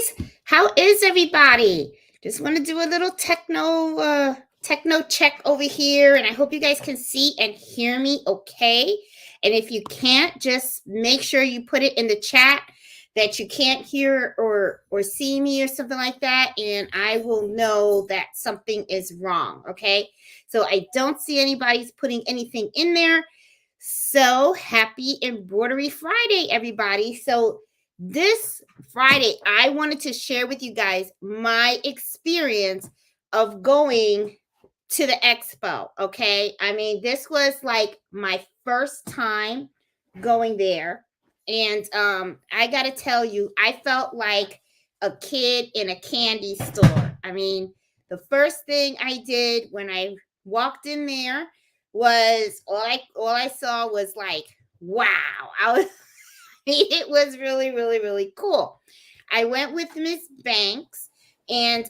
guys, how is everybody? Just want to do a little techno check over here, and I hope you guys can see and hear me okay. And if you can't, just make sure you put it in the chat that you can't hear or see me or something like that, and I will know that something is wrong. Okay, so I don't see anybody's putting anything in there. So happy Embroidery Friday, everybody. So this Friday, I wanted to share with you guys my experience of going to the expo. Okay. I mean, this was like my first time going there. And I got to tell you, I felt like a kid in a candy store. I mean, the first thing I did when I walked in there was all I saw was like, wow. I was it was really cool. I went with Miss Banks, and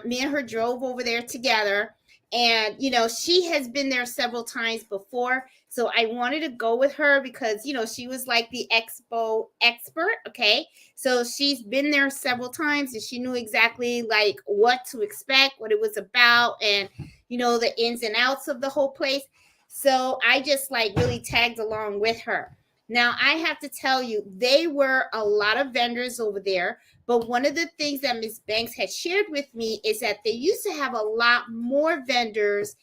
me and her drove over there together. And she has been there several times before, so I wanted to go with her because she was like the expo expert. Okay, so she's been there several times, and she knew exactly like what to expect, what it was about, and the ins and outs of the whole place. So I just like really tagged along with her. Now, I have to tell you, they were a lot of vendors over there. But one of the things that Ms. Banks had shared with me is that they used to have a lot more vendors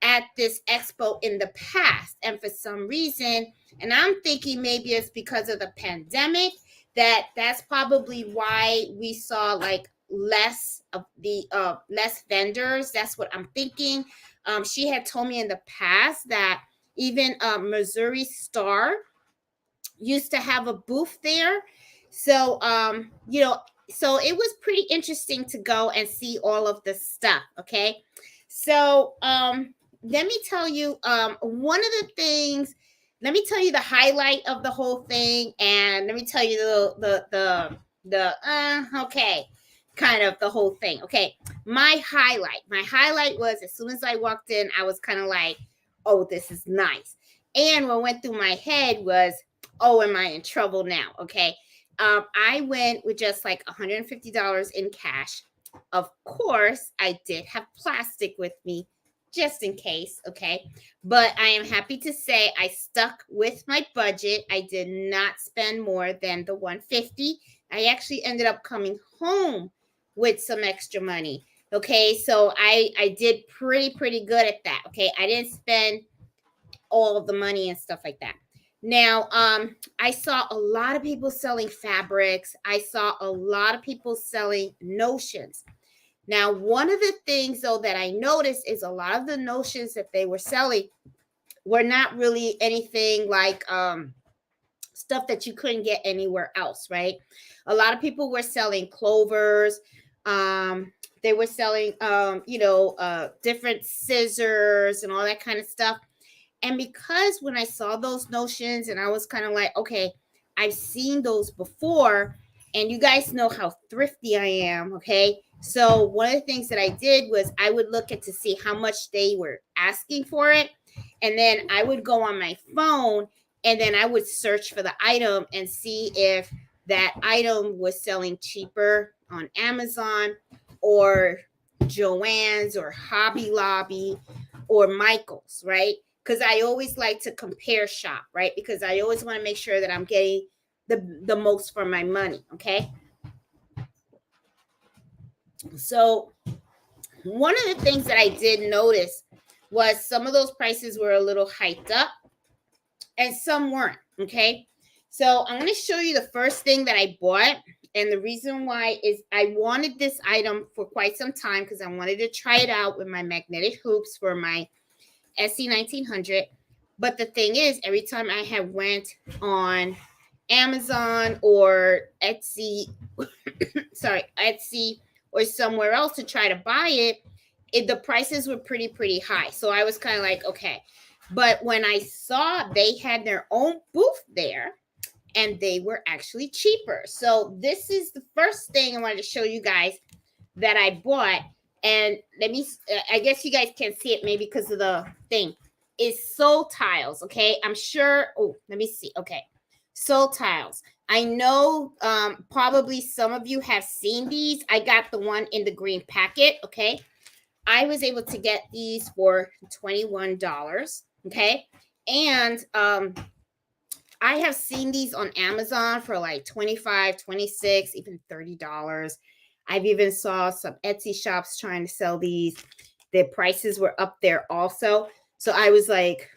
at this expo in the past. And for some reason, and I'm thinking maybe it's because of the pandemic, that's probably why we saw like less of the less vendors. That's what I'm thinking. She had told me in the past that even Missouri Star used to have a booth there. So so it was pretty interesting to go and see all of the stuff. Okay, so let me tell you one of the things. Let me tell you the highlight of the whole thing, and let me tell you okay, kind of the whole thing. Okay, my highlight was as soon as I walked in, I was kind of like, oh, this is nice. And what went through my head was, oh, am I in trouble now? Okay. I went with just like $150 in cash. Of course, I did have plastic with me just in case. Okay. But I am happy to say I stuck with my budget. I did not spend more than the $150. I actually ended up coming home with some extra money. Okay. So I did pretty good at that. Okay. I didn't spend all of the money and stuff like that. Now, I saw a lot of people selling fabrics. I saw a lot of people selling notions. Now, one of the things though that I noticed is a lot of the notions that they were selling were not really anything like stuff that you couldn't get anywhere else, right? A lot of people were selling clovers. They were selling different scissors and all that kind of stuff. And because when I saw those notions and I was kind of like, okay, I've seen those before, and you guys know how thrifty I am. Okay. So one of the things that I did was I would look at to see how much they were asking for it. And then I would go on my phone and then I would search for the item and see if that item was selling cheaper on Amazon or Joann's or Hobby Lobby or Michael's, right? Because I always like to compare shop, right? Because I always want to make sure that I'm getting the most for my money, okay? So one of the things that I did notice was some of those prices were a little hiked up and some weren't, okay? So I'm going to show you the first thing that I bought. And the reason why is I wanted this item for quite some time because I wanted to try it out with my magnetic hoops for my SC 1900. But the thing is, every time I have went on Amazon or Etsy, Etsy or somewhere else to try to buy it, the prices were pretty high. So I was kind of like, okay. But when I saw they had their own booth there and they were actually cheaper. So this is the first thing I wanted to show you guys that I bought. And I guess you guys can see it maybe because of the thing. Is Soul Tiles, okay? I'm sure, let me see, okay. Soul Tiles. I know probably some of you have seen these. I got the one in the green packet, okay? I was able to get these for $21, okay? And I have seen these on Amazon for like 25, 26, even $30. I've even saw some Etsy shops trying to sell these. Their prices were up there also. So I was like,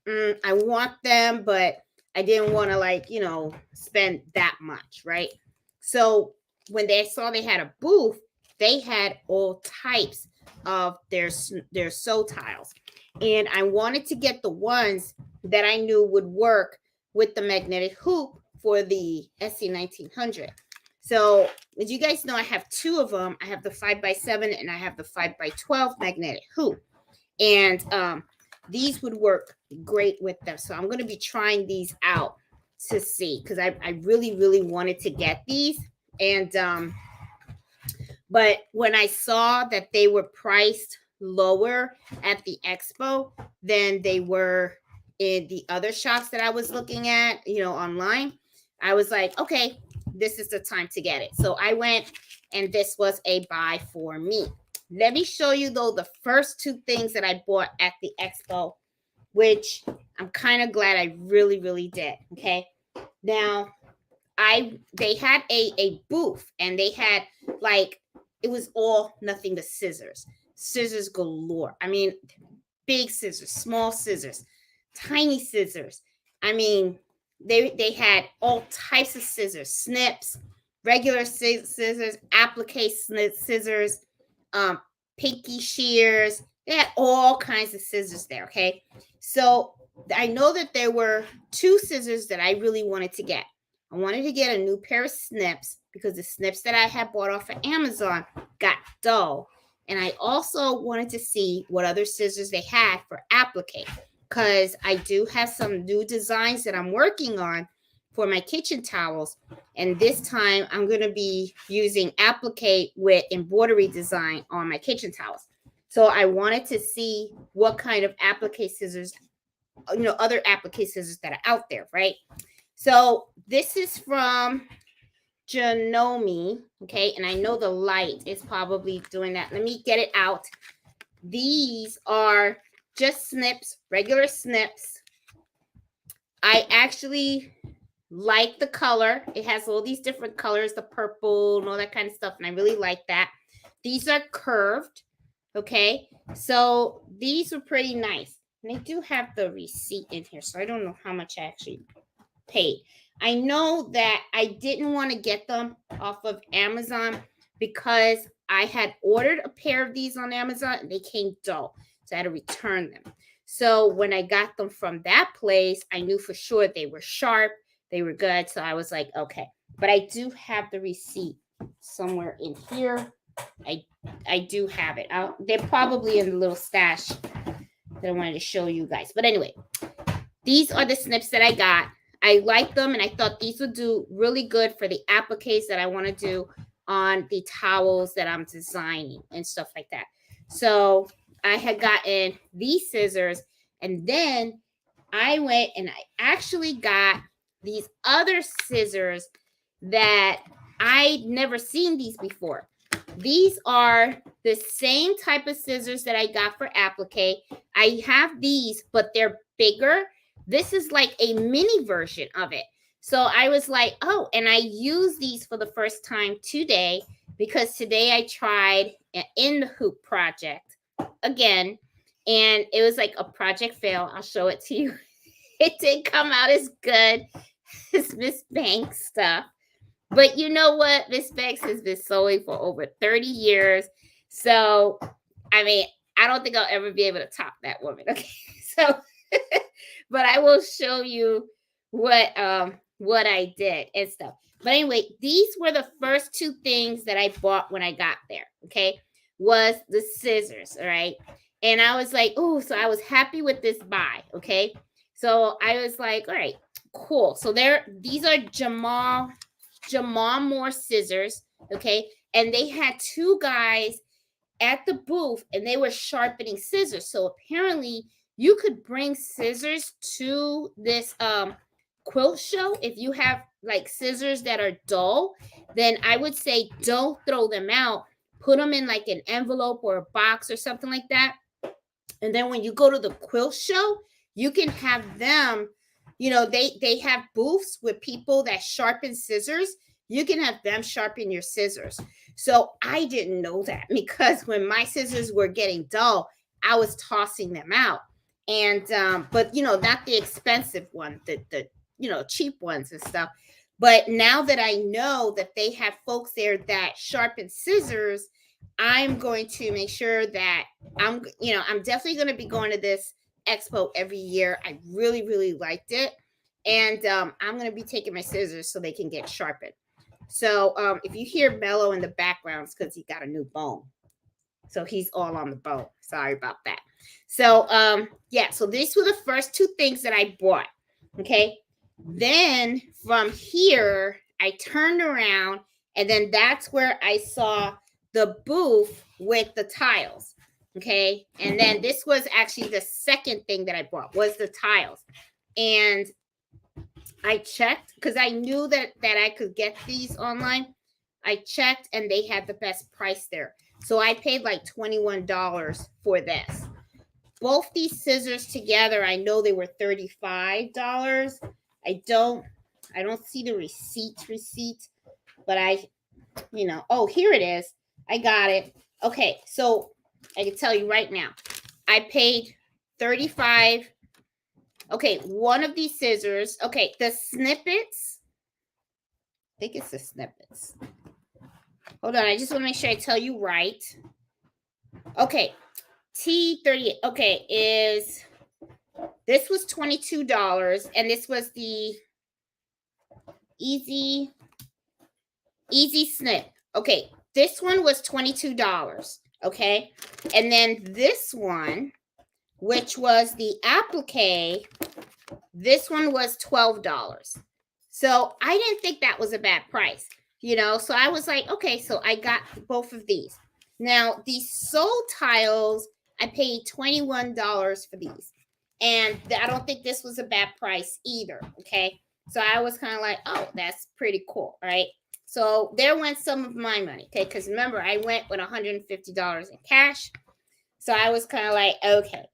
I want them, but I didn't want to like, spend that much, right? So when they saw they had a booth, they had all types of their sew tiles. And I wanted to get the ones that I knew would work with the magnetic hoop for the SC1900. So as you guys know, I have two of them. I have the 5x7 and I have the 5x12 magnetic hoop. And these would work great with them. So I'm going to be trying these out to see, because I really, really wanted to get these. And but when I saw that they were priced lower at the Expo than they were in the other shops that I was looking at, online, I was like, okay, this is the time to get it. So I went, and this was a buy for me. Let me show you, though, the first two things that I bought at the Expo, which I'm kind of glad I really, really did. Okay. Now, they had a booth, and they had like, it was all nothing but scissors galore. I mean, big scissors, small scissors, tiny scissors. I mean, they had all types of scissors, snips, regular scissors, applique scissors, pinky shears. They had all kinds of scissors there. Okay, so I know that there were two scissors that I really wanted to get. I wanted to get a new pair of snips, because the snips that I had bought off of Amazon got dull. And I also wanted to see what other scissors they had for applique, because I do have some new designs that I'm working on for my kitchen towels. And this time I'm going to be using applique with embroidery design on my kitchen towels. So I wanted to see what kind of applique scissors, other applique scissors that are out there, right? So this is from Janome, okay? And I know the light is probably doing that. Let me get it out. These are just snips, regular snips. I actually like the color. It has all these different colors, the purple and all that kind of stuff, and I really like that. These are curved, okay? So these are pretty nice. And they do have the receipt in here, so I don't know how much I actually paid. I know that I didn't want to get them off of Amazon because I had ordered a pair of these on Amazon and they came dull. So I had to return them. So when I got them from that place, I knew for sure they were sharp. They were good. So I was like, okay. But I do have the receipt somewhere in here. I do have it. They're probably in the little stash that I wanted to show you guys. But anyway, these are the snips that I got. I like them, and I thought these would do really good for the appliques that I want to do on the towels that I'm designing and stuff like that. So I had gotten these scissors, and then I went and I actually got these other scissors that I'd never seen these before. These are the same type of scissors that I got for applique. I have these, but they're bigger. This is like a mini version of it. So I was like, oh, and I used these for the first time today, because today I tried an in the hoop project again, and it was like a project fail. I'll show it to you. It didn't come out as good as Miss Banks stuff. But you know what? Miss Banks has been sewing for over 30 years. So, I mean, I don't think I'll ever be able to top that woman. Okay. So, but I will show you what I did and stuff. But anyway, these were the first two things that I bought when I got there. Okay. Was the scissors. All right. And I was like, oh, so I was happy with this buy. Okay. So I was like, all right, cool. So these are Jamal Moore scissors, okay? And they had two guys at the booth, and they were sharpening scissors. So apparently you could bring scissors to this quilt show if you have like scissors that are dull, then I would say don't throw them out. Put them in like an envelope or a box or something like that. And then when you go to the quilt show, you can have them, they have booths with people that sharpen scissors. You can have them sharpen your scissors. So I didn't know that because when my scissors were getting dull, I was tossing them out. And but not the expensive one, the cheap ones and stuff. But now that I know that they have folks there that sharpen scissors, I'm going to make sure that I'm definitely going to be going to this expo every year. I really, really liked it. And I'm going to be taking my scissors so they can get sharpened. So if you hear Mello in the background, it's because he got a new bone. So he's all on the bone. Sorry about that. So yeah, so these were the first two things that I bought. Okay. Then from here, I turned around and then that's where I saw the booth with the tiles. Okay. And then this was actually the second thing that I bought was the tiles. And I checked because I knew that I could get these online. I checked and they had the best price there. So I paid like $21 for this. Both these scissors together, I know they were $35. I don't see the receipt, but oh, here it is. I got it. Okay, so I can tell you right now, I paid $35. Okay, one of these scissors. Okay, the snippets. I think it's the snippets. Hold on, I just want to make sure I tell you right. Okay, T38. Okay, this was $22, and this was the easy snip. Okay, this one was $22. Okay, and then this one, which was the applique, this one was $12. So I didn't think that was a bad price, so I was like, okay, so I got both of these. Now these soul tiles, I paid $21 for these, and I don't think this was a bad price either. Okay, so I was kind of like, oh, that's pretty cool, right? So there went some of my money, okay, because remember I went with $150 in cash, so I was kind of like, okay.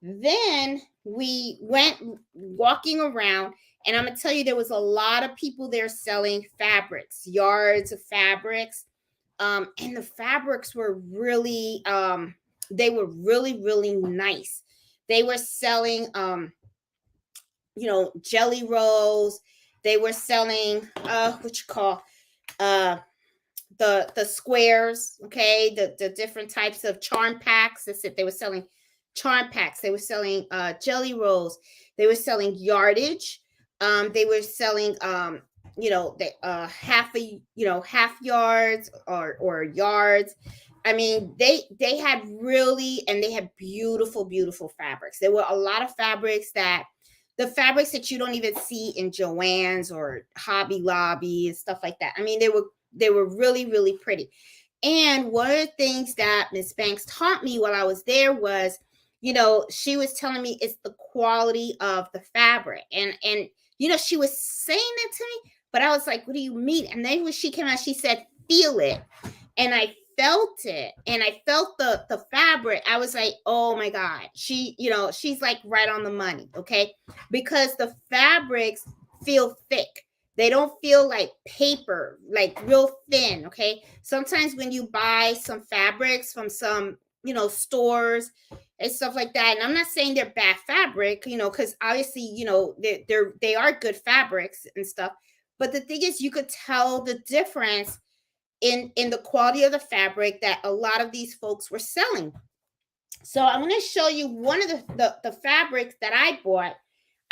Then we went walking around, and I'm going to tell you, there was a lot of people there selling fabrics, yards of fabrics. And the fabrics were really, they were really, really nice. They were selling, jelly rolls. They were selling, what you call, the squares, okay, the different types of charm packs. That's it. They were selling charm packs. They were selling jelly rolls. They were selling yardage. They were selling half yards or yards. I mean, they had they had beautiful fabrics. There were a lot of fabrics that you don't even see in Joann's or Hobby Lobby and stuff like that. I mean, they were really, really pretty. And one of the things that Miss Banks taught me while I was there was, she was telling me it's the quality of the fabric. And she was saying that to me, but I was like, what do you mean? And then when she came out, she said, feel it. And I felt it, and I felt the fabric. I was like, oh my God, she's like right on the money. Okay. Because the fabrics feel thick. They don't feel like paper, like real thin. Okay. Sometimes when you buy some fabrics from some, stores and stuff like that, and I'm not saying they're bad fabric, because obviously, they are good fabrics and stuff. But the thing is, you could tell the difference in the quality of the fabric that a lot of these folks were selling. So I'm going to show you one of the fabrics that I bought.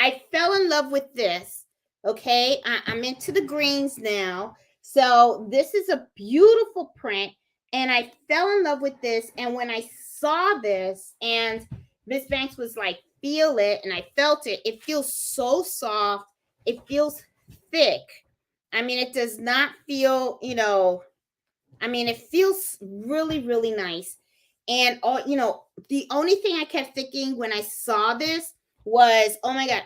I fell in love with this. Okay, I'm into the greens now. So this is a beautiful print, and I fell in love with this. And when I saw this, and Miss Banks was like, feel it, and I felt it. It feels so soft. It feels thick. I mean, it does not feel, it feels really, really nice. And the only thing I kept thinking when I saw this was, oh my God,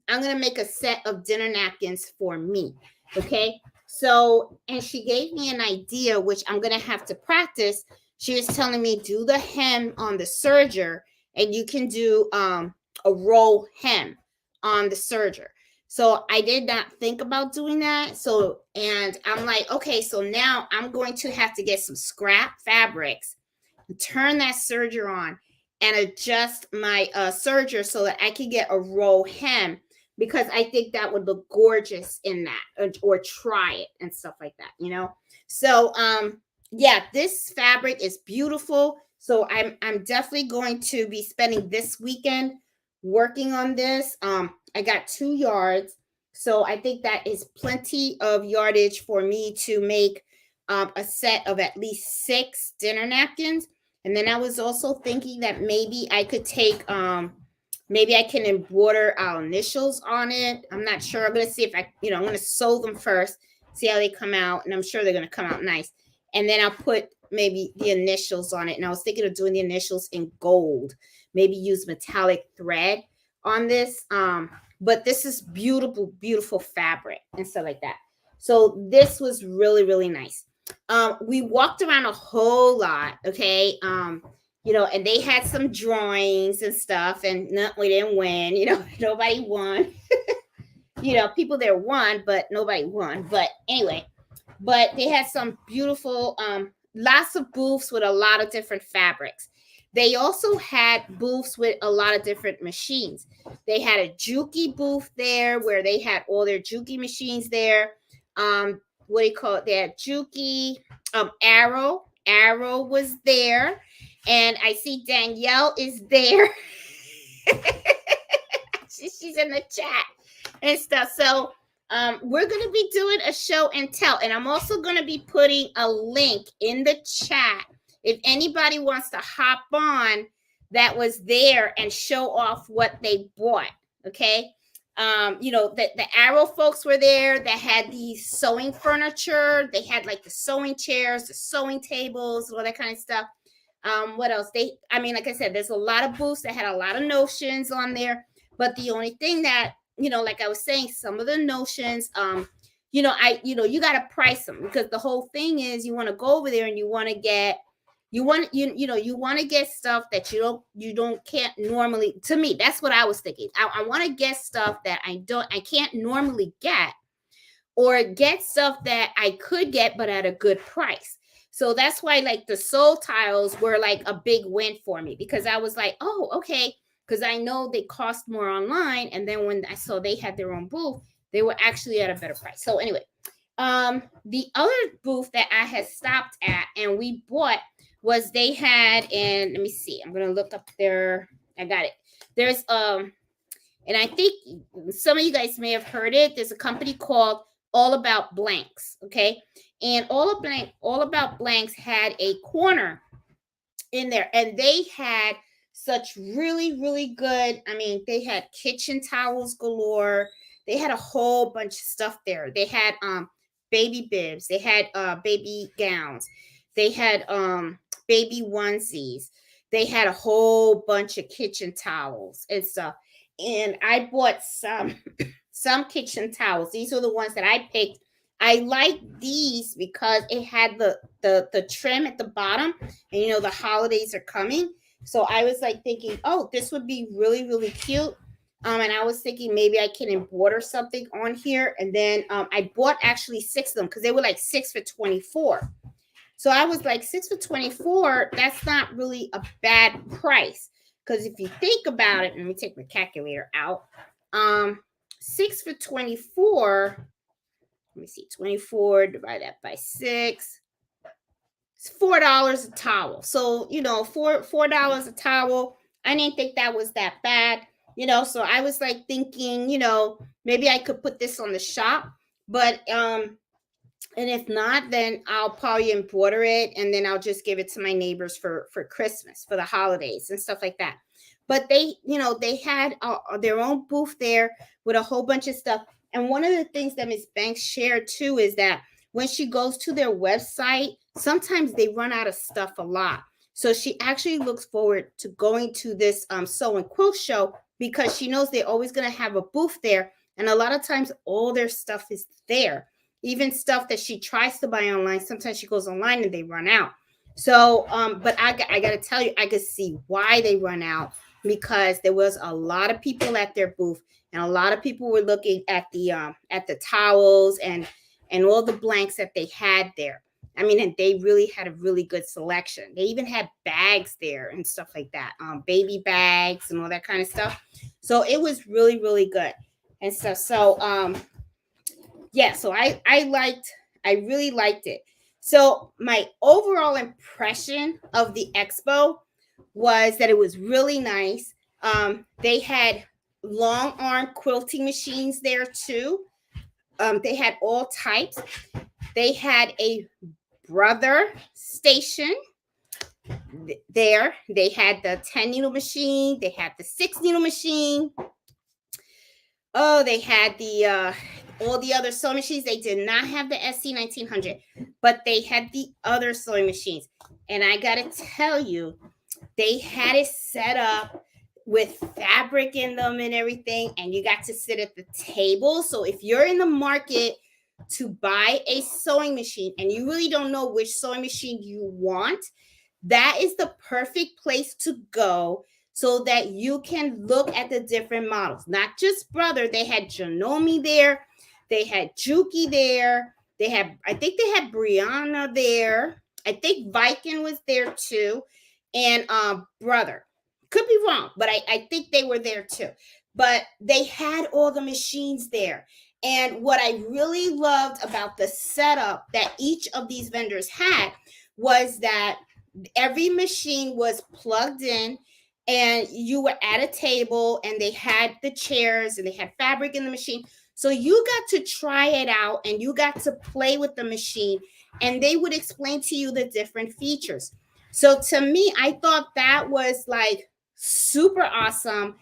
I'm going to make a set of dinner napkins for me. Okay. So, and she gave me an idea, which I'm going to have to practice. She was telling me do the hem on the serger, and you can do a roll hem on the serger. So I did not think about doing that. So, and I'm like, okay, so now I'm going to have to get some scrap fabrics, turn that serger on, and adjust my serger so that I can get a roll hem, because I think that would look gorgeous in that, or try it and stuff like that, you know? So, yeah, this fabric is beautiful. So I'm definitely going to be spending this weekend working on this. I got 2 yards. So I think that is plenty of yardage for me to make a set of at least 6 dinner napkins. And then I was also thinking that maybe I could take, maybe I can embroider our initials on it. I'm not sure. I'm going to see if I'm going to sew them first, see how they come out. And I'm sure they're going to come out nice. And then I'll put maybe the initials on it. And I was thinking of doing the initials in gold, maybe use metallic thread on this. But this is beautiful, beautiful fabric and stuff like that. So this was really, really nice. We walked around a whole lot, okay? And they had some drawings and stuff, and no, we didn't win, nobody won. People there won, but nobody won. But anyway, but they had some beautiful, lots of booths with a lot of different fabrics. They also had booths with a lot of different machines. They had a Juki booth there where they had all their Juki machines there. What do you call it? They had Juki, Arrow. Arrow was there. And I see Danielle is there. She's in the chat and stuff. So we're going to be doing a show and tell. And I'm also going to be putting a link in the chat if anybody wants to hop on that was there and show off what they bought. Okay. The Arrow folks were there that had the sewing furniture. They had like the sewing chairs, the sewing tables, all that kind of stuff. What else? Like I said, there's a lot of booths that had a lot of notions on there. But the only thing that, like I was saying, some of the notions, you got to price them, because the whole thing is you want to go over there and you want to get stuff that can't normally. To me, that's what I was thinking. I want to get stuff that I can't normally get, or get stuff that I could get but at a good price. So that's why like the soul tiles were like a big win for me, because I was like, oh, okay, because I know they cost more online, and then when I saw they had their own booth, they were actually at a better price. So anyway, the other booth that I had stopped at and we bought was they had, and let me see, I'm gonna look up there. I got it. There's and I think some of you guys may have heard it. There's a company called All About Blanks, okay? And All About Blanks had a corner in there, and they had such really, really good. They had kitchen towels galore. They had a whole bunch of stuff there. They had baby bibs. They had baby gowns. They had baby onesies. They had a whole bunch of kitchen towels and stuff. And I bought some kitchen towels. These are the ones that I picked. I like these because it had the trim at the bottom, and the holidays are coming. So I was like thinking, oh, this would be really, really cute. And I was thinking maybe I can embroider something on here. And then I bought actually 6 of them, because they were like 6 for $24. So I was like, 6 for $24, that's not really a bad price. Because if you think about it, let me take my calculator out. 6 for $24. Let me see, 24 divided that by 6. It's $4 a towel. So, $4 a towel. I didn't think that was that bad. So I was like thinking, maybe I could put this on the shop. But and if not, then I'll probably embroider it, and then I'll just give it to my neighbors for Christmas, for the holidays and stuff like that. But they had their own booth there with a whole bunch of stuff. And one of the things that Ms. Banks shared too is that when she goes to their website, sometimes they run out of stuff a lot. So she actually looks forward to going to this sew and quilt show because she knows they're always going to have a booth there. And a lot of times all their stuff is there. Even stuff that she tries to buy online, sometimes she goes online and they run out. So, but I got to tell you, I could see why they run out, because there was a lot of people at their booth, and a lot of people were looking at the towels and all the blanks that they had there. I mean, and they really had a really good selection. They even had bags there and stuff like that, baby bags and all that kind of stuff. So it was really, really good and stuff. So yeah, so I really liked it. So my overall impression of the expo was that it was really nice. They had long arm quilting machines there too. They had all types. They had a brother station there. They had the 10 needle machine. They had the 6 needle machine. Oh, they had the all the other sewing machines. They did not have the SC 1900, but they had the other sewing machines. And I got to tell you, they had it set up with fabric in them and everything, and you got to sit at the table. So if you're in the market to buy a sewing machine and you really don't know which sewing machine you want, that is the perfect place to go, so that you can look at the different models. Not just Brother, they had Janome there, they had Juki there, they had, I think they had Brianna there, I think Viking was there too, and Brother. Could be wrong, but I think they were there too. But they had all the machines there. And what I really loved about the setup that each of these vendors had was that every machine was plugged in, and you were at a table, and they had the chairs and they had fabric in the machine. So you got to try it out and you got to play with the machine, and they would explain to you the different features. So to me, I thought that was like super awesome,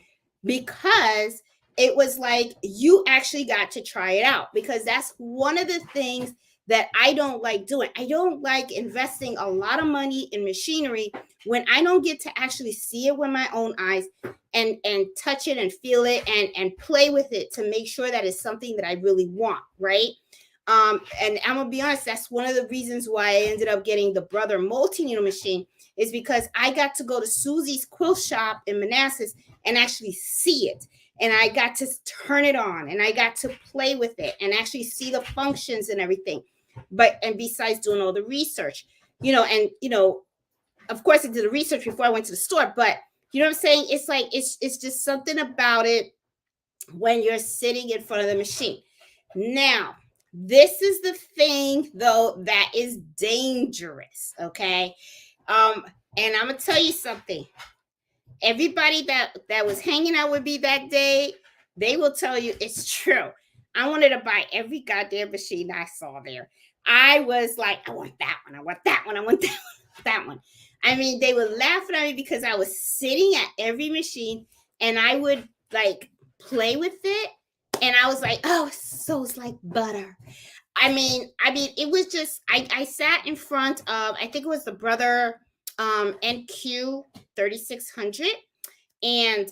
because it was like you actually got to try it out, because that's one of the things that I don't like doing. I don't like investing a lot of money in machinery when I don't get to actually see it with my own eyes and touch it and feel it and play with it to make sure that it's something that I really want, right? And I'm gonna be honest, that's one of the reasons why I ended up getting the Brother multi-needle machine, is because I got to go to Susie's quilt shop in Manassas and actually see it. And I got to turn it on and I got to play with it and actually see the functions and everything. But, and besides doing all the research, and of course I did the research before I went to the store, but you know what I'm saying? It's like, it's just something about it when you're sitting in front of the machine. Now, this is the thing though that is dangerous, okay? And I'm gonna tell you something. Everybody that was hanging out with me that day, they will tell you it's true. I wanted to buy every goddamn machine I saw there. I was like, I want that one, I want that one, I want that one, that one. I mean, they were laughing at me because I was sitting at every machine and I would like play with it, and I was like, oh, it's like butter. I mean, it was just, I sat in front of, I think it was the Brother NQ 3600, and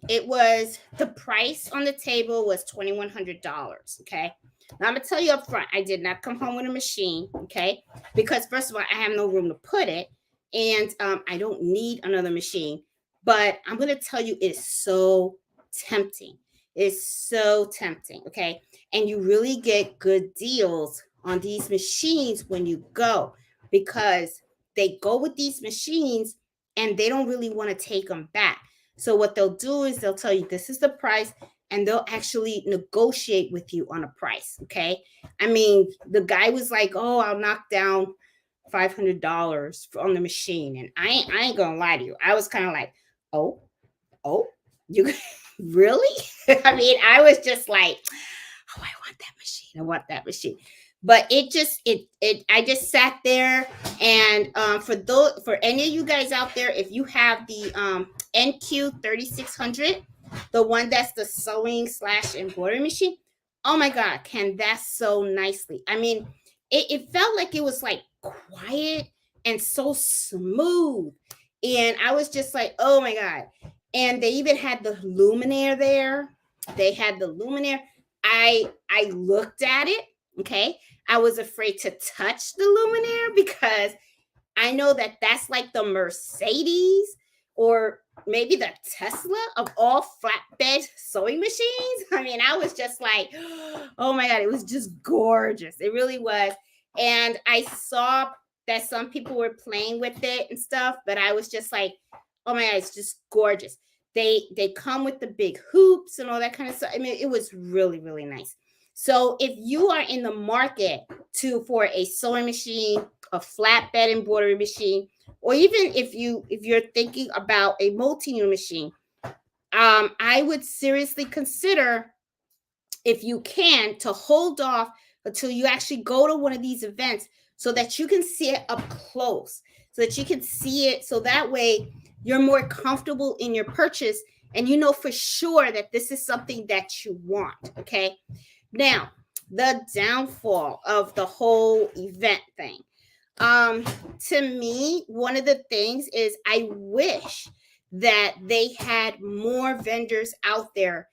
it was, the price on the table was $2,100. Okay, now I'm gonna tell you up front, I did not come home with a machine, okay, because first of all, I have no room to put it, and I don't need another machine. But I'm gonna tell you, it's so tempting. It's so tempting, okay? And you really get good deals on these machines when you go, because they go with these machines and they don't really want to take them back. So what they'll do is they'll tell you this is the price, and they'll actually negotiate with you on a price, okay? I mean, the guy was like, "Oh, I'll knock down $500 on the machine," and I ain't gonna lie to you, I was kind of like, "Oh, you really?" I mean, I was just like, "Oh, I want that machine. I want that machine." But it just I just sat there, and for any of you guys out there, if you have the NQ 3600, the one that's the sewing / embroidery machine, oh my god, can that sew nicely. I mean, it felt like it was like quiet and so smooth, and I was just like, oh my god. And they even had the luminaire there. They had the luminaire. I looked at it. Okay. I was afraid to touch the luminaire because I know that that's like the Mercedes or maybe the Tesla of all flatbed sewing machines. I mean, I was just like, oh my God, it was just gorgeous. It really was. And I saw that some people were playing with it and stuff, but I was just like, oh my God, it's just gorgeous. They come with the big hoops and all that kind of stuff. I mean, it was really, really nice. So if you are in the market for a sewing machine, a flatbed embroidery machine, or even if you're thinking about a multi-new machine, I would seriously consider, if you can, to hold off until you actually go to one of these events so that you can see it up close, so that you can see it, so that way you're more comfortable in your purchase and you know for sure that this is something that you want. Okay. Now, the downfall of the whole event thing. To me, one of the things is I wish that they had more vendors out there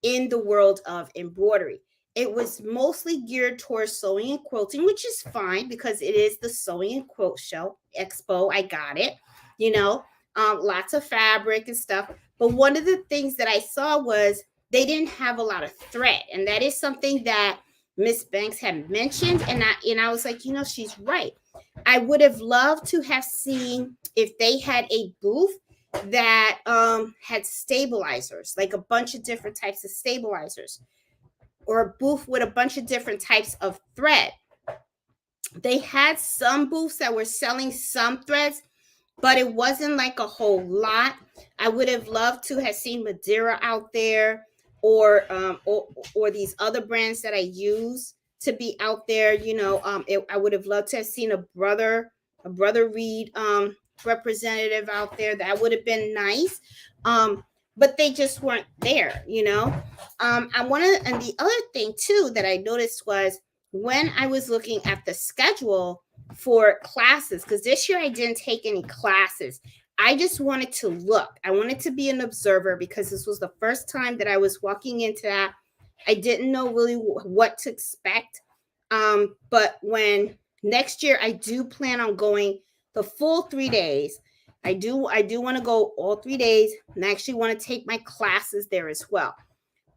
in the world of embroidery. It was mostly geared towards sewing and quilting, which is fine because it is the Sewing and Quilt Show, Expo. I got it, you know, lots of fabric and stuff. But one of the things that I saw was they didn't have a lot of thread. And that is something that Miss Banks had mentioned. And I was like, you know, she's right. I would have loved to have seen if they had a booth that had stabilizers, like a bunch of different types of stabilizers, or a booth with a bunch of different types of thread. They had some booths that were selling some threads, but it wasn't like a whole lot. I would have loved to have seen Madeira out there, or these other brands that I use to be out there. You know, I would have loved to have seen a brother Reed representative out there. That would have been nice. But they just weren't there. You know, I wanted, and the other thing too that I noticed was when I was looking at the schedule for classes, because this year I didn't take any classes. I just wanted to look. I wanted to be an observer because this was the first time that I was walking into that. I didn't know really what to expect. But when next year I do plan on going the full 3 days. I do want to go all 3 days, and I actually want to take my classes there as well.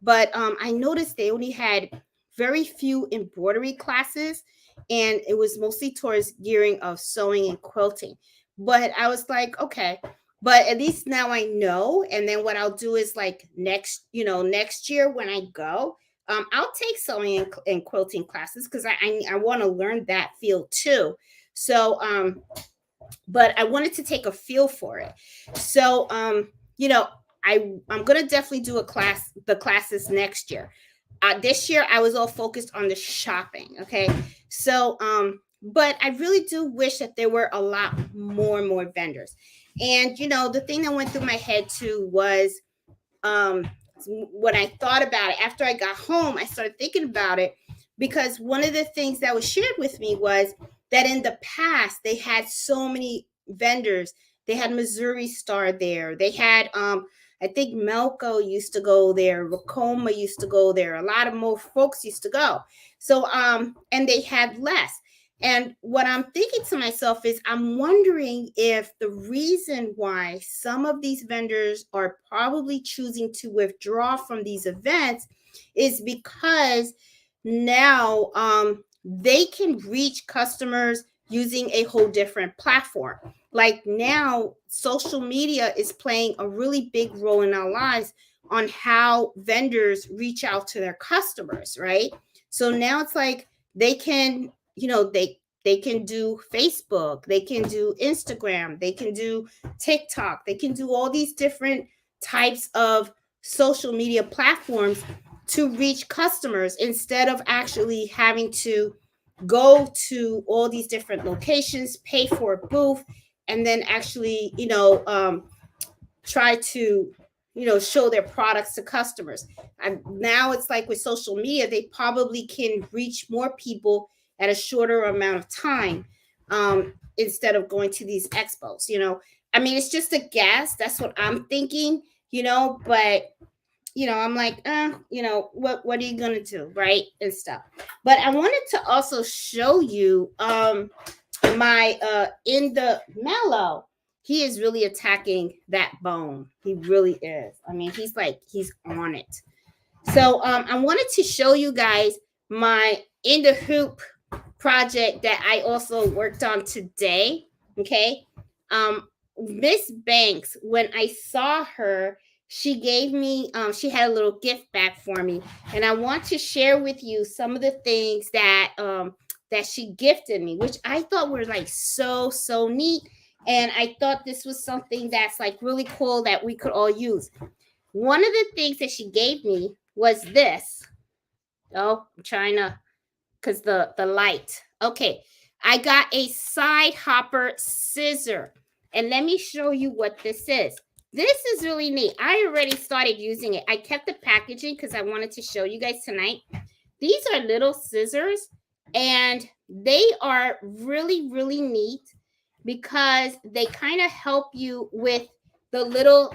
But I noticed they only had very few embroidery classes, and it was mostly towards gearing of sewing and quilting. But I was like, okay, but at least now I know. And then what I'll do is like next year when I go, I'll take sewing and quilting classes because I want to learn that field too. So but I wanted to take a feel for it. So you know, I'm gonna definitely do the classes next year. This year I was all focused on the shopping. Okay. So but I really do wish that there were a lot more vendors. And you know, the thing that went through my head too was um when I thought about it after I got home, I started thinking about it because one of the things that was shared with me was that in the past they had so many vendors. They had Missouri Star there. They had I think Melco used to go there, Racoma used to go there. A lot of more folks used to go. So and they had less. And what I'm thinking to myself is, I'm wondering if the reason why some of these vendors are probably choosing to withdraw from these events is because now they can reach customers using a whole different platform. Like now, social media is playing a really big role in our lives on how vendors reach out to their customers, right? So now it's like they can, you know, they can do Facebook, they can do Instagram, they can do TikTok, they can do all these different types of social media platforms to reach customers instead of actually having to go to all these different locations, pay for a booth, and then actually, try to, show their products to customers. And now it's like with social media, they probably can reach more people at a shorter amount of time, instead of going to these expos. I mean, it's just a guess. That's what I'm thinking. but I'm like, what are you gonna do, right? And stuff. But I wanted to also show you my in the mellow. He is really attacking that bone. He really is. I mean, he's on it. So I wanted to show you guys my in the hoop project that I also worked on today. Okay. Miss Banks, when I saw her, she gave me, she had a little gift bag for me. And I want to share with you some of the things that she gifted me, which I thought were like so neat. And I thought this was something that's like really cool that we could all use. One of the things that she gave me was this. Oh, I'm trying to, because the light. Okay, I got a side hopper scissor. And let me show you what this is. This is really neat. I already started using it. I kept the packaging because I wanted to show you guys tonight. These are little scissors, and they are really neat because they kind of help you with the little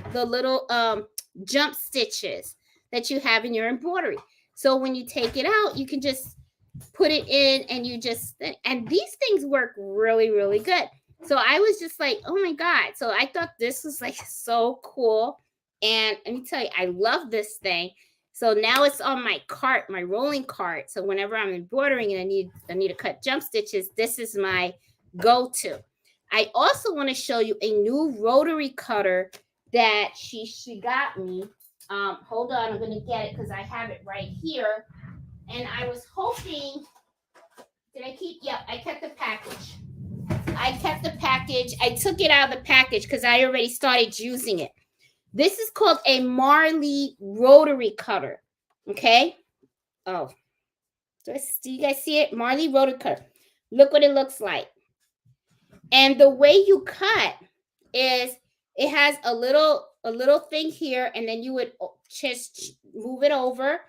jump stitches that you have in your embroidery. So when you take it out, you can just put it in, and and these things work really good. So I was just like, oh my God. So I thought this was like so cool. And let me tell you, I love this thing. So now it's on my cart, my rolling cart. So whenever I'm embroidering and I need to cut jump stitches, this is my go-to. I also want to show you a new rotary cutter that she got me. Hold on, I'm going to get it because I have it right here. And I was hoping, I kept the package. I took it out of the package because I already started using it. This is called a Mylar rotary cutter. Okay. Oh, do you guys see it? Mylar rotary cutter. Look what it looks like. And the way you cut is it has a little thing here, and then you would just move it over,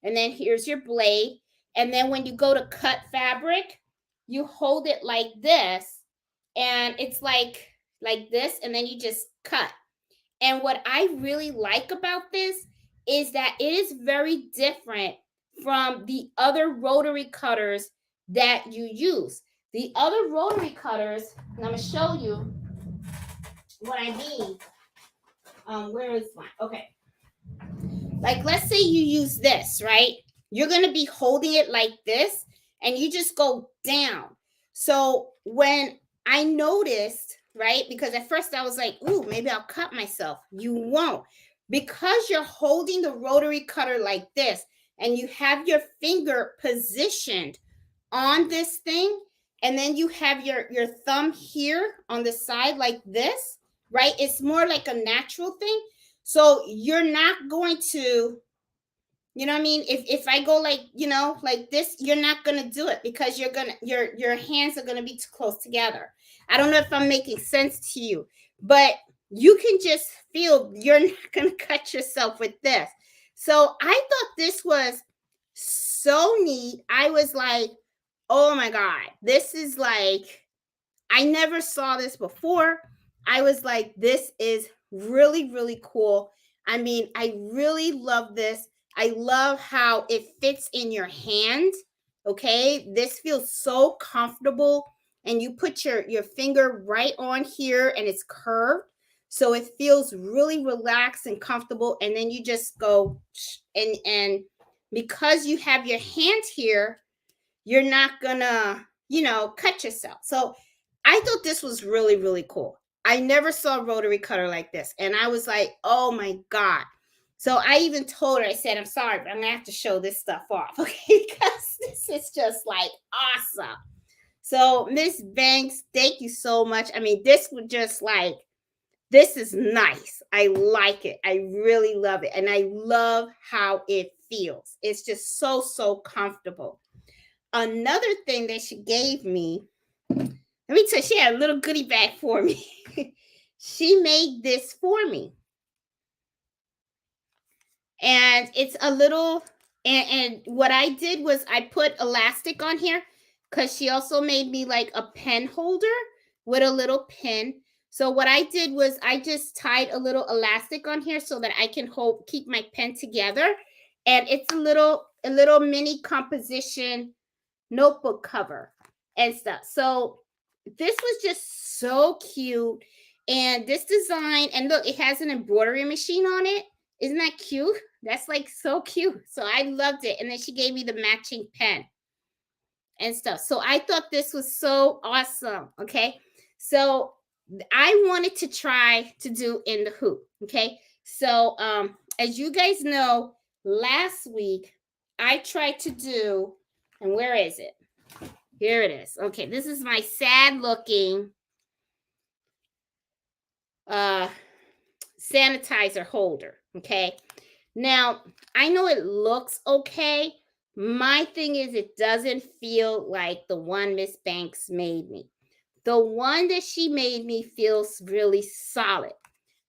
and then here's your blade. And then when you go to cut fabric, you hold it like this, and it's like this, and then you just cut. And what I really like about this is that it is very different from the other rotary cutters that you use. The other rotary cutters, and I'm going to show you what I mean. Where is mine? Okay. Like, let's say you use this, right? You're going to be holding it like this, and you just go down. So when I noticed, right, because at first I was like, ooh, maybe I'll cut myself. You won't. Because you're holding the rotary cutter like this, and you have your finger positioned on this thing, and then you have your thumb here on the side like this, right? It's more like a natural thing. So you're not going to, you know what I mean? If I go like, like this, you're not going to do it because your hands are going to be too close together. I don't know if I'm making sense to you, but you can just feel you're not going to cut yourself with this. So I thought this was so neat. I was like, oh my God, this is like, I never saw this before. I was like, this is really cool. I mean, I really love this. I love how it fits in your hand. Okay, this feels so comfortable, and you put your finger right on here, and it's curved, so it feels really relaxed and comfortable. And then you just go, and because you have your hand here, you're not gonna, cut yourself. So I thought this was really cool. I never saw a rotary cutter like this. And I was like, oh my God. So I even told her, I said, I'm sorry, but I'm gonna have to show this stuff off, okay? Because this is just like awesome. So Miss Banks, thank you so much. I mean, this was just like, this is nice. I like it. I really love it. And I love how it feels. It's just so comfortable. Another thing that she gave me, let me tell you, she had a little goodie bag for me. She made this for me. And it's a little, and what I did was I put elastic on here because she also made me like a pen holder with a little pin. So what I did was I just tied a little elastic on here so that I can keep my pen together. And it's a little mini composition notebook cover and stuff. So this was just so cute. And this design, and look, it has an embroidery machine on it. Isn't that cute? That's like so cute. So I loved it. And then she gave me the matching pen and stuff. So I thought this was so awesome. Okay. So I wanted to try to do in the hoop. Okay. So as you guys know, last week I tried to do, and where is it? Here it is. Okay, this is my sad looking sanitizer holder. Okay. Now, I know it looks okay. My thing is it doesn't feel like the one Miss Banks made me. The one that she made me feels really solid.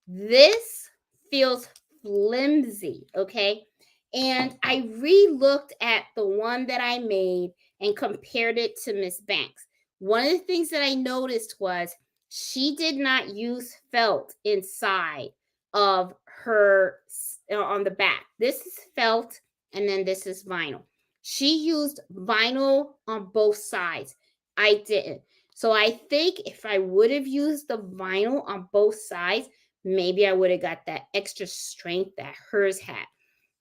This feels flimsy, okay? And I re-looked at the one that I made and compared it to Miss Banks. One of the things that I noticed was she did not use felt inside of her on the back. This is felt and then this is vinyl. She used vinyl on both sides. I didn't. So I think if I would have used the vinyl on both sides, maybe I would have got that extra strength that hers had.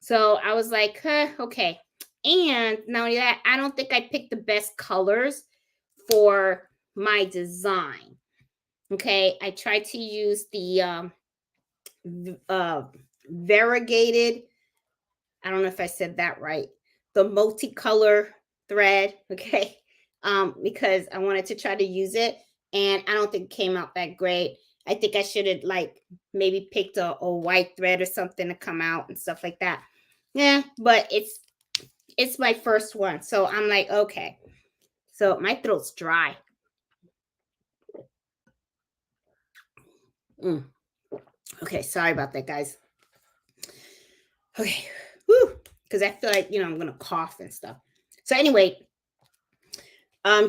So I was like, okay. And not only that, I don't think I picked the best colors for my design. Okay, I tried to use the variegated, I don't know if I said that right, the multicolor thread, okay, because I wanted to try to use it, and I don't think it came out that great. I think I should have like maybe picked a white thread or something to come out and stuff like that. Yeah, but it's my first one, so I'm like, okay. So my throat's dry. Okay, sorry about that, guys. Okay, whew, because I feel like I'm gonna cough and stuff. So anyway,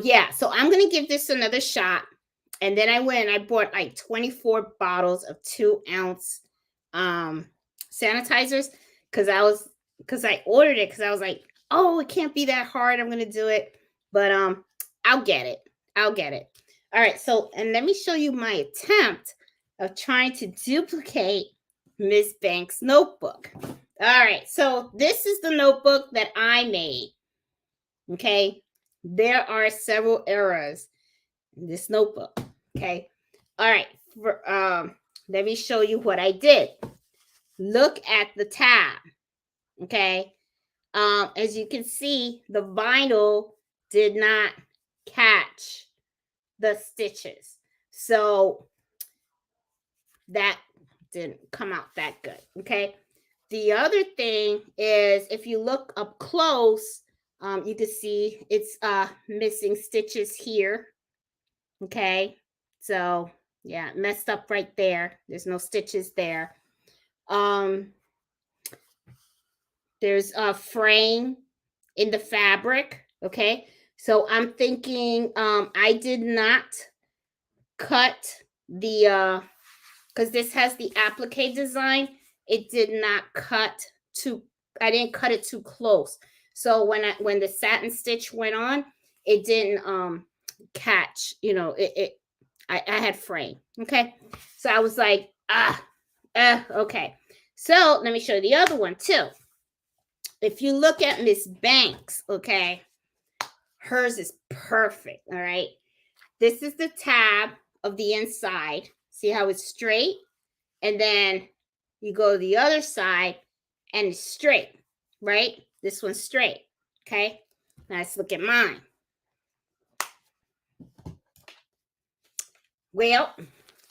yeah, so I'm gonna give this another shot. And then I went and I bought like 24 bottles of 2-ounce sanitizers because I ordered it because I was like, oh, it can't be that hard. I'm gonna do it. But I'll get it. I'll get it. All right, so and let me show you my attempt of trying to duplicate Miss Banks' notebook. All right, so this is the notebook that I made. Okay, there are several errors in this notebook. Okay, all right. Let me show you what I did. Look at the tab. Okay, as you can see, the vinyl did not catch the stitches, so that didn't come out that good. Okay, the other thing is if you look up close, you can see it's missing stitches here. Okay, so yeah, messed up right there. There's no stitches there. There's a frame in the fabric. Okay, so I'm thinking I did not cut the because this has the applique design. It did not cut too, I didn't cut it too close. So when the satin stitch went on, it didn't catch, I had frame. Okay. So I was like, okay. So let me show you the other one too. If you look at Miss Banks, okay, hers is perfect. All right. This is the tab of the inside. See how it's straight? And then you go to the other side and it's straight, right? This one's straight. Okay. Now let's look at mine. Well,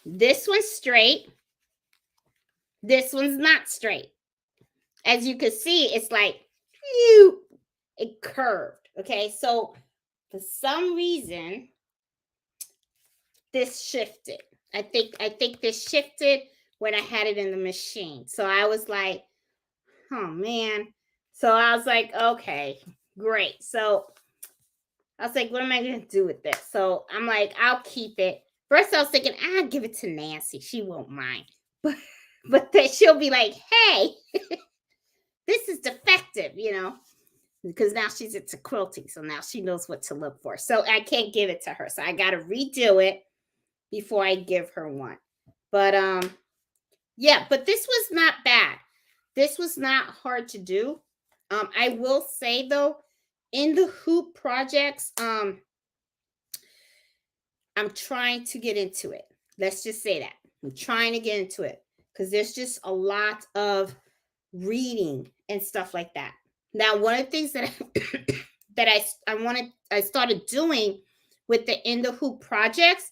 this one's straight. This one's not straight. As you can see, it's like it curved. Okay. So for some reason, this shifted. I think this shifted when I had it in the machine. So I was like, oh man. So I was like, okay, great. So I was like, what am I going to do with this? So I'm like, I'll keep it. First, I was thinking, I'll give it to Nancy. She won't mind. But then she'll be like, hey, this is defective, because now she's into quilting. So now she knows what to look for. So I can't give it to her. So I got to redo it before I give her one. But yeah, but this was not bad. This was not hard to do. I will say though, in the hoop projects, I'm trying to get into it. Let's just say that. I'm trying to get into it because there's just a lot of reading and stuff like that. Now, one of the things that I started doing with the in the hoop projects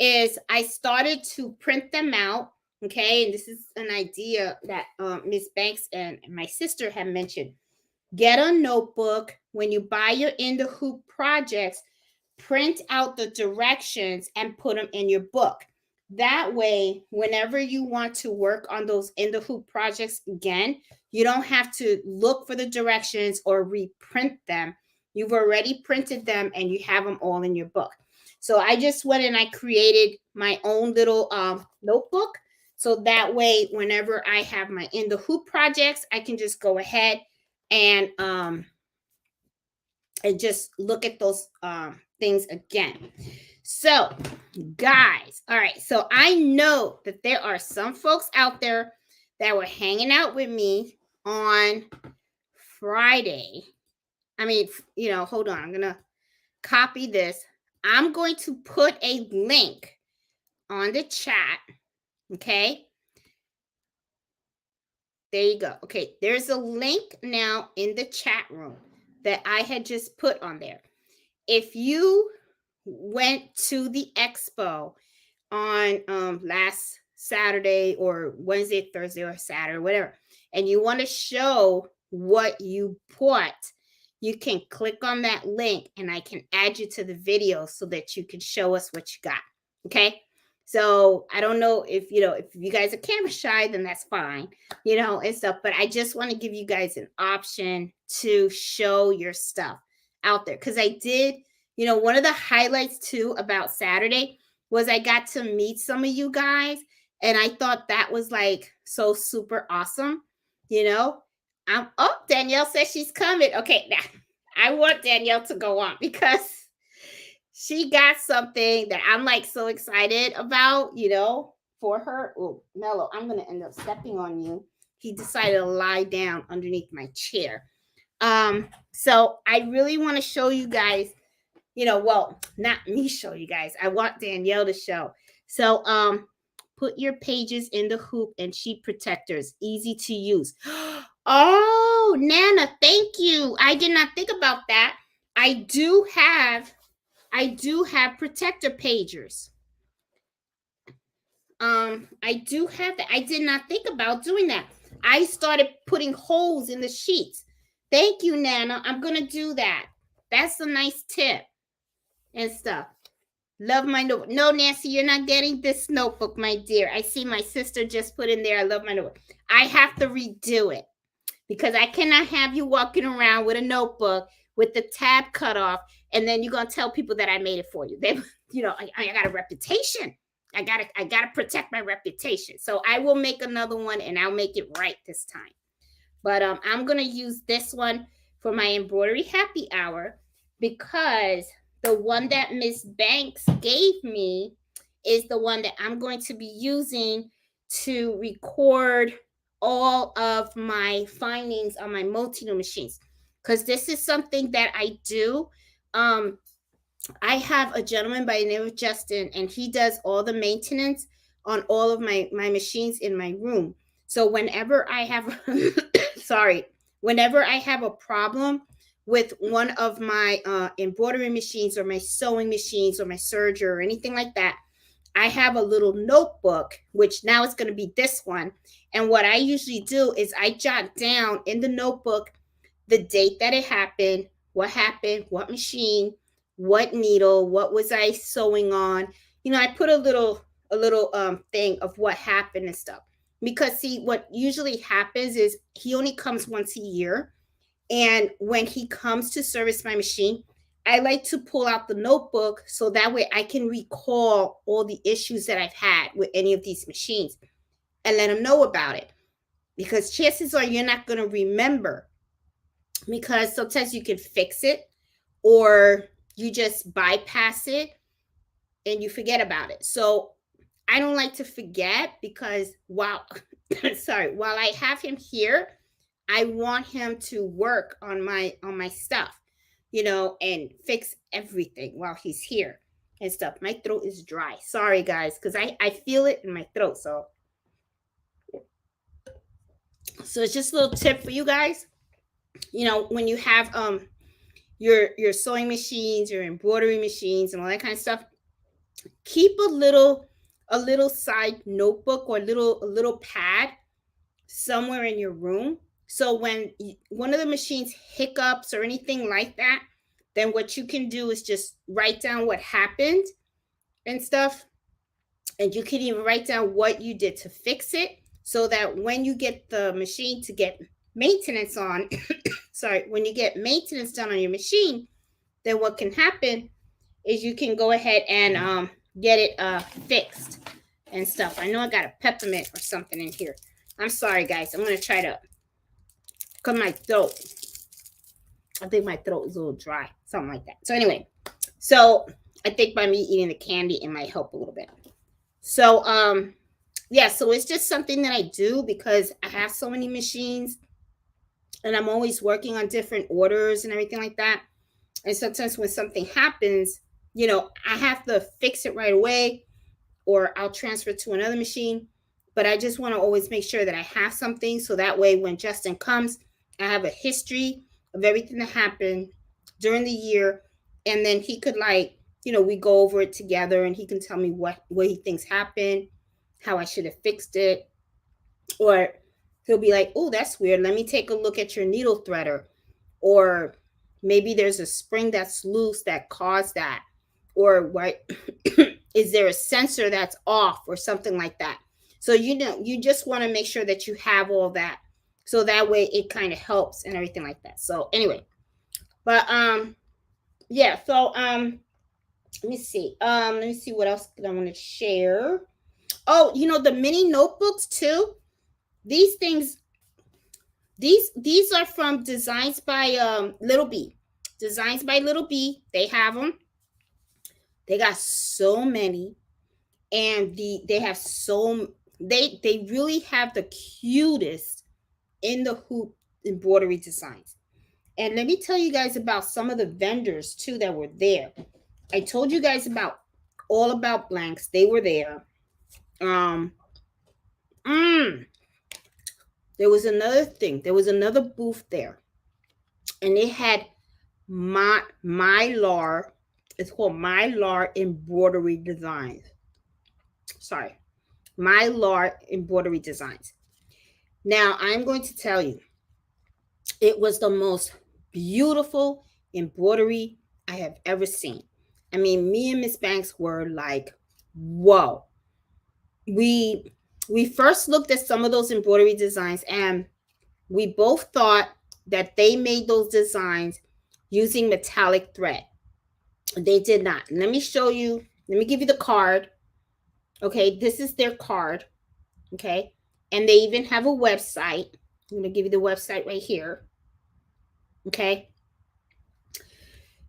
is I started to print them out. Okay, and this is an idea that Miss Banks and my sister had mentioned. Get a notebook when you buy your in the hoop projects. Print out the directions and put them in your book. That way, whenever you want to work on those in the hoop projects again, you don't have to look for the directions or reprint them. You've already printed them and you have them all in your book. So I just went and I created my own little notebook. So that way, whenever I have my in the hoop projects, I can just go ahead and just look at those things again. So, guys, all right. So I know that there are some folks out there that were hanging out with me on Friday. I mean, hold on. I'm going to copy this. I'm going to put a link on the chat. Okay. There you go. Okay. There's a link now in the chat room that I had just put on there. If you went to the expo on last Saturday or Wednesday, Thursday, or Saturday, whatever, and you want to show what you bought, you can click on that link and I can add you to the video so that you can show us what you got. Okay. So I don't know if you guys are camera shy, then that's fine, and stuff. But I just want to give you guys an option to show your stuff out there. Because I did, one of the highlights too about Saturday was I got to meet some of you guys. And I thought that was like so super awesome. Danielle says she's coming. Okay, now I want Danielle to go on because she got something that I'm like so excited about, for her. Oh, Mello, I'm going to end up stepping on you. He decided to lie down underneath my chair. So I really want to show you guys, well, not me show you guys. I want Danielle to show. So, put your pages in the hoop and sheet protectors, easy to use. Oh, Nana, thank you. I did not think about that. I do have protector pagers. I do have that. I did not think about doing that. I started putting holes in the sheets. Thank you, Nana. I'm going to do that. That's a nice tip and stuff. Love my notebook. No, Nancy, you're not getting this notebook, my dear. I see my sister just put in there. I love my notebook. I have to redo it because I cannot have you walking around with a notebook with the tab cut off, and then you're gonna tell people that I made it for you. They, I got a reputation. I gotta protect my reputation. So I will make another one, and I'll make it right this time. But I'm gonna use this one for my embroidery happy hour because the one that Miss Banks gave me is the one that I'm going to be using to record all of my findings on my multi-tool machines. Because this is something that I do. I have a gentleman by the name of Justin, and he does all the maintenance on all of my machines in my room. So whenever I have, whenever I have a problem with one of my embroidery machines or my sewing machines or my serger or anything like that, I have a little notebook, which now it's going to be this one. And what I usually do is I jot down in the notebook the date that it happened, what machine, what needle, what was I sewing on. I put a little thing of what happened and stuff. Because see, what usually happens is he only comes once a year. And when he comes to service my machine, I like to pull out the notebook so that way I can recall all the issues that I've had with any of these machines and let them know about it. Because chances are you're not going to remember, because sometimes you can fix it or you just bypass it and you forget about it. So I don't like to forget, because while while I have him here, I want him to work on my stuff, and fix everything while he's here and stuff. My throat is dry. Sorry guys, because I feel it in my throat. So it's just a little tip for you guys. When you have your sewing machines, your embroidery machines, and all that kind of stuff, keep a little side notebook or a little pad somewhere in your room, so when one of the machines hiccups or anything like that, then what you can do is just write down what happened and stuff, and you can even write down what you did to fix it, so that when you get the machine to get maintenance on when you get maintenance done on your machine, then what can happen is you can go ahead and get it fixed and stuff. I know I got a peppermint or something in here. I'm sorry guys, I'm gonna try to cut my throat. I think my throat is a little dry, something like that. So anyway, I think by me eating the candy, it might help a little bit. So yeah, so it's just something that I do because I have so many machines and I'm always working on different orders and everything like that. And sometimes when something happens, I have to fix it right away, or I'll transfer to another machine. But I just want to always make sure that I have something, so that way when Justin comes, I have a history of everything that happened during the year. And then he could we go over it together and he can tell me what he thinks happened, how I should have fixed it. Or he'll be like, oh, that's weird. Let me take a look at your needle threader. Or maybe there's a spring that's loose that caused that. Or what is there a sensor that's off or something like that. So you just want to make sure that you have all that, so that way it kind of helps and everything like that. So anyway, but yeah, so let me see what else I want to share. Oh, the mini notebooks too. These things, these are from Designs by Little B. Designs by Little B. They have them. They got so many, and they have they really have the cutest in the hoop embroidery designs. And let me tell you guys about some of the vendors too that were there. I told you guys about All About Blanks. They were there. There was another thing. There was another booth there, and it had Mylar. It's called Mylar Embroidery Designs. Sorry, Mylar Embroidery Designs. Now, I'm going to tell you, it was the most beautiful embroidery I have ever seen. I mean, me and Miss Banks were like, whoa. We first looked at some of those embroidery designs, and we both thought that they made those designs using metallic thread. They did not. Let me show you. Let me give you the card. Okay, this is their card. Okay, and they even have a website. I'm going to give you the website right here. Okay.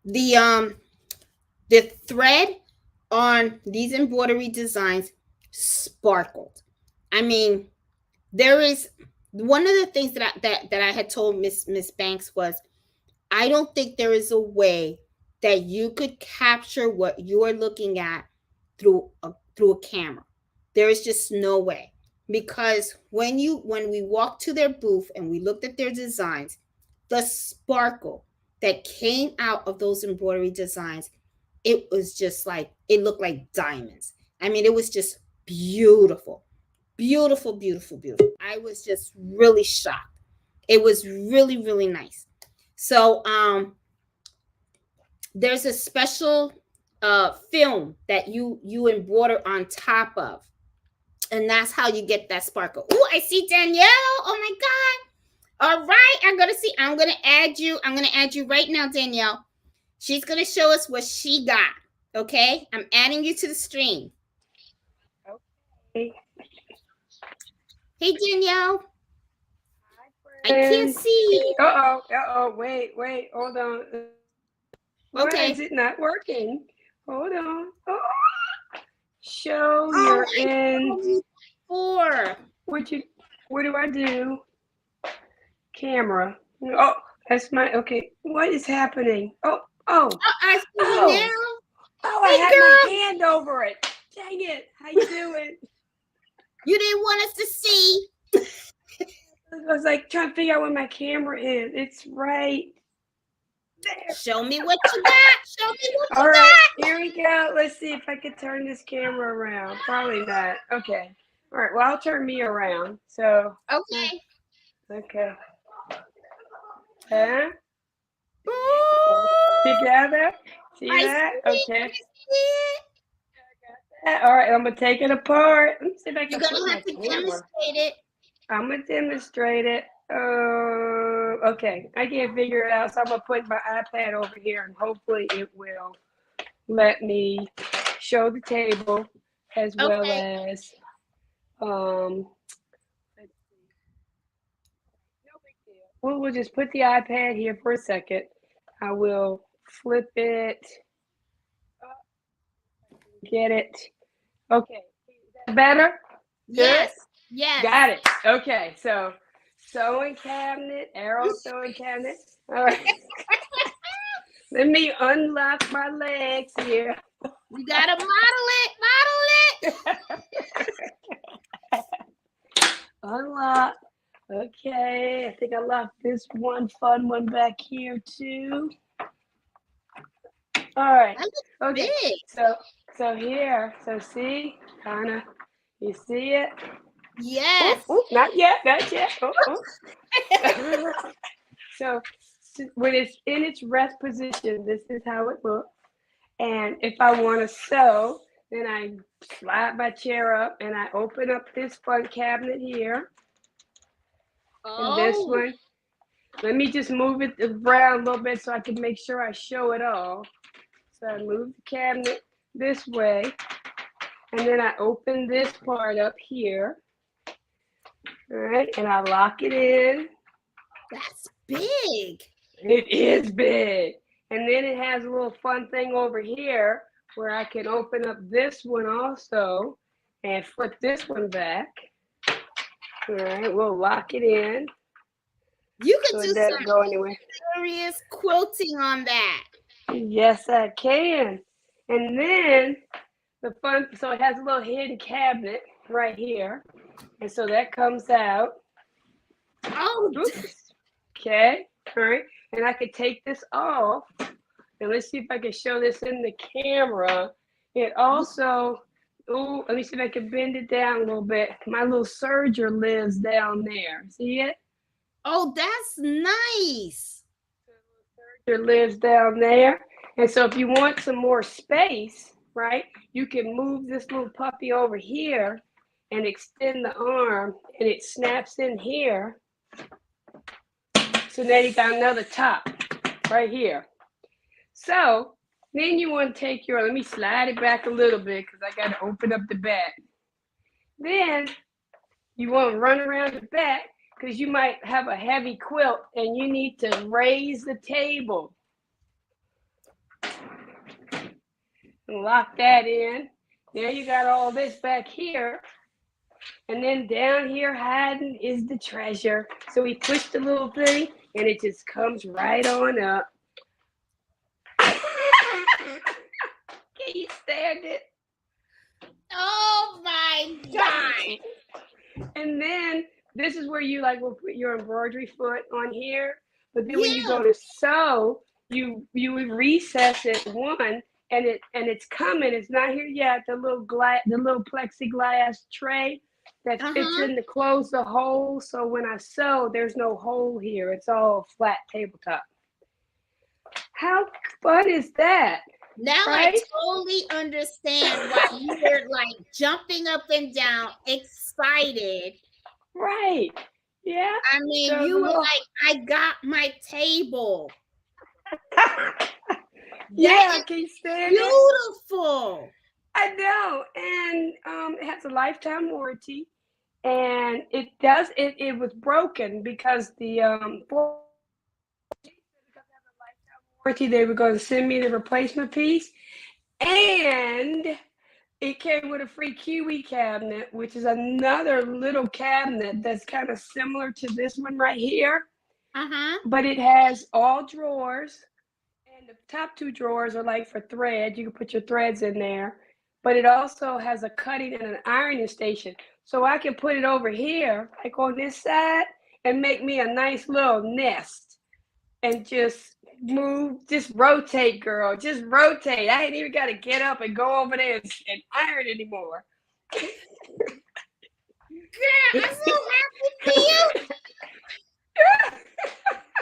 The thread on these embroidery designs sparkled. I mean, there is one of the things that I had told Miss Banks was, I don't think there is a way that you could capture what you are looking at through a camera. There is just no way, because when we walked to their booth and we looked at their designs, the sparkle that came out of those embroidery designs, it was just like, it looked like diamonds. I mean, it was just beautiful, beautiful, beautiful, beautiful. I was just really shocked. It was really, really nice. So there's a special film that you embroider on top of, and that's how you get that sparkle. Oh, I see Danielle. Oh my God. All right, I'm gonna add you right now, Danielle. She's going to show us what she got. Okay? I'm adding you to the stream. Okay. Hey, Danielle. I can't see. Wait, hold on. Why Okay. is it not working? Hold on. Oh. Show Oh, you're in. 4. What do I do? Camera. Oh, that's my, okay. What is happening? Oh, I see you now. I Hey, had girl. my hand over it. Dang it. How you doing? You didn't want us to see. I was like trying to figure out where my camera is. It's right there. Show me what you got. Show me what All you right, got. here we go. Let's see if I can turn this camera around. Probably not. Okay. All right. Well, I'll turn me around. So. Okay. Okay. Huh? Ooh, Together. See I that? see Okay. it. I see it. All right. I'm gonna take it apart. Let me see if I You're can going put to my have to camera. demonstrate it. I'm gonna demonstrate it. Okay. I can't figure it out, so I'm gonna put my iPad over here, and hopefully it will let me show the table as well Okay. as let's see. No big deal. We'll just put the iPad here for a second. I will flip it. Get it. Okay. Is that better? Yes. Good? Yes. Got it. Okay. So sewing cabinet, arrow sewing cabinet. All right. Let me unlock my legs here. You got to model it. Unlock. Okay. I think I locked this one fun one back here too. All right. Okay. Big. So here. So see, kinda. You see it? Yes. Ooh, not yet. Not yet. So when it's in its rest position, this is how it looks. And if I want to sew, then I slide my chair up and I open up this fun cabinet here. And this one, let me just move it around a little bit so I can make sure I show it all. So I move the cabinet this way, and then I open this part up here. All right, and I lock it in. That's big. It is big. And then it has a little fun thing over here where I can open up this one also and flip this one back. All right, we'll lock it in. You could so do it doesn't some go anywhere. serious quilting on that. Yes, I can. And then the fun, so it has a little hidden cabinet right here. And so that comes out. Oh, Oops. Okay. All right. And I could take this off. And let's see if I can show this in the camera. It also, let me see if I can bend it down a little bit. My little serger lives down there. See it? oh, that's nice. The serger lives down there. And so if you want some more space, right, you can move this little puppy over here and extend the arm, and it snaps in here. So now you got another top right here. So then you want to take your, let me slide it back a little bit because I got to open up the back. Then you want to run around the back because you might have a heavy quilt and you need to raise the table. And lock that in. Now you got all this back here. And then down here hiding is the treasure. So we push the little thing and it just comes right on up. Can you stand it? Oh my God. And then this is where you like will put your embroidery foot on here. But then when you go to sew, you recess it one and it's coming. It's not here yet. The little plexiglass tray that fits in to close the hole. So when I sew, there's no hole here. It's all flat tabletop. How fun is that? Now right? I totally understand why you were like jumping up and down, excited. Right. Yeah. I mean, you were like, I got my table. Yeah, That can you is stand it? beautiful. I know. And it has a lifetime warranty. And it was broken because the warranty, they were going to send me the replacement piece. And it came with a free Kiwi cabinet, which is another little cabinet that's kind of similar to this one right here. Uh-huh. But it has all drawers, and the top two drawers are like for thread. You can put your threads in there. But it also has a cutting and an ironing station. So I can put it over here, like on this side, and make me a nice little nest and just move, just rotate, girl. Just rotate. I ain't even got to get up and go over there and iron anymore. Girl, I'm so happy for you.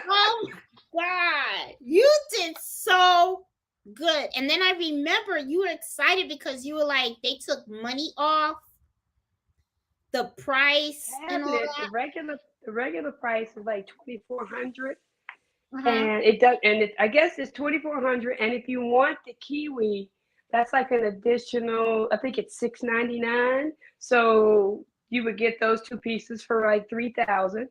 Oh my God. You did so good. And then I remember you were excited because you were like, they took money off the price and all The that. regular price is like 2,400, Uh-huh. and it does, and I guess it's 2,400. And if you want the kiwi, that's like an additional. I think it's 699. So you would get those two pieces for like 3,000.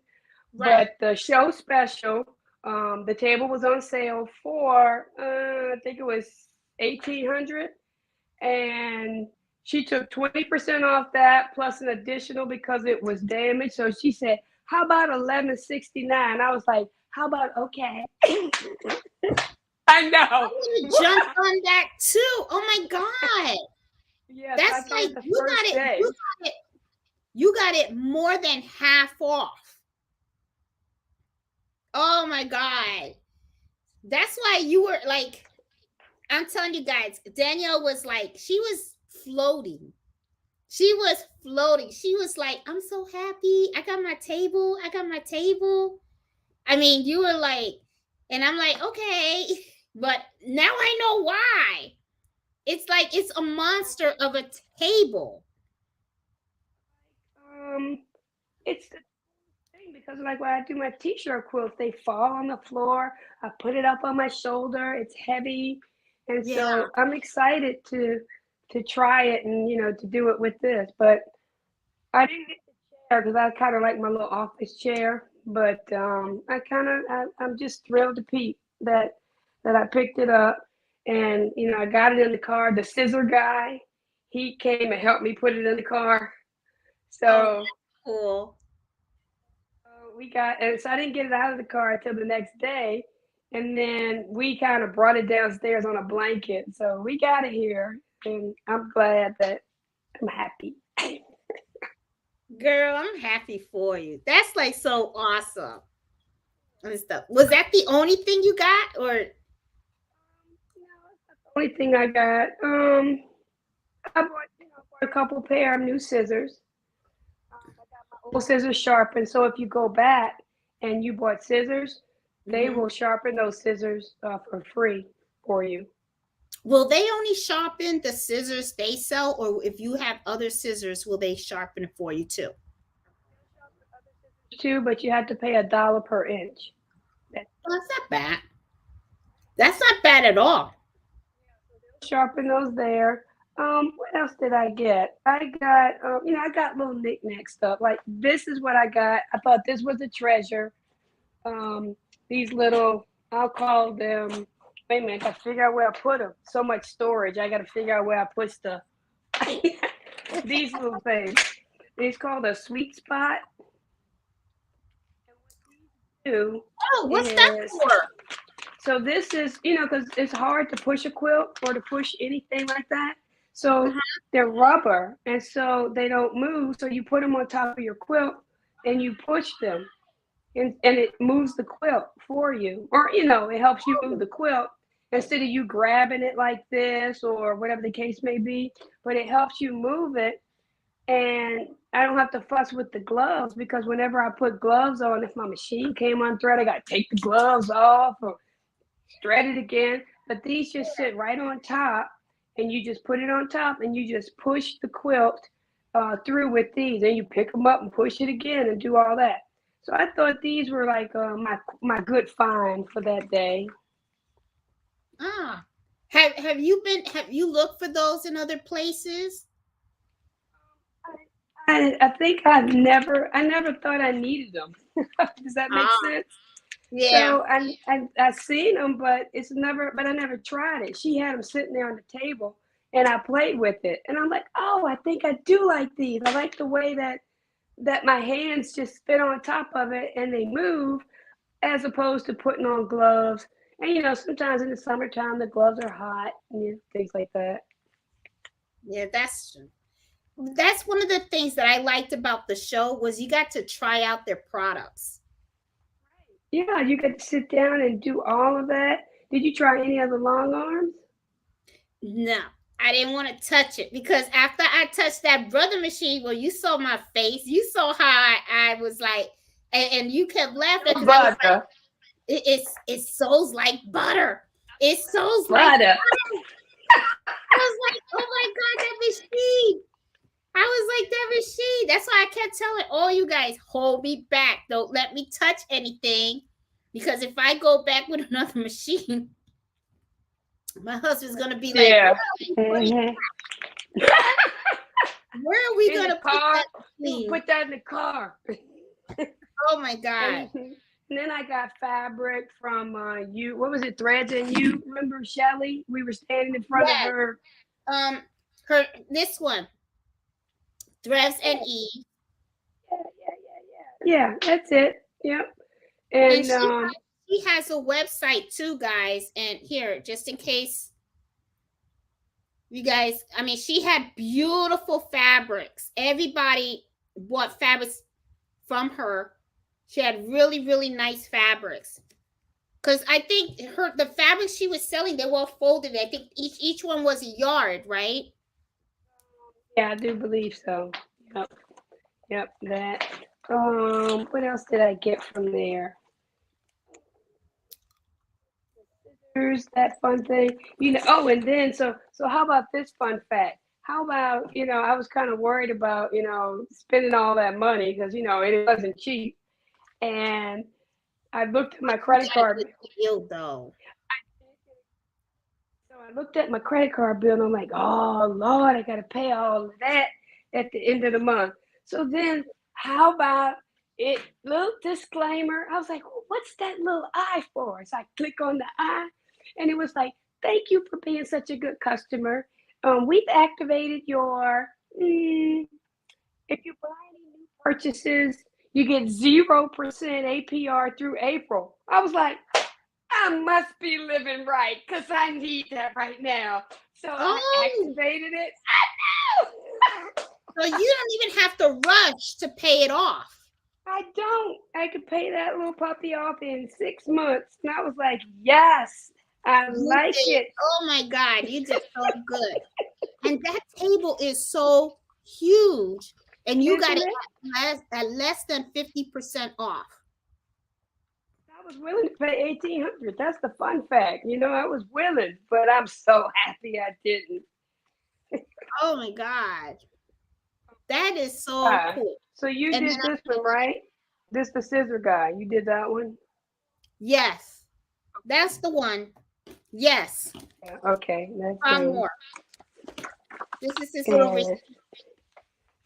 Right. But the show special, the table was on sale for I think it was 1,800, and she took 20% off that plus an additional because it was damaged. So she said, "How about 1169?" I was like, "How about okay?" I I know. would have jumped on that too. Oh my God. Yes, I That's tried like the you got first it. day. You got it more than half off. Oh my God. That's why you were like, I'm telling you guys, Danielle was like, she was floating. She was floating. She was like, I'm so happy. I got my table. I got my table. I mean, you were like, and I'm like, okay. But now I know why. It's like it's a monster of a table. Um, it's the thing because like when I do my t-shirt quilts, they fall on the floor. I put it up on my shoulder. It's heavy, and Yeah. so I'm excited to try it and to do it with this. But I didn't get the chair because I kind of like my little office chair. But I'm just thrilled to Pete that I picked it up, and I got it in the car. The scissor guy, he came and helped me put it in the car. Oh, So that's cool. we got, and so I didn't get it out of the car until the next day, and then we kind of brought it downstairs on a blanket. So we got it here, and I'm glad that I'm happy. Girl, I'm happy for you. That's like so awesome and stuff. Was that the only thing you got, or Only thing I got, I bought a couple pair of new scissors. I got my old scissors sharpened, so if you go back and you bought scissors, they Mhm. will sharpen those scissors for free for you. Will they only sharpen the scissors they sell, or if you have other scissors, will they sharpen it for you too? Too, but you have to pay $1 per inch. Well, that's not bad. That's not bad at all. Sharpen those there. What else did I get? I got, I got little knickknack stuff. Like this is what I got. I thought this was a treasure. These little, I'll call them. Wait a minute, I gotta figure out where I put them. So much storage. I gotta figure out where I put stuff. These little things. It's called a sweet spot. Do Oh, what's that is for? so this is because it's hard to push a quilt or to push anything like that. So Uh-huh. they're rubber, and so they don't move. So you put them on top of your quilt, and you push them, and it moves the quilt for you, or it helps you move the quilt instead of you grabbing it like this or whatever the case may be. But it helps you move it, and I don't have to fuss with the gloves because whenever I put gloves on, if my machine came unthread, I got to take the gloves off or thread it again. But these just sit right on top, and you just put it on top, and you just push the quilt through with these, and you pick them up and push it again and do all that. So I thought these were like my good find for that day. Ah. Have you looked for those in other places? I think I never thought I needed them. Does that make Ah, sense? yeah. So I seen them, but I never tried it. She had them sitting there on the table, and I played with it, and I'm like, oh, I think I do like these. I like the way that my hands just fit on top of it and they move, as opposed to putting on gloves. And sometimes in the summertime the gloves are hot and things like that. Yeah, that's one of the things that I liked about the show was you got to try out their products. Yeah, you get to sit down and do all of that. Did you try any of the long arms? No, I didn't want to touch it because after I touched that brother machine, well, you saw my face, you saw how I was like, and you kept laughing because I was like, Butter. it sews like butter. It sews like Butter. butter. I was like, oh my god, that machine. I was like, that machine. That's why I kept telling all you guys, hold me back. Don't let me touch anything. Because if I go back with another machine, my husband's gonna be like, Yeah. Hmm. where are we In the gonna put car. that machine? Put that in the car. Oh my god. And then I got fabric from you. What was it? Threads and You. Remember Shelly? We were standing in front of Yes. her. Her this one, Threads and Yeah, E. yeah. That's it. Yep. And And she has a website too, guys. And here, just in case you guys, I mean, she had beautiful fabrics. Everybody bought fabrics from her. She had really, really nice fabrics. Because I think the fabrics she was selling, they were folded. I think each one was a yard, right? yeah, I do believe so. Yep. Yep. That. What else did I get from there? Here's that fun thing. Oh, and then so how about this fun fact? How about, I was kind of worried about, spending all that money because, it wasn't cheap. And I looked at my You credit got a card. good deal, though. So I looked at my credit card bill and I'm like, oh Lord, I gotta pay all of that at the end of the month. So then how about it? Little disclaimer. I was like, well, what's that little I for? So I click on the I, and it was like, thank you for being such a good customer. We've activated your if you buy any new purchases, you get 0% APR through April. I was like, I must be living right because I need that right now. So I Oh, activated it. I know. so you don't even have to rush to pay it off. I don't. I could pay that little puppy off in 6 months. And I was like, yes, I You like did. it. Oh my God, you did so good. And that table is so huge. And you got Isn't it it? at less than 50% off. I was willing to pay 1,800. That's the fun fact. I was willing, but I'm so happy I didn't. Oh my God. That is so cool. So you And did then, this one, right? This the scissor guy. You did that one? yes, that's the one. Yes. Yeah, okay, that's Found him. more. This is his little wrist.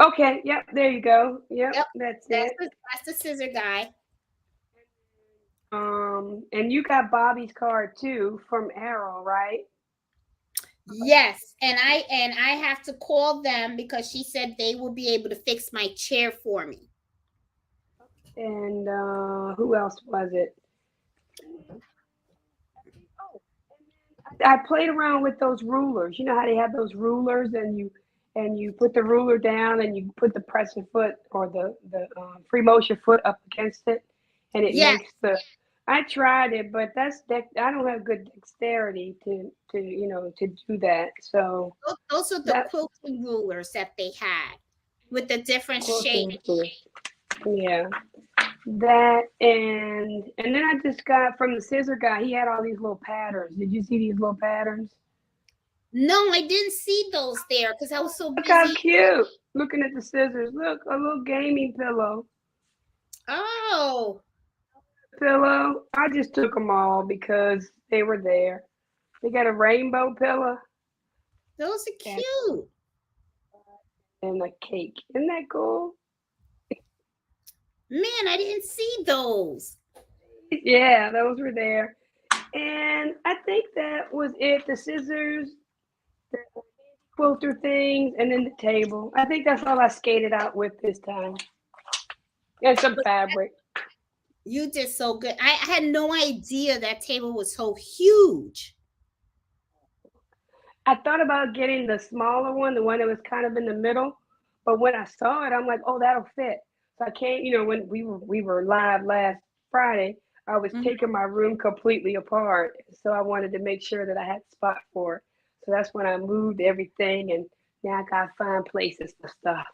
Okay, yep, there you go. Yep, Yep. that's That's it. the scissor guy. And you got Bobby's card too from Arrow, right? Yes. And I have to call them because she said they will be able to fix my chair for me. And who else was it? Oh, I played around with those rulers. You know how they have those rulers, and you put the ruler down, and you put the presser foot or the free motion foot up against it, and it Yes. makes the. I tried it, but I don't have good dexterity to to do that. So Those are the that quilting rulers that they had with the different shapes. quilting tool. Yeah. That and then I just got from the scissor guy. He had all these little patterns. Did you see these little patterns? No, I didn't see those there because I was so Look how busy. cute! Looking at the scissors. Look, a little gaming pillow. Oh, Pillow. I just took them all because they were there. They got a rainbow pillow. Those are cute. And a cake. Isn't that cool? Man, I didn't see those. Yeah, those were there. And I think that was it. The scissors, the quilter things, and then the table. I think that's all I skated out with this time. And some fabric. You did so good. I had no idea that table was so huge. I thought about getting the smaller one, the one that was kind of in the middle. But when I saw it, I'm like, oh, that'll fit. So I can't, when we were live last Friday, I was taking my room completely apart. So I wanted to make sure that I had spot for it. So that's when I moved everything, and now I gotta find places for stuff.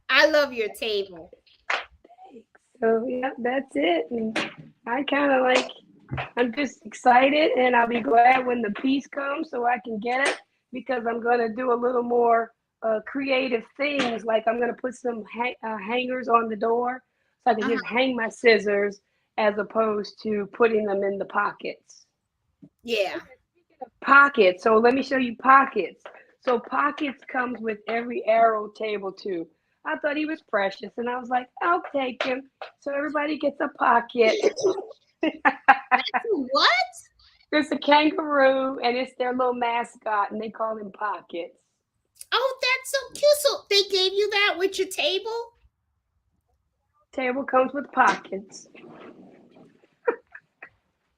I love your table. So yeah, that's it. And I kind of like, I'm just excited, and I'll be glad when the piece comes so I can get it, because I'm gonna do a little more creative things. Like I'm gonna put some hangers on the door so I can just hang my scissors as opposed to putting them in the pockets. Yeah. Pockets. So let me show you pockets. So pockets comes with every arrow table too. I thought he was precious, and I was like, I'll take him. So everybody gets a pocket. What? It's a kangaroo, and it's their little mascot, and they call him Pockets. Oh, that's so cute. So they gave you that with your table? Table comes with pockets.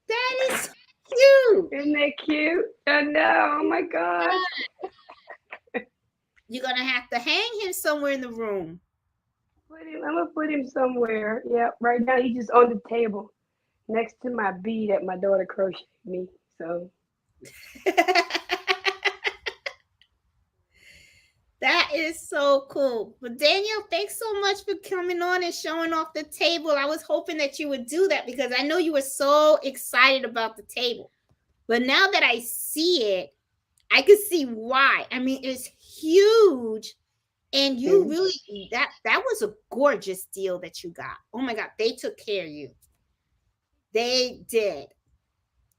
That is cute. Isn't that cute? I know. Oh my gosh. You're going to have to hang him somewhere in the room. I'm going to put him somewhere. Yeah, right now he's just on the table next to my bead that my daughter crocheted me. So that is so cool. But Danielle, thanks so much for coming on and showing off the table. I was hoping that you would do that because I know you were so excited about the table. But now that I see it, I can see why. I mean, it's huge. And you really, that was a gorgeous deal that you got. Oh my God, they took care of you. They did.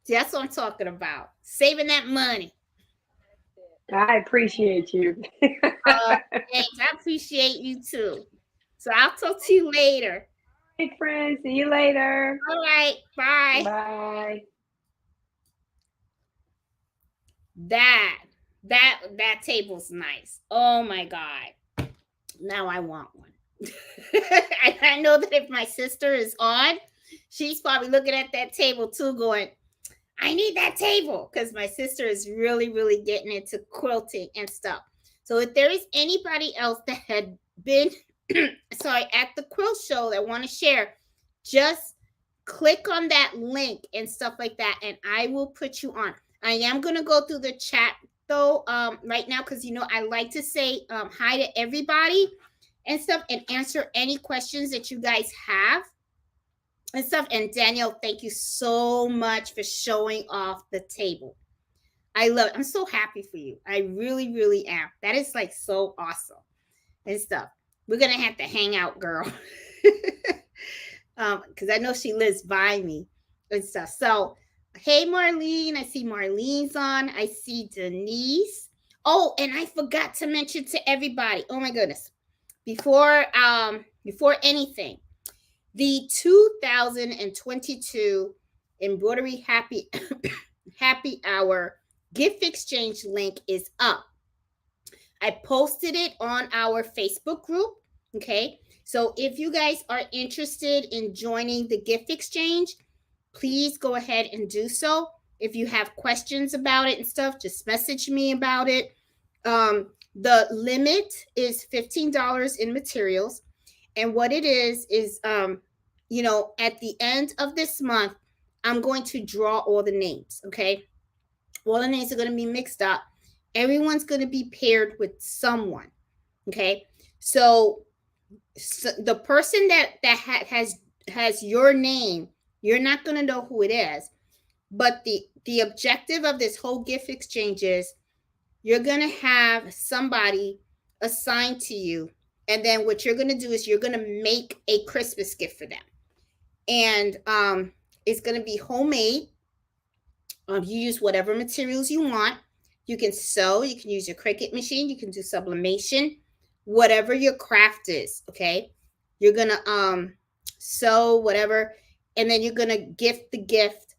That's what I'm talking about. Saving that money. I appreciate you. Thanks. I appreciate you too. So I'll talk to you later. Hey, friends. See you later. All right. Bye. Bye. That table's nice. Oh my God. Now I want one. I know that if my sister is on, she's probably looking at that table too, going, I need that table, because my sister is really, really getting into quilting and stuff. So if there is anybody else that had been, sorry, at the quilt show that want to share, just click on that link and stuff like that, and I will put you on. I am going to go through the chat though right now, because I like to say hi to everybody and stuff and answer any questions that you guys have and stuff. And Danielle, thank you so much for showing off the table. I love it. I'm so happy for you. I really, really am. That is like so awesome and stuff. We're gonna have to hang out, girl. Because I know she lives by me and stuff. So hey, Marlene. I see Marlene's on. I see Denise. Oh, and I forgot to mention to everybody. Oh my goodness. Before anything, the 2022 Embroidery Happy Hour gift exchange link is up. I posted it on our Facebook group. Okay. So if you guys are interested in joining the gift exchange, please go ahead and do so. If you have questions about it and stuff, just message me about it. The limit is $15 in materials. And what it is, at the end of this month, I'm going to draw all the names, okay? All the names are going to be mixed up. Everyone's going to be paired with someone, okay? So the person that has your name, you're not going to know who it is. But the objective of this whole gift exchange is you're going to have somebody assigned to you And then what you're going to do is you're going to make a Christmas gift for them. And it's going to be homemade. You use whatever materials you want. You can sew, you can use your Cricut machine, you can do sublimation, whatever your craft is, okay? You're going to sew whatever, and then you're going to gift the gift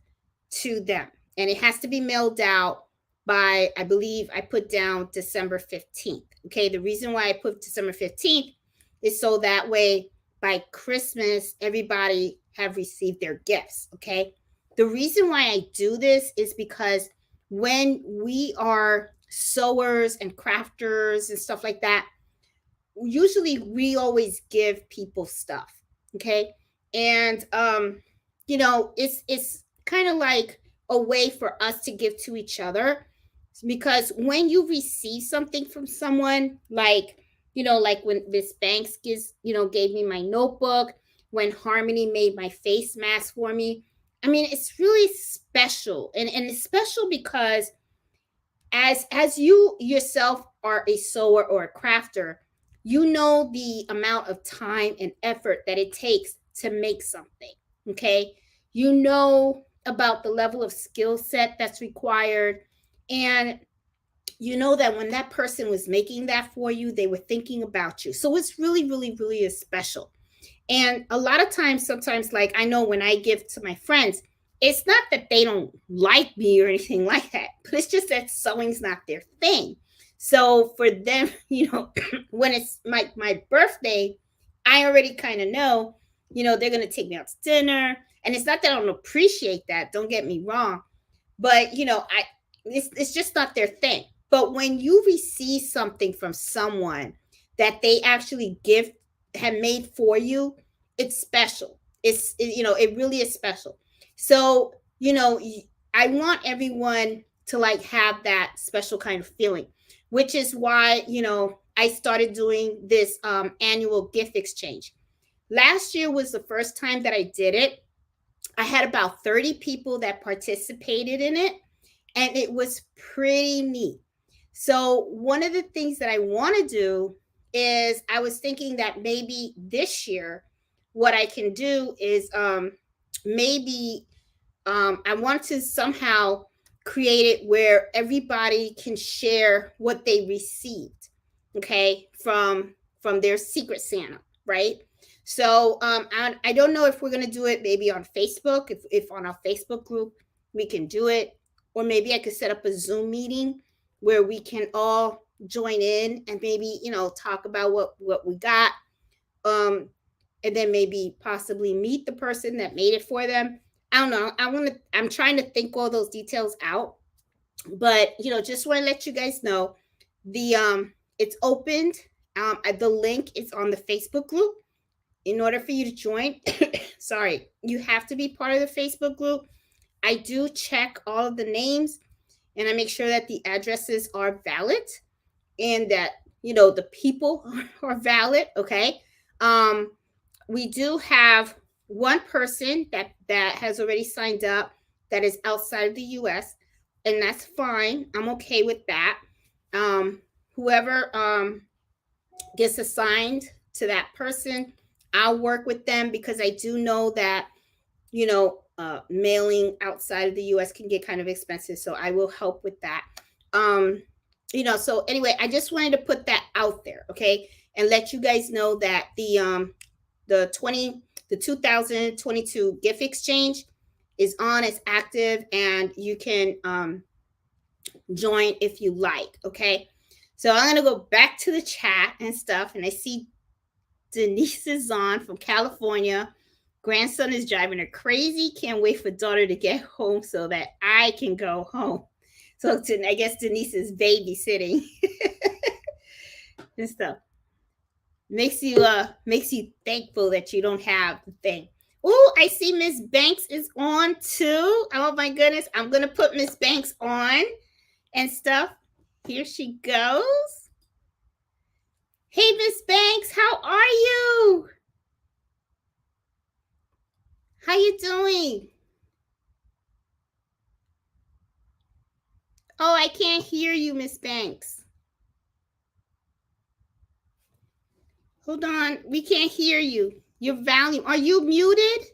to them. And it has to be mailed out by, I believe I put down December 15th. Okay, the reason why I put December 15th is so that way by Christmas, everybody have received their gifts. Okay, the reason why I do this is because when we are sewers and crafters and stuff like that, usually we always give people stuff. Okay, and it's kind of like a way for us to give to each other, because when you receive something from someone, like like when Miss Banks gave me my notebook, when Harmony made my face mask for me, I mean, it's really special. And it's special because as you yourself are a sewer or a crafter, you know the amount of time and effort that it takes to make something. Okay, you know about the level of skill set that's required, and you know that when that person was making that for you, they were thinking about you. So it's really, really, really is special. And a lot of times, sometimes, like I know when I give to my friends, it's not that they don't like me or anything like that, but it's just that sewing's not their thing. So for them, when it's my birthday, I already kind of know, they're going to take me out to dinner. And it's not that I don't appreciate that. Don't get me wrong. But, it's just not their thing. But when you receive something from someone that they actually have made for you, it's special. It really is special. So, I want everyone to like have that special kind of feeling, which is why, I started doing this annual gift exchange. Last year was the first time that I did it. I had about 30 people that participated in it, and it was pretty neat. So, one of the things that I want to do is I was thinking that maybe this year, what I can do is maybe I want to somehow create it where everybody can share what they received, okay, from their Secret Santa, right? So I don't know if we're gonna do it maybe on Facebook, if on our Facebook group we can do it, or maybe I could set up a Zoom meeting where we can all join in and maybe talk about what we got, um, and then maybe possibly meet the person that made it for them. I don't know. I'm trying to think all those details out, but just want to let you guys know it's opened. The link is on the Facebook group. In order for you to join, sorry, you have to be part of the Facebook group. I do check all of the names, and I make sure that the addresses are valid and that the people are valid. Okay. We do have one person that has already signed up that is outside of the US, and that's fine. I'm okay with that. Whoever gets assigned to that person, I'll work with them, because I do know that mailing outside of the US can get kind of expensive, so I will help with that. So anyway, I just wanted to put that out there, okay, and let you guys know that the 2022 gift exchange is on, it's active, and you can join if you like. Okay, so I'm gonna go back to the chat and stuff, and I see Denise is on from California. Grandson is driving her crazy. Can't wait for daughter to get home so that I can go home. So I guess Denise is babysitting and stuff. Makes you thankful that you don't have the thing. Oh, I see Miss Banks is on too. Oh my goodness. I'm gonna put Miss Banks on and stuff. Here she goes. Hey, Miss Banks, how are you? How you doing? Oh, I can't hear you, Miss Banks. Hold on. We can't hear you. Your volume. Are you muted?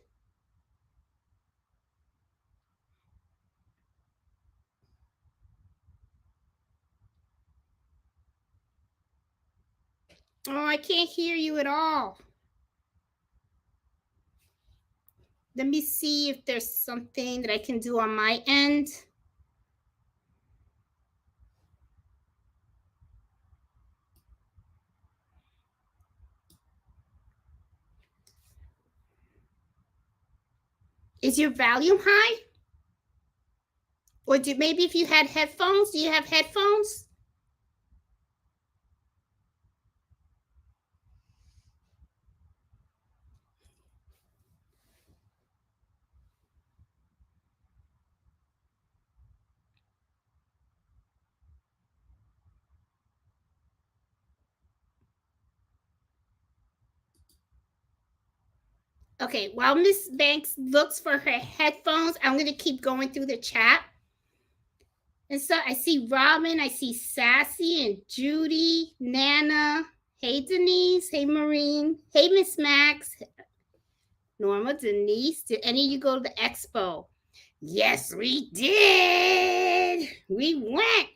Oh, I can't hear you at all. Let me see if there's something that I can do on my end. Is your volume high? Or maybe if you had headphones, do you have headphones? Okay, while Miss Banks looks for her headphones, I'm going to keep going through the chat. And so I see Robin, I see Sassy and Judy, Nana. Hey, Denise. Hey, Maureen. Hey, Miss Max. Norma, Denise. Did any of you go to the expo? Yes, we did. We went.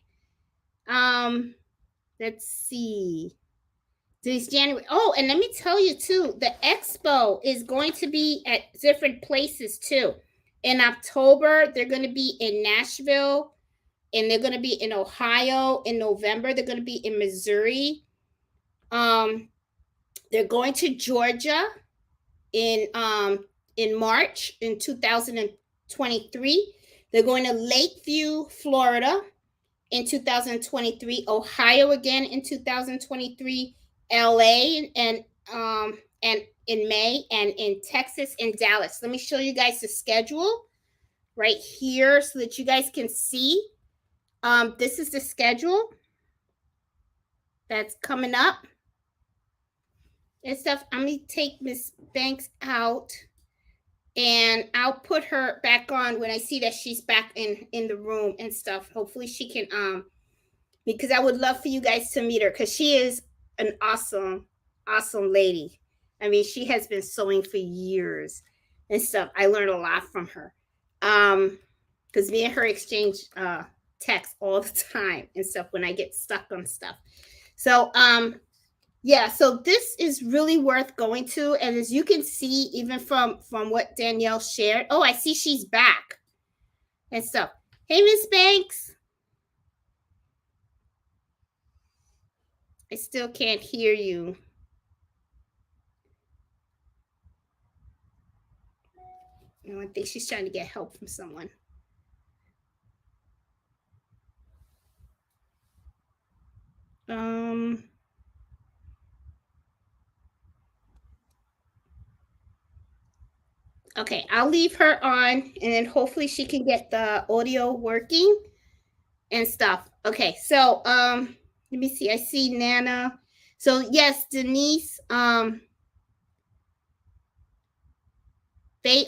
Let's see. This January. Oh, and let me tell you too, the expo is going to be at different places too. In October, they're going to be in Nashville, and they're going to be in Ohio. In November, they're going to be in Missouri. They're going to Georgia in March in 2023. They're going to Lakeview, Florida in 2023, Ohio again in 2023, LA and in May, and in Texas and Dallas. Let me show you guys the schedule right here so that you guys can see. This is the schedule that's coming up and stuff. I'm gonna take Miss Banks out, and I'll put her back on when I see that she's back in the room and stuff. Hopefully she can because I would love for you guys to meet her, because she is an awesome lady. I mean, she has been sewing for years and stuff. I learned a lot from her because me and her exchange texts all the time and stuff when I get stuck on stuff. So yeah, so this is really worth going to. And as you can see, even from what Danielle shared, oh, I see she's back and stuff. Hey, Miss Banks. I still can't hear you. I think she's trying to get help from someone. Okay, I'll leave her on, and then hopefully she can get the audio working and stuff. Okay, so let me see. I see Nana. So yes, Denise. They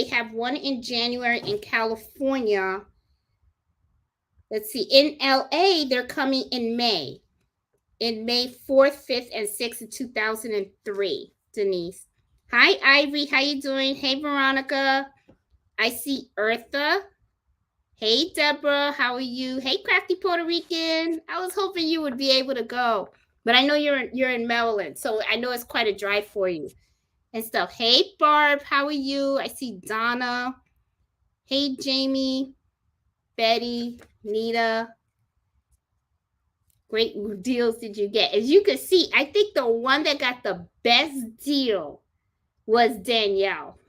have one in January in California. Let's see. In LA, they're coming in May. In May 4th, 5th, and 6th of 2003, Denise. Hi, Ivy. How you doing? Hey, Veronica. I see Eartha. Hey, Deborah. How are you? Hey, Crafty Puerto Rican. I was hoping you would be able to go, but I know you're in Maryland, so I know it's quite a drive for you and stuff. Hey, Barb. How are you? I see Donna. Hey, Jamie. Betty. Nita. Great deals did you get? As you can see, I think the one that got the best deal was Danielle.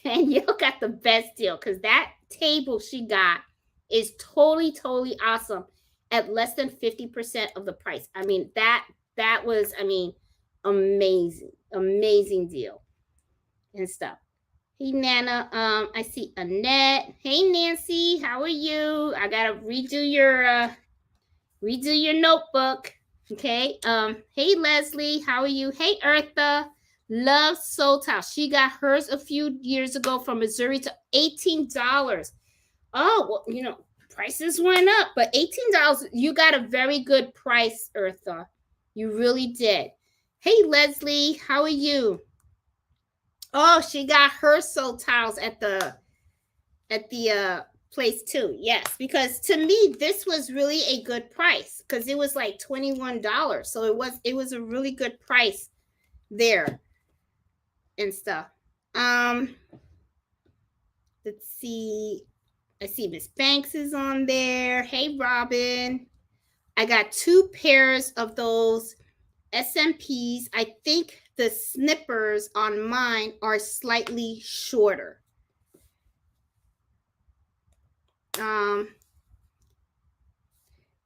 Danielle got the best deal because that table she got is totally awesome at less than 50% of the price. I mean, that was, I mean, amazing deal and stuff. Hey, Nana. I see Annette. Hey, Nancy. How are you? I gotta redo your notebook. Okay. Hey, Leslie. How are you? Hey, Eartha. Love Soul Towel. She got hers a few years ago from Missouri to $18. Oh, well, you know, prices went up, but $18, you got a very good price, Eartha. You really did. Hey, Leslie, how are you? Oh, she got her soul tiles at the place too. Yes, because to me this was really a good price because it was like $21. So it was a really good price there and stuff. Let's see. I see Miss Banks is on there. Hey, Robin. I got 2 pairs of those SMPs. I think the snippers on mine are slightly shorter.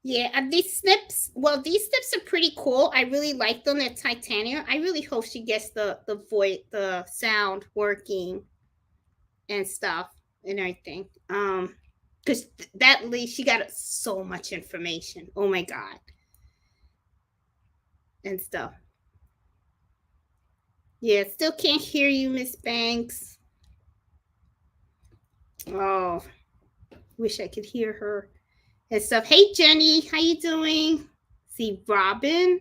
Yeah, these snips, well, these snips are pretty cool. I really like them. They're titanium. I really hope she gets the sound working and stuff and everything. Because that she got so much information. Oh my god. And stuff. Yeah, still can't hear you, Miss Banks. Oh, wish I could hear her and stuff. Hey, Jenny, how you doing? See Robin.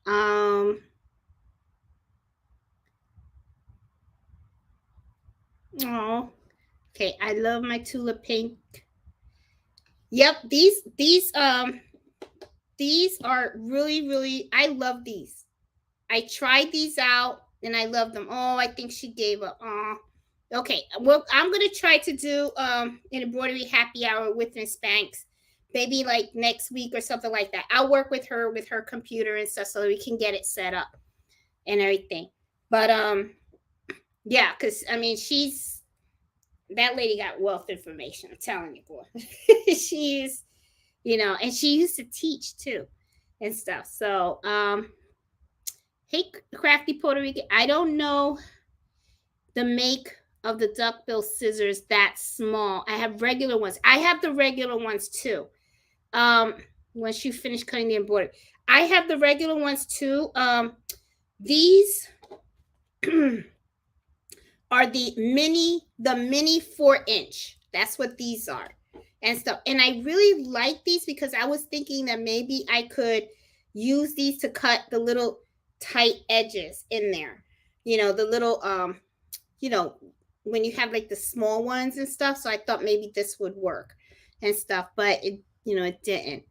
Oh, okay. I love my tulip pink. Yep, these are really, I love these. I tried these out and I love them. Oh, I think she gave up. Oh, okay. Well, I'm gonna try to do an embroidery happy hour with Miss Banks, maybe like next week or something like that. I'll work with her computer and stuff so that we can get it set up and everything. But yeah, because I mean that lady got wealth information. I'm telling you, boy. She's, and she used to teach too and stuff. So hey, Crafty Puerto Rican, I don't know the make of the duckbill scissors that small. I have regular ones. I have the regular ones too. Once you finish cutting the embroidery, I have the regular ones too. These are the mini 4-inch. That's what these are and stuff. And I really like these because I was thinking that maybe I could use these to cut the little tight edges in there. The little when you have like the small ones and stuff. So I thought maybe this would work and stuff, but it didn't.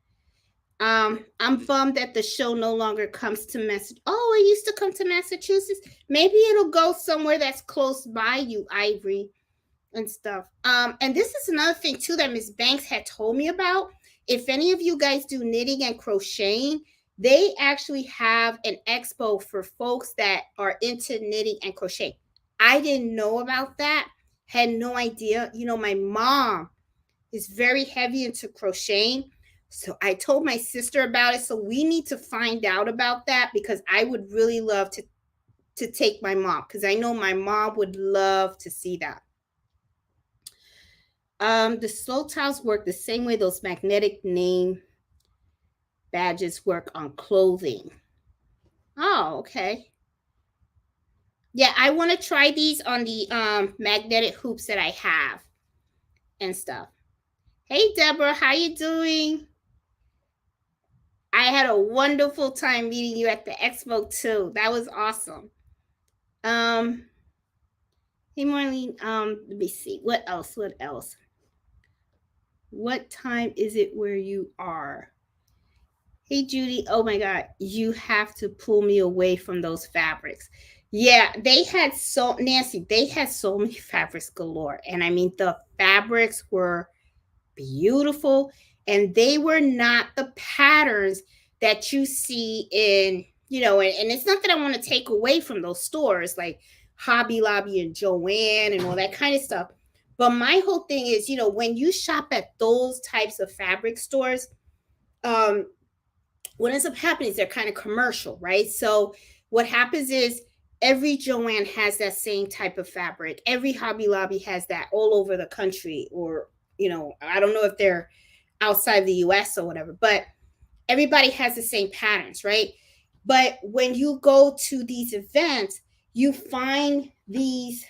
I'm bummed that the show no longer comes to Massachusetts. Oh, it used to come to Massachusetts. Maybe it'll go somewhere that's close by you, Ivory, and stuff. And this is another thing too that Miss Banks had told me about. If any of you guys do knitting and crocheting, they actually have an expo for folks that are into knitting and crochet. I didn't know about that. Had no idea. My mom is very heavy into crocheting. So I told my sister about it. So we need to find out about that because I would really love to take my mom because I know my mom would love to see that. The slow tiles work the same way those magnetic name badges work on clothing. Oh, okay. Yeah, I want to try these on the magnetic hoops that I have and stuff. Hey, Deborah, how you doing? I had a wonderful time meeting you at the expo too. That was awesome. Hey, Marlene. Let me see. What else? What time is it where you are? Hey, Judy. Oh my God. You have to pull me away from those fabrics. Yeah, Nancy, they had so many fabrics galore. And I mean, the fabrics were beautiful and they were not the patterns that you see in, and it's not that I want to take away from those stores like Hobby Lobby and Joann and all that kind of stuff. But my whole thing is, when you shop at those types of fabric stores, what ends up happening is they're kind of commercial, right? So what happens is every Joann has that same type of fabric. Every Hobby Lobby has that all over the country, or I don't know if they're outside the US or whatever, but everybody has the same patterns, right? But when you go to these events, you find these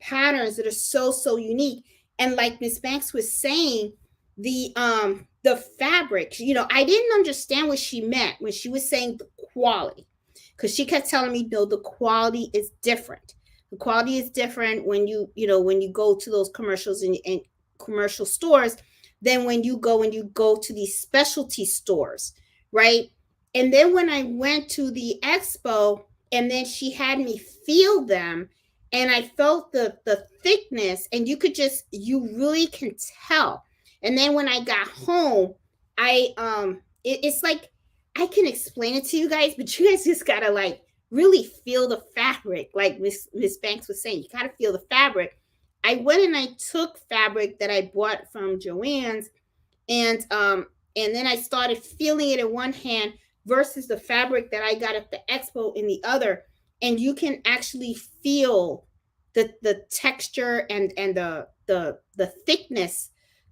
patterns that are so unique. And like Miss Banks was saying, the fabrics, I didn't understand what she meant when she was saying the quality, because she kept telling me, no, the quality is different. The quality is different when when you go to those commercials and commercial stores than when you go to these specialty stores, right? And then when I went to the expo, and then she had me feel them, and I felt the thickness, and you really can tell. And then when I got home, it's like, I can explain it to you guys, but you guys just gotta like really feel the fabric, like Miss Banks was saying. You gotta feel the fabric. I went and I took fabric that I bought from Joann's, and then I started feeling it in one hand versus the fabric that I got at the expo in the other, and you can actually feel the texture and the thickness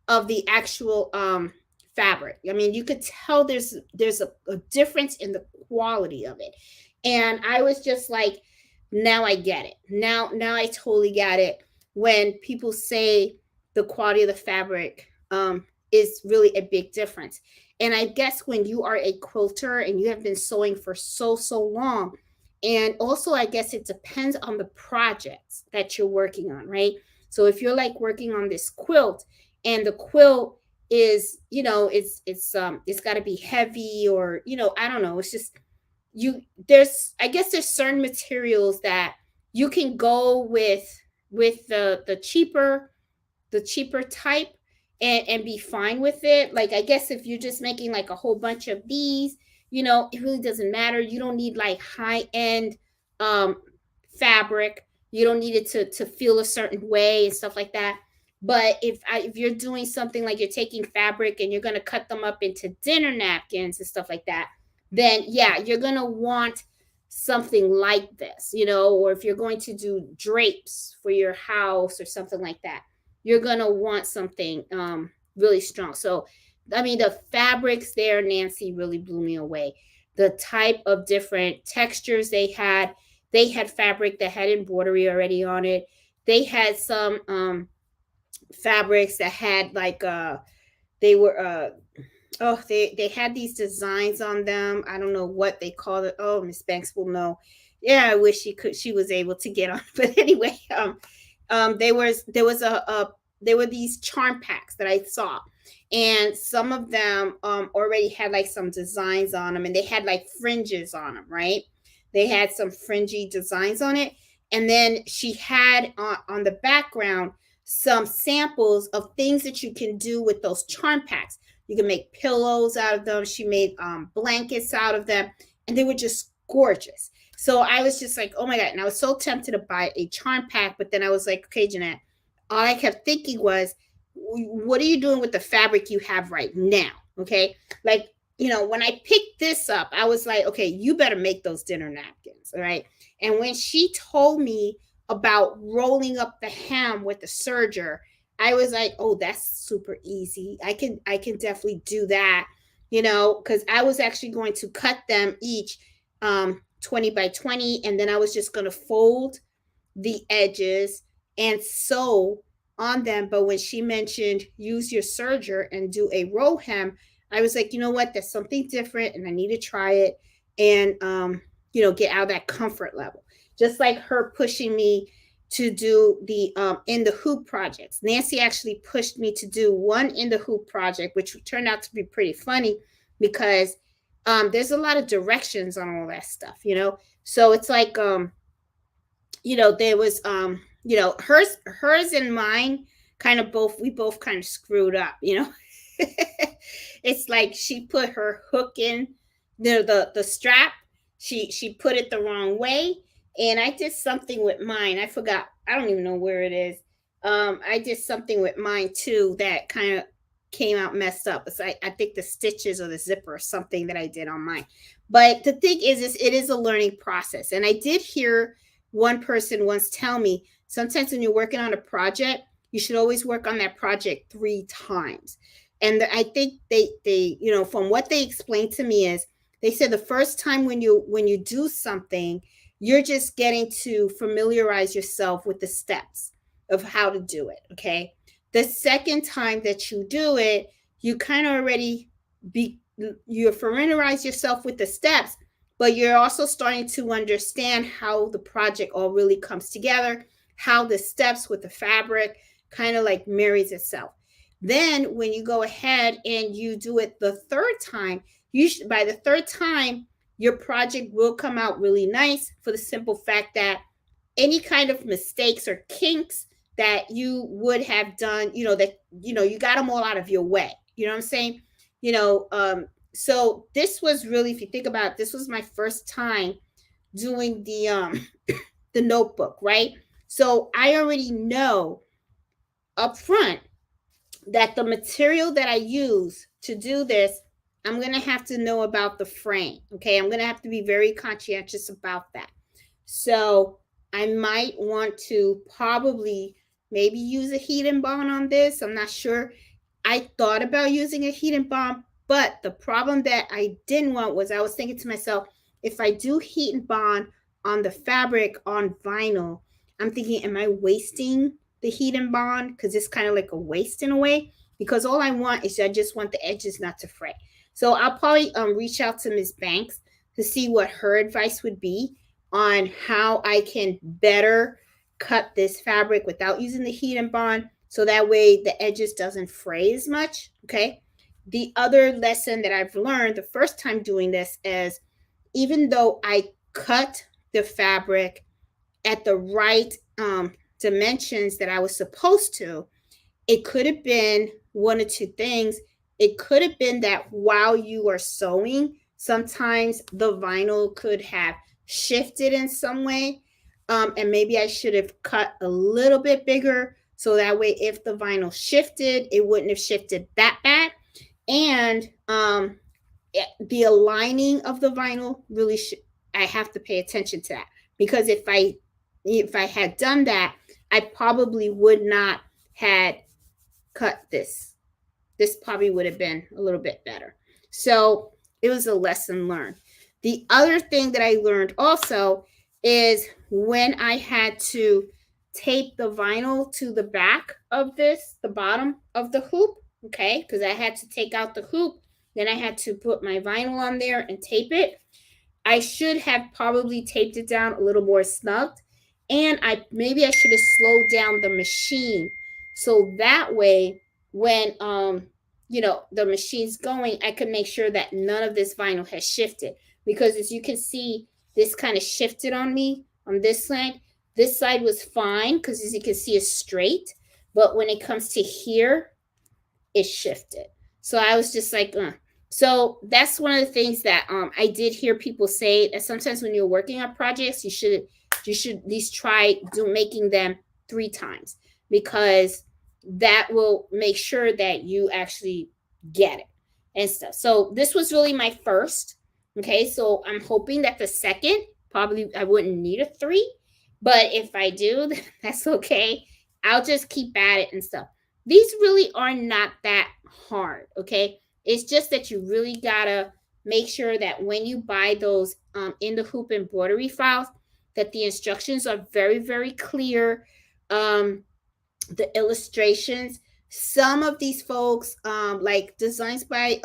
of the actual fabric. I mean, you could tell there's a difference in the quality of it. And I was just like, now I get it. Now I totally get it when people say the quality of the fabric is really a big difference. And I guess when you are a quilter and you have been sewing for so long, and also I guess it depends on the projects that you're working on, right? So if you're like working on this quilt, and the quilt is, it's got to be heavy, or I don't know, it's just, I guess there's certain materials that you can go with the cheaper type, and be fine with it. Like, I guess if you're just making like a whole bunch of these, it really doesn't matter. You don't need like high end um fabric. You don't need it to feel a certain way and stuff like that. But if you're doing something like you're taking fabric and you're going to cut them up into dinner napkins and stuff like that, then yeah, you're going to want something like this, or if you're going to do drapes for your house or something like that, you're going to want something really strong. So, I mean, the fabrics there, Nancy, really blew me away. The type of different textures they had fabric that had embroidery already on it. They had some fabrics that had like they were they had these designs on them. I don't know what they called it. Oh, Miss Banks will know. Yeah, I wish she was able to get on. But anyway, there were these charm packs that I saw, and some of them already had like some designs on them, and they had like fringes on them, right? They had some fringy designs on it, and then she had on the background some samples of things that you can do with those charm packs. You can make pillows out of them. She made blankets out of them, and they were just gorgeous. So I was just like, oh my God. And I was so tempted to buy a charm pack, but then I was like, okay, Jeanette, all I kept thinking was, what are you doing with the fabric you have right now? Okay. Like, when I picked this up, I was like, okay, you better make those dinner napkins. All right. And when she told me about rolling up the hem with the serger, I was like, oh, that's super easy. I can definitely do that, because I was actually going to cut them each 20 by 20, and then I was just going to fold the edges and sew on them. But when she mentioned use your serger and do a row hem, I was like, you know what, that's something different, and I need to try it, and get out of that comfort level. Just like her pushing me to do the in the hoop projects. Nancy actually pushed me to do one in the hoop project, which turned out to be pretty funny because there's a lot of directions on all that stuff, So it's like there was hers and mine kind of we both kind of screwed up, It's like she put her hook in the strap. She put it the wrong way. And I did something with mine. I forgot. I don't even know where it is. I did something with mine too that kind of came out messed up. It's like, I think the stitches or the zipper or something that I did on mine. But the thing is it is a learning process. And I did hear one person once tell me, sometimes when you're working on a project, you should always work on that project 3 times. And I think they from what they explained to me is, they said the first time when you do something, you're just getting to familiarize yourself with the steps of how to do it. Okay. The second time that you do it, you kind of already you familiarize yourself with the steps, but you're also starting to understand how the project all really comes together, how the steps with the fabric kind of like marries itself. Then when you go ahead and you do it the third time, by the third time, your project will come out really nice, for the simple fact that any kind of mistakes or kinks that you would have done, that you got them all out of your way. You know what I'm saying? You know, so this was really, if you think about it, this was my first time doing the notebook, right? So I already know up front that the material that I use to do this, I'm going to have to know about the frame. Okay. I'm going to have to be very conscientious about that. So I might want to probably maybe use a heat and bond on this. I'm not sure. I thought about using a heat and bond, but the problem that I didn't want was, I was thinking to myself, if I do heat and bond on the fabric on vinyl, I'm thinking, am I wasting the heat and bond? Because it's kind of like a waste in a way. Because all I want is, I just want the edges not to fray. So I'll probably reach out to Ms. Banks to see what her advice would be on how I can better cut this fabric without using the heat and bond, so that way the edges doesn't fray as much. Okay. The other lesson that I've learned the first time doing this is, even though I cut the fabric at the right dimensions that I was supposed to, it could have been one or two things. It could have been that while you are sewing, sometimes the vinyl could have shifted in some way. And maybe I should have cut a little bit bigger, so that way if the vinyl shifted, it wouldn't have shifted that bad. And the aligning of the vinyl really I have to pay attention to that, because if I had done that, I probably would not had cut this. This probably would have been a little bit better. So it was a lesson learned. The other thing that I learned also is, when I had to tape the vinyl to the back of this, the bottom of the hoop, okay, because I had to take out the hoop, then I had to put my vinyl on there and tape it. I should have probably taped it down a little more snugged, and maybe I should have slowed down the machine, so that way when the machine's going, I could make sure that none of this vinyl has shifted, because as you can see, this kind of shifted on me on this side. This side was fine, because as you can see, it's straight, but when it comes to here, it shifted. So I was just like, So that's one of the things that I did hear people say, that sometimes when you're working on projects, you should at least try making them 3 times, because that will make sure that you actually get it and stuff. So this was really my first. Okay, so I'm hoping that the second, probably I wouldn't need a 3, but if I do, that's okay. I'll just keep at it and stuff. These really are not that hard, okay? It's just that you really gotta make sure that when you buy those in the hoop embroidery files, that the instructions are very, very clear. The illustrations, some of these folks, like Designs by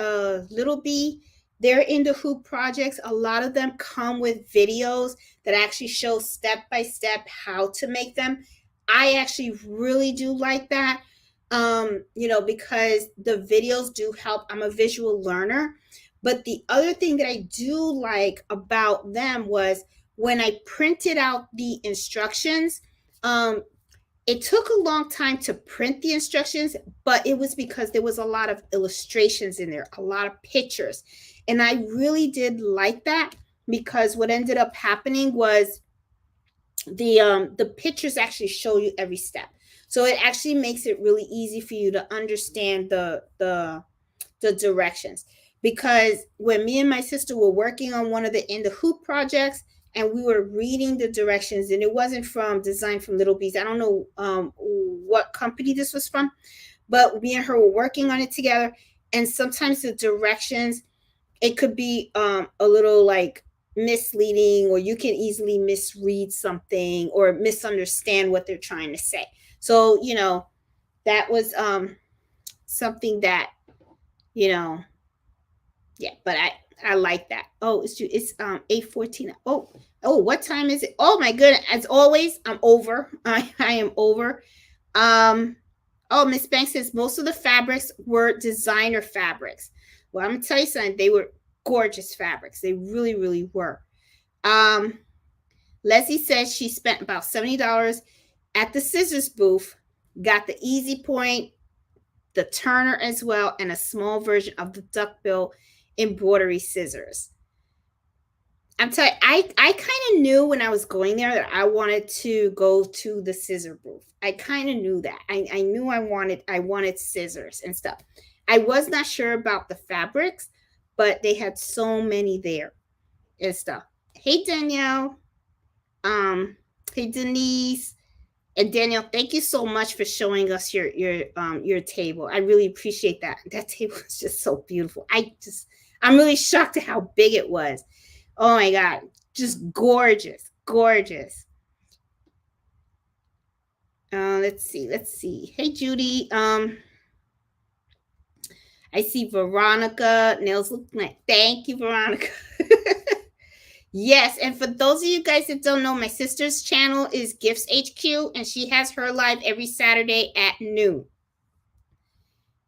Little B, they're in the hoop projects. A lot of them come with videos that actually show step by step how to make them. I actually really do like that, because the videos do help. I'm a visual learner. But the other thing that I do like about them was, when I printed out the instructions, it took a long time to print the instructions, but it was because there was a lot of illustrations in there, a lot of pictures. And I really did like that, because what ended up happening was the pictures actually show you every step. So it actually makes it really easy for you to understand the directions. Because when me and my sister were working on one of the in the hoop projects, and we were reading the directions, and it wasn't from Design from Little Bees. I don't know what company this was from, but me and her were working on it together. And sometimes the directions, it could be a little like misleading, or you can easily misread something or misunderstand what they're trying to say. So, that was something that, yeah, but I like that. Oh, it's 8:14. Oh, what time is it? Oh my goodness. As always, I'm over. I am over. Um, oh, Miss Banks says most of the fabrics were designer fabrics. Well, I'm gonna tell you something, they were gorgeous fabrics. They really, really were. Um, Leslie says she spent about $70 at the scissors booth, got the Easy Point, the Turner as well, and a small version of the duckbill embroidery scissors. I'm telling you, I kind of knew when I was going there that I wanted to go to the scissor booth. I kind of knew that. I knew I wanted scissors and stuff. I was not sure about the fabrics, but they had so many there and stuff. Hey Danielle, hey Denise, and Danielle, thank you so much for showing us your table. I really appreciate that. That table is just so beautiful. I'm really shocked at how big it was. Oh my God, just gorgeous, gorgeous. Let's see. Hey Judy, I see Veronica. Nails look like. Thank you, Veronica. Yes, and for those of you guys that don't know, my sister's channel is Gifts HQ, and she has her live every Saturday at noon.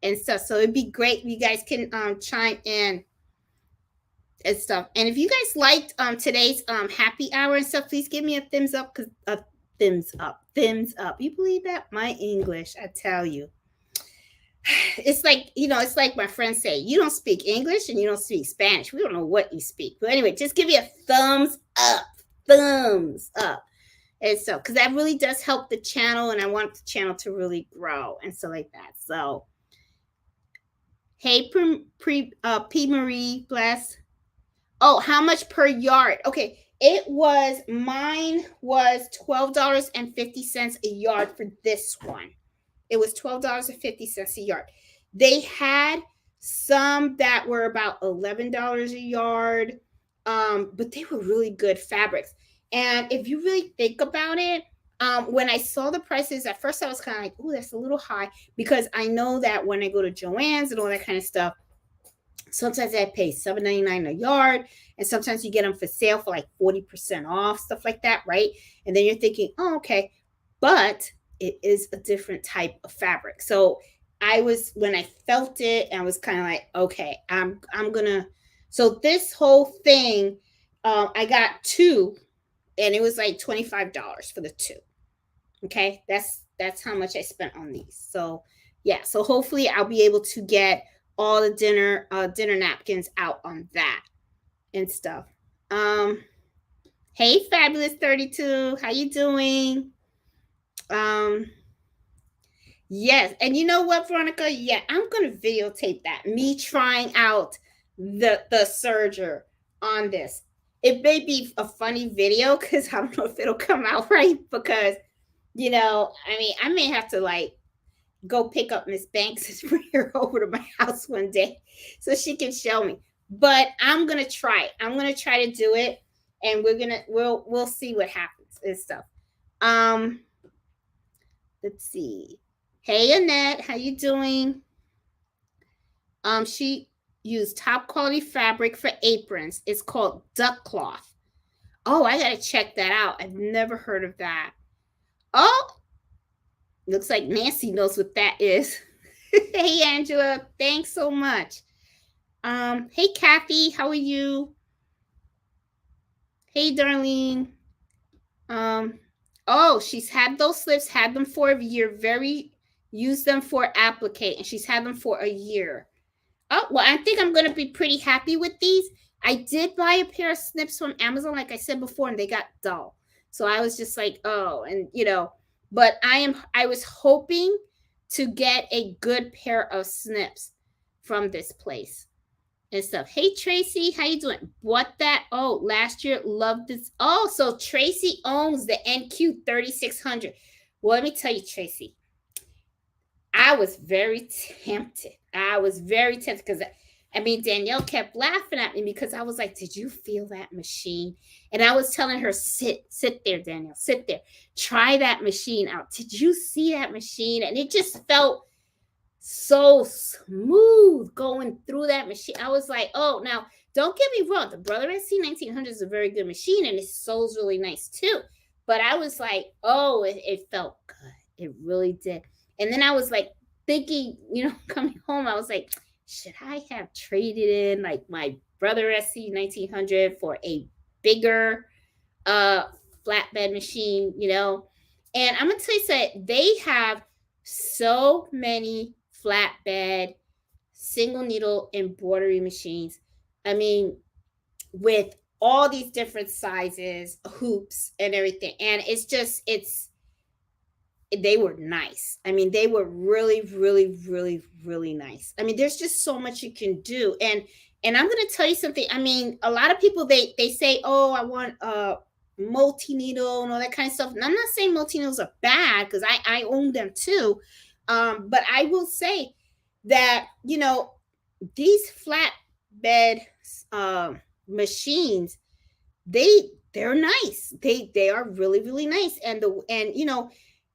And stuff. So it'd be great if you guys can chime in and stuff. And if you guys liked today's happy hour and stuff, please give me a thumbs up, because thumbs up. You believe that? My English, I tell you. It's like, it's like my friends say, you don't speak English and you don't speak Spanish. We don't know what you speak. But anyway, just give me a thumbs up. Thumbs up. And so, because that really does help the channel, and I want the channel to really grow and stuff like that. So, hey, P. Marie, bless. Oh, how much per yard? Okay, mine was $12.50 a yard for this one. It was $12.50 a yard. They had some that were about $11 a yard, but they were really good fabrics. And if you really think about it, when I saw the prices, at first I was kind of like, oh, that's a little high, because I know that when I go to Joann's and all that kind of stuff, sometimes I pay $7.99 a yard, and sometimes you get them for sale for like 40% off, stuff like that, right? And then you're thinking, oh, okay, but it is a different type of fabric. So when I felt it, I was kind of like, okay, I'm gonna. So this whole thing, I got two, and it was like $25 for the two. Okay, that's how much I spent on these. So yeah, so hopefully I'll be able to get all the dinner napkins out on that and stuff. Hey, Fabulous 32, how you doing? Yes, and you know what, Veronica? Yeah, I'm gonna videotape that, me trying out the serger on this. It may be a funny video, because I don't know if it'll come out right, because I mean, I may have to like go pick up Miss Banks and bring her over to my house one day so she can show me. But I'm gonna try it. I'm gonna try to do it, and we'll see what happens and stuff. Let's see. Hey Annette, how you doing? She used top quality fabric for aprons. It's called duck cloth. Oh, I gotta check that out. I've never heard of that. Oh, looks like Nancy knows what that is. Hey Angela, thanks so much. Hey Kathy, how are you? Hey Darlene. Oh, she's had those slips, had them for a year, used them for applique, and she's had them for a year. Oh, well, I think I'm going to be pretty happy with these. I did buy a pair of snips from Amazon, like I said before, and they got dull. So I was just like, oh, and but I was hoping to get a good pair of snips from this place and stuff. Hey Tracy, how you doing? What that? Oh, last year loved this. Oh, so Tracy owns the NQ 3600. Well, let me tell you, Tracy, I was very tempted. Because I mean, Danielle kept laughing at me, because I was like, did you feel that machine? And I was telling her, sit there, Danielle, sit there. Try that machine out. Did you see that machine? And it just felt so smooth going through that machine. I was like, oh, now don't get me wrong, the Brother SC 1900 is a very good machine and it sews really nice too. But I was like, oh, it felt good. It really did. And then I was like thinking, coming home, I was like, should I have traded in like my Brother SC 1900 for a bigger flatbed machine, And I'm gonna tell you something, they have so many flatbed single needle embroidery machines. I mean, with all these different sizes, hoops, and everything. And they were nice. I mean, they were really, really, really, really nice. I mean, there's just so much you can do. And I'm going to tell you something. I mean, a lot of people, they say, oh, I want a multi-needle and all that kind of stuff. And I'm not saying multi-needles are bad because I own them too. But I will say that, these flatbed machines, they're nice. They are really, really nice. And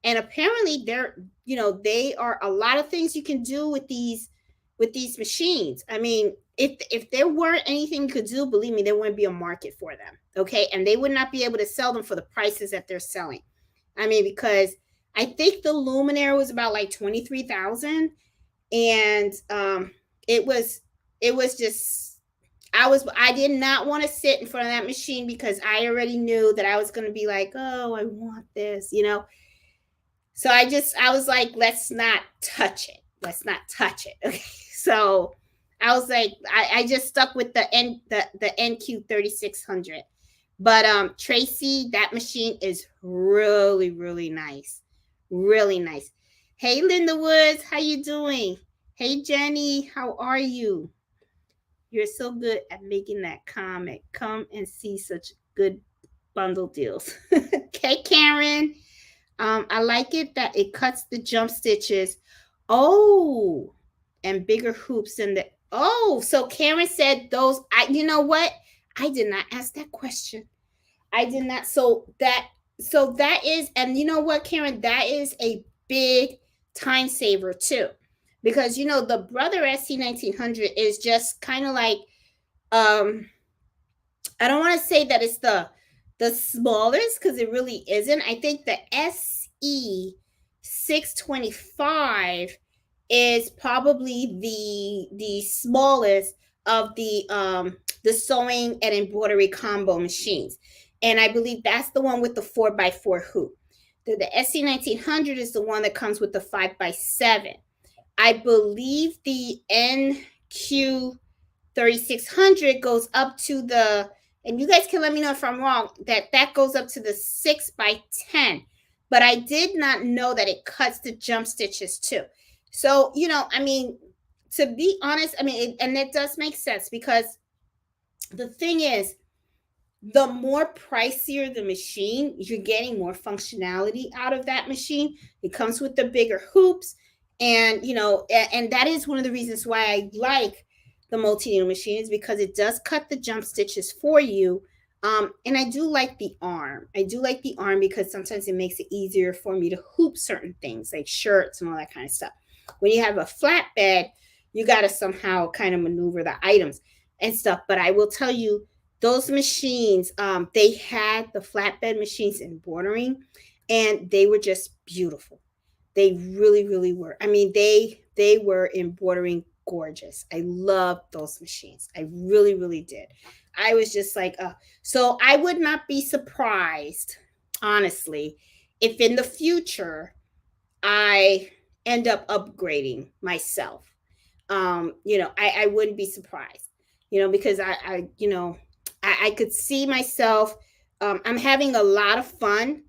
apparently they are a lot of things you can do with these machines. I mean, if there weren't anything you could do, believe me, there wouldn't be a market for them. Okay. And they would not be able to sell them for the prices that they're selling. I mean, because I think the luminaire was about like 23,000. And it was just, I did not want to sit in front of that machine because I already knew that I was going to be like, oh, I want this, So I was like, let's not touch it. Let's not touch it. Okay. So I was like, I just stuck with the NQ 3600. But Tracy, that machine is really, really nice. Really nice. Hey, Linda Woods, how you doing? Hey, Jenny, how are you? You're so good at making that comment. Come and see such good bundle deals. Okay, Karen. I like it that it cuts the jump stitches. Oh, and bigger hoops in the. Oh, so Karen said those. You know what? I did not ask that question. I did not. So that is, and you know what, Karen? That is a big time saver too, because the Brother SC 1900 is just kind of like, I don't want to say that it's the smallest because it really isn't. I think the SE 625 is probably the smallest of the sewing and embroidery combo machines. And I believe that's the one with the 4x4 hoop. The SC 1900 is the one that comes with the 5x7. I believe the NQ 3600 goes up to the, and you guys can let me know if I'm wrong, that goes up to the 6x10. But I did not know that it cuts the jump stitches too. So, I mean, to be honest, I mean, and it does make sense because the thing is, the more pricier the machine, you're getting more functionality out of that machine. It comes with the bigger hoops. And, and that is one of the reasons why I like the multi-needle machine, is because it does cut the jump stitches for you. And I do like the arm. I do like the arm because sometimes it makes it easier for me to hoop certain things like shirts and all that kind of stuff. When you have a flatbed, you got to somehow kind of maneuver the items and stuff. But I will tell you, those machines, they had the flatbed machines embroidering, and they were just beautiful. They really, really were. I mean, they were embroidering gorgeous. I loved those machines. I really, really did. I was just like, so I would not be surprised, honestly, if in the future I end up upgrading myself. I wouldn't be surprised, because I could see myself. I'm having a lot of fun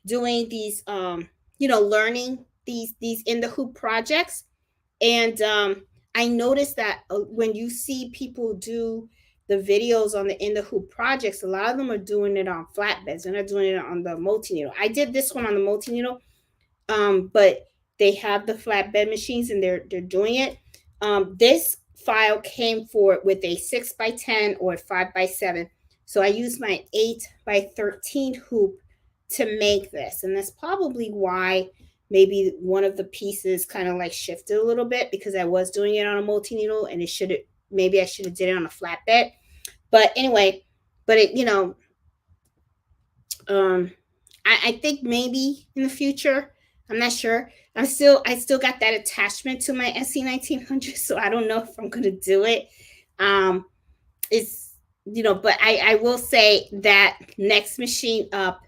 doing these, learning these in the hoop projects. And I noticed that when you see people do the videos on the in the hoop projects, a lot of them are doing it on flatbeds. They're not doing it on the multi-needle. I did this one on the multi-needle, but they have the flatbed machines and they're doing it. This file came with a 6x10 or 5x7. So I used my 8x13 hoop to make this. And that's probably why maybe one of the pieces kind of like shifted a little bit, because I was doing it on a multi-needle and maybe I should have did it on a flatbed. But anyway, but it, you know, um, I think maybe in the future, I'm not sure. I still got that attachment to my SC 1900, so I don't know if I'm gonna do it. Um, it's, you know, but I will say that next machine up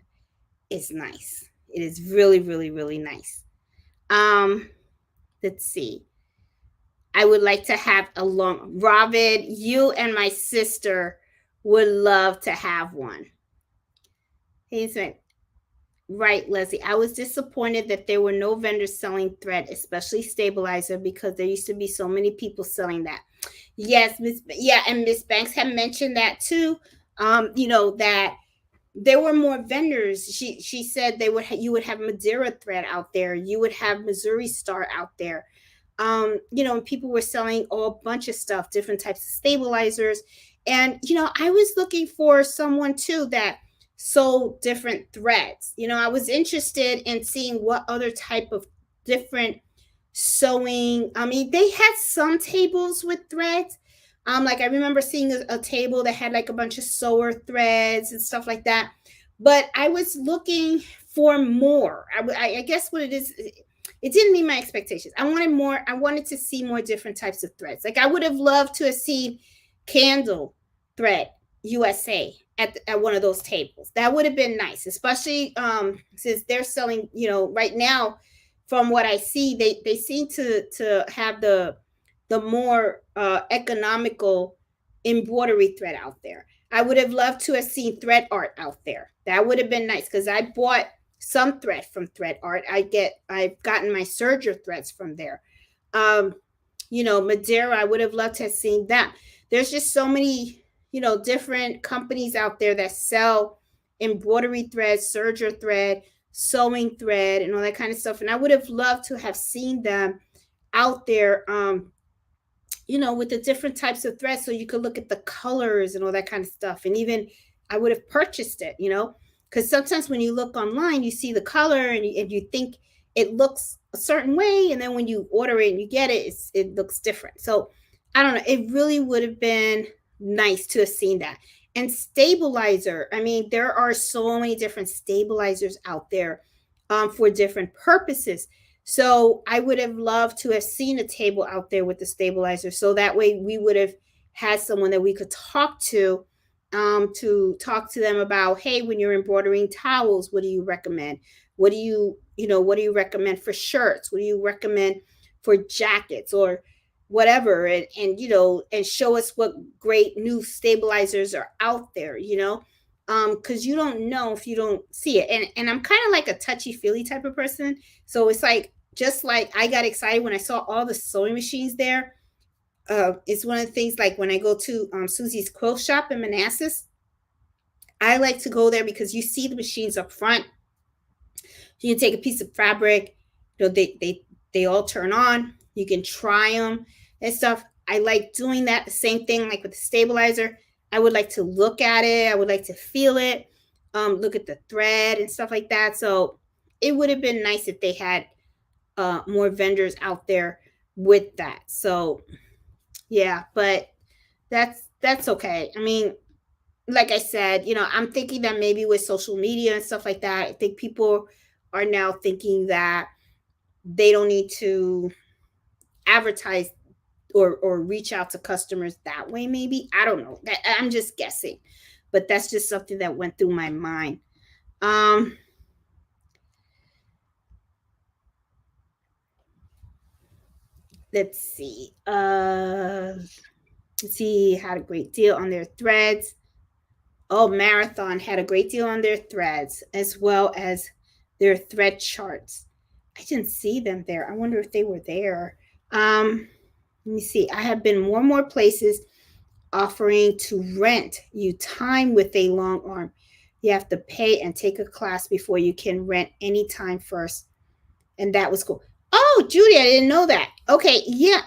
is nice. It is really, really, really nice. Um, let's see. I would like to have a long Robin, you and my sister would love to have one. He's like, right, Leslie. I was disappointed that there were no vendors selling thread, especially stabilizer, because there used to be so many people selling that. Yes, Miss. Yeah, and Miss Banks had mentioned that too. You know that there were more vendors. She said they would you would have Madeira thread out there. You would have Missouri Star out there. You know, people were selling a bunch of stuff, different types of stabilizers. And, you know, I was looking for someone too that sold different threads. You know, I was interested in seeing what other type of different sewing. I mean, they had some tables with threads. Like I remember seeing a table that had like a bunch of sewer threads and stuff like that. But I was looking for more. I guess what it is, it didn't meet my expectations. I wanted more. I wanted to see more different types of threads. Like I would have loved to have seen candle thread USA at one of those tables. That would have been nice, especially since they're selling, you know, right now, from what I see, they seem to have the more economical embroidery thread out there. I would have loved to have seen thread art out there. That would have been nice because I bought some thread from thread art. I've gotten my serger threads from there. Um, you know, Madeira, I would have loved to have seen that. There's just so many, you know, different companies out there that sell embroidery thread, serger thread, sewing thread, and all that kind of stuff. And I would have loved to have seen them out there, you know, with the different types of threads so you could look at the colors and all that kind of stuff. And even I would have purchased it, you know, because sometimes when you look online, you see the color and you think it looks a certain way. And then when you order it and you get it, it looks different. So I don't know. It really would have been nice to have seen that. And stabilizer, I mean, there are so many different stabilizers out there for different purposes. So I would have loved to have seen a table out there with the stabilizer. So that way we would have had someone that we could talk to talk to them about, hey, when you're embroidering towels, what do you recommend? What do what do you recommend for shirts? What do you recommend for jackets or whatever? And show us what great new stabilizers are out there, because you don't know if you don't see it. And I'm kind of like a touchy feely type of person, so it's like just like I got excited when I saw all the sewing machines there. It's one of the things, like when I go to Susie's quilt shop in Manassas, I like to go there because you see the machines up front. You can take a piece of fabric, they all turn on. You can try them and stuff. I like doing that. The same thing like with the stabilizer. I would like to look at it. I would like to feel it, look at the thread and stuff like that. So it would have been nice if they had more vendors out there with that. So yeah, but that's okay. I mean, like I said, I'm thinking that maybe with social media and stuff like that, I think people are now thinking that they don't need to advertise or reach out to customers that way. Maybe, I don't know. I'm just guessing, but that's just something that went through my mind. Let's see. Let's see. Had a great deal on their threads. Oh, Marathon had a great deal on their threads as well as their thread charts. I didn't see them there. I wonder if they were there. Let me see. I have been more and more places offering to rent you time with a long arm. You have to pay and take a class before you can rent anytime first. And that was cool. Oh, Judy, I didn't know that. Okay, yeah,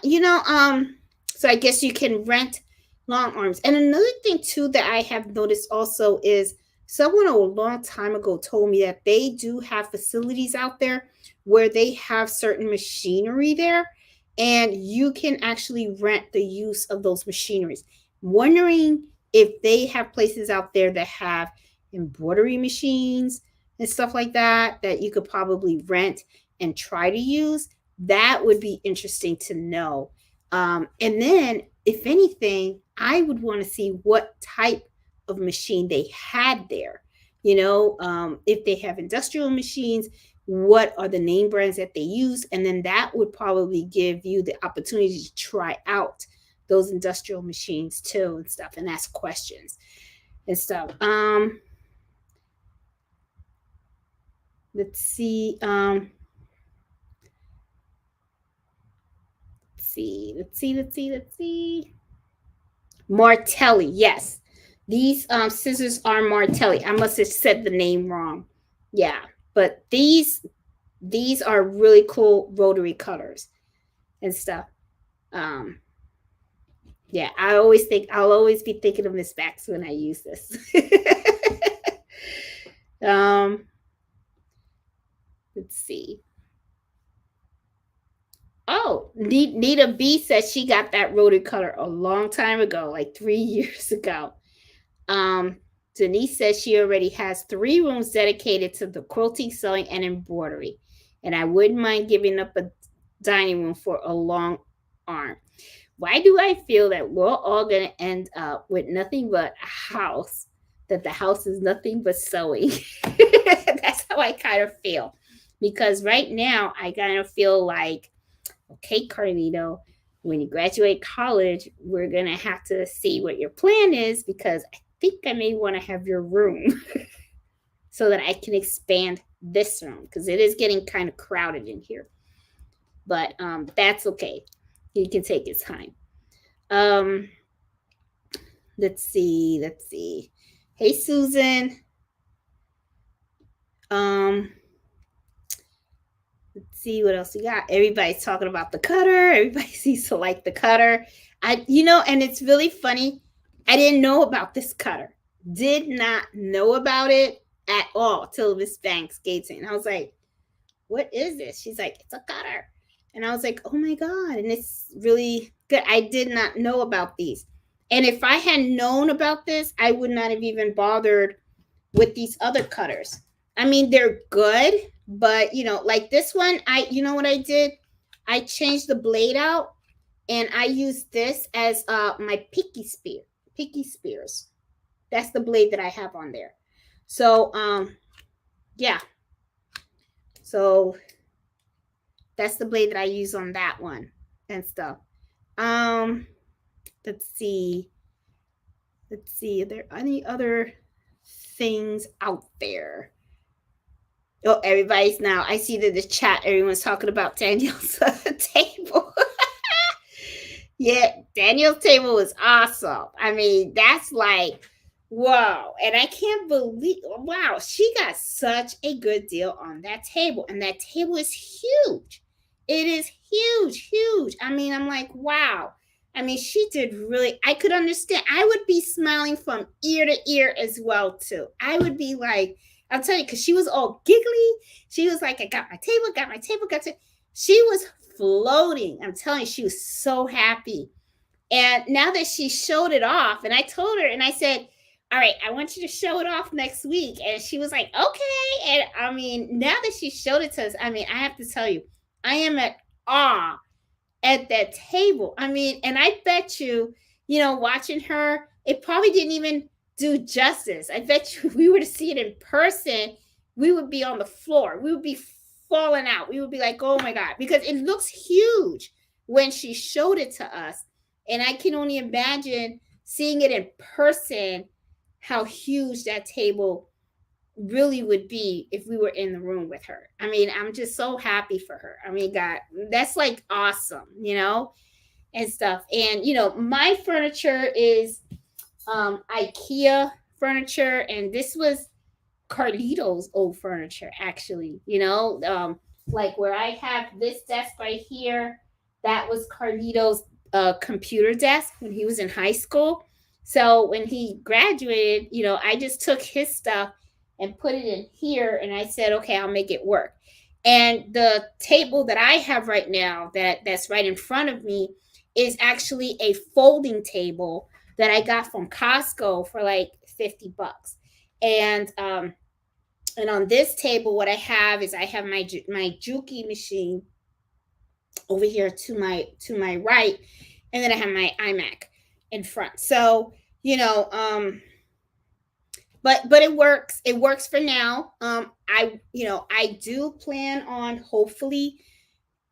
so I guess you can rent long arms. And another thing too that I have noticed also is someone a long time ago told me that they do have facilities out there where they have certain machinery there and you can actually rent the use of those machineries. Wondering if they have places out there that have embroidery machines and stuff like that that you could probably rent and try to use, that would be interesting to know. And then, if anything, I would want to see what type of machine they had there. If they have industrial machines, what are the name brands that they use? And then that would probably give you the opportunity to try out those industrial machines too and stuff, and ask questions and stuff. Let's see. Let's see. Martelli, yes. These scissors are Martelli. I must have said the name wrong. Yeah, but these are really cool rotary cutters and stuff. Yeah, I'll always be thinking of Miss Bax when I use this. Let's see. Oh, Nita B says she got that rotary cutter a long time ago, like 3 years ago. Denise says she already has 3 rooms dedicated to the quilting, sewing, and embroidery. And I wouldn't mind giving up a dining room for a long arm. Why do I feel that we're all going to end up with nothing but a house, that the house is nothing but sewing? That's how I kind of feel. Because right now, I kind of feel like, okay, Carlito, when you graduate college, we're going to have to see what your plan is, because I think I may want to have your room so that I can expand this room, because it is getting kind of crowded in here. But that's okay. He can take his time. Let's see. Hey, Susan. Let's see what else we got. Everybody's talking about the cutter. Everybody seems to like the cutter. And it's really funny. I didn't know about this cutter. Did not know about it at all till Miss Banks gave it. And I was like, what is this? She's like, it's a cutter. And I was like, oh my God. And it's really good. I did not know about these. And if I had known about this, I would not have even bothered with these other cutters. I mean, they're good, but like this one, what I did? I changed the blade out, and I used this as my picky spears. That's the blade that I have on there. So yeah. So that's the blade that I use on that one and stuff. Let's see. Are there any other things out there? Oh, everybody's now. I see that the chat, everyone's talking about Daniel's table. Yeah, Daniel's table was awesome. I mean, that's like, whoa. And I can't believe, wow, she got such a good deal on that table. And that table is huge. It is huge. I mean, I'm like, wow. I mean, she did really, I could understand. I would be smiling from ear to ear as well, too. I would be like, I'll tell you, because she was all giggly. She was like, I got my table. She was floating. I'm telling you, she was so happy. And now that she showed it off, and I told her, and I said, all right, I want you to show it off next week. And she was like, okay. And I mean, now that she showed it to us, I mean, I have to tell you, I am at awe at that table. I mean, and I bet you, watching her, it probably didn't even do justice. I bet you if we were to see it in person, we would be on the floor. We would be falling out. We would be like, oh my God, because it looks huge when she showed it to us. And I can only imagine seeing it in person, how huge that table really would be if we were in the room with her. I mean, I'm just so happy for her. I mean, God, that's like awesome, and stuff. And, my furniture is IKEA furniture, and this was Carlito's old furniture, actually. Like where I have this desk right here, that was Carlito's computer desk when he was in high school. So when he graduated, I just took his stuff and put it in here, and I said, okay, I'll make it work. And the table that I have right now, that's right in front of me, is actually a folding table that I got from Costco for like $50. And on this table, what I have is I have my Juki machine over here to my right, and then I have my iMac in front. So, you know, but it works. It works for now. I do plan on hopefully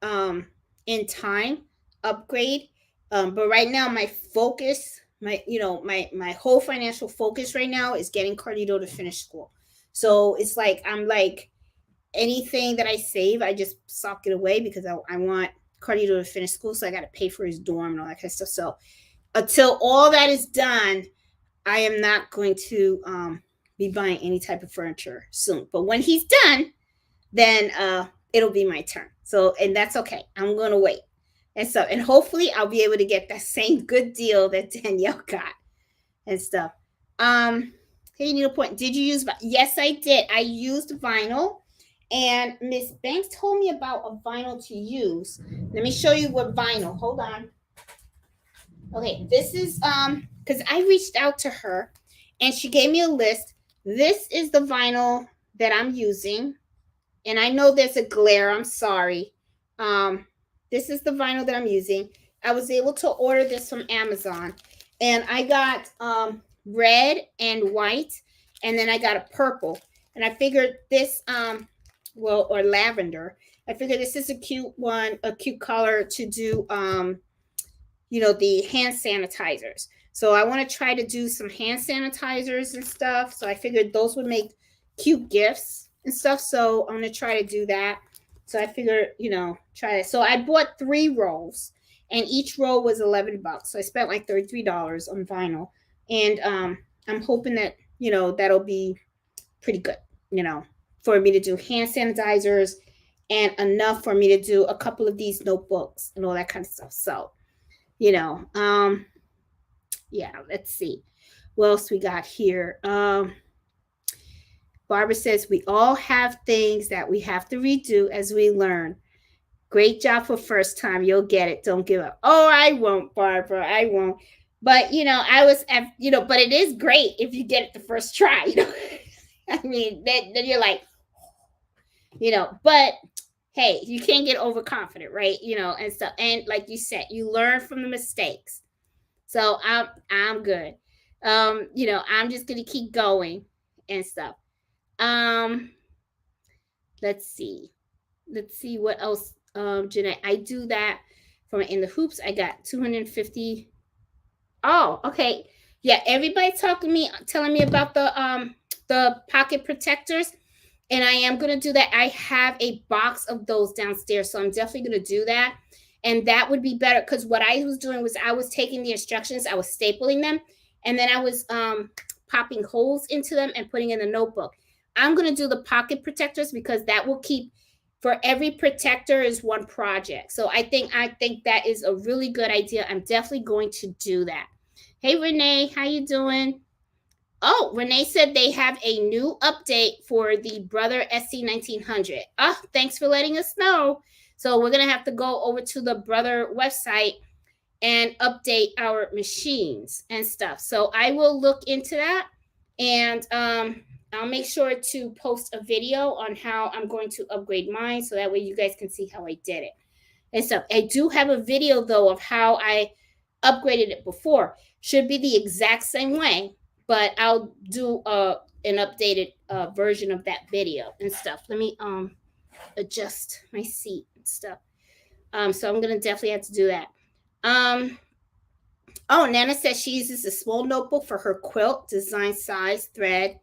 in time upgrade. But right now my focus, my whole financial focus right now is getting Carlito to finish school. So it's like I'm like anything that I save, I just sock it away because I want Carlito to finish school. So I got to pay for his dorm and all that kind of stuff. So until all that is done, I am not going to be buying any type of furniture soon. But when he's done, then it'll be my turn. So, and that's okay. I'm going to wait. And hopefully I'll be able to get that same good deal that Danielle got and stuff. Hey, needlepoint, did you use? Yes, I did. I used vinyl, and Miss Banks told me about a vinyl to use. Let me show you what vinyl. Hold on. Okay, this is because I reached out to her, and she gave me a list. This is the vinyl that I'm using, and I know there's a glare. I'm sorry. This is the vinyl that I'm using. I was able to order this from Amazon, and I got red and white, and then I got a purple, and I figured this or lavender. I figured this is a cute one, a cute color to do the hand sanitizers. So I want to try to do some hand sanitizers and stuff. So I figured those would make cute gifts and stuff. So I'm going to try to do that. So I figured, try it. So I bought 3 rolls, and each roll was $11. So I spent like $33 on vinyl. And I'm hoping that, that'll be pretty good, for me to do hand sanitizers and enough for me to do a couple of these notebooks and all that kind of stuff. So, yeah, let's see what else we got here. Barbara says we all have things that we have to redo as we learn. Great job for first time. You'll get it. Don't give up. Oh, I won't, Barbara. I won't. But but it is great if you get it the first try. I mean, then you're like, but hey, you can't get overconfident, right? And stuff. And like you said, you learn from the mistakes. So I'm good. I'm just gonna keep going and stuff. Let's see what else. Jeanette, I do that from In the Hoops. I got 250. Oh, okay. Yeah, everybody's telling me about the pocket protectors, and I am gonna do that. I have a box of those downstairs, so I'm definitely gonna do that. And that would be better because what I was doing was I was taking the instructions, I was stapling them, and then I was popping holes into them and putting in a notebook. I'm gonna do the pocket protectors because that will keep. For every protector is one project. So I think that is a really good idea. I'm definitely going to do that. Hey, Renee, how you doing? Oh, Renee said they have a new update for the Brother SC1900. Oh, thanks for letting us know. So we're going to have to go over to the Brother website and update our machines and stuff. So I will look into that, and I'll make sure to post a video on how I'm going to upgrade mine, so that way you guys can see how I did it and stuff. I do have a video though of how I upgraded it before. Should be the exact same way, but I'll do an updated version of that video and stuff. Let me adjust my seat and stuff. So I'm gonna definitely have to do that. Oh, Nana says she uses a small notebook for her quilt, design, size, thread,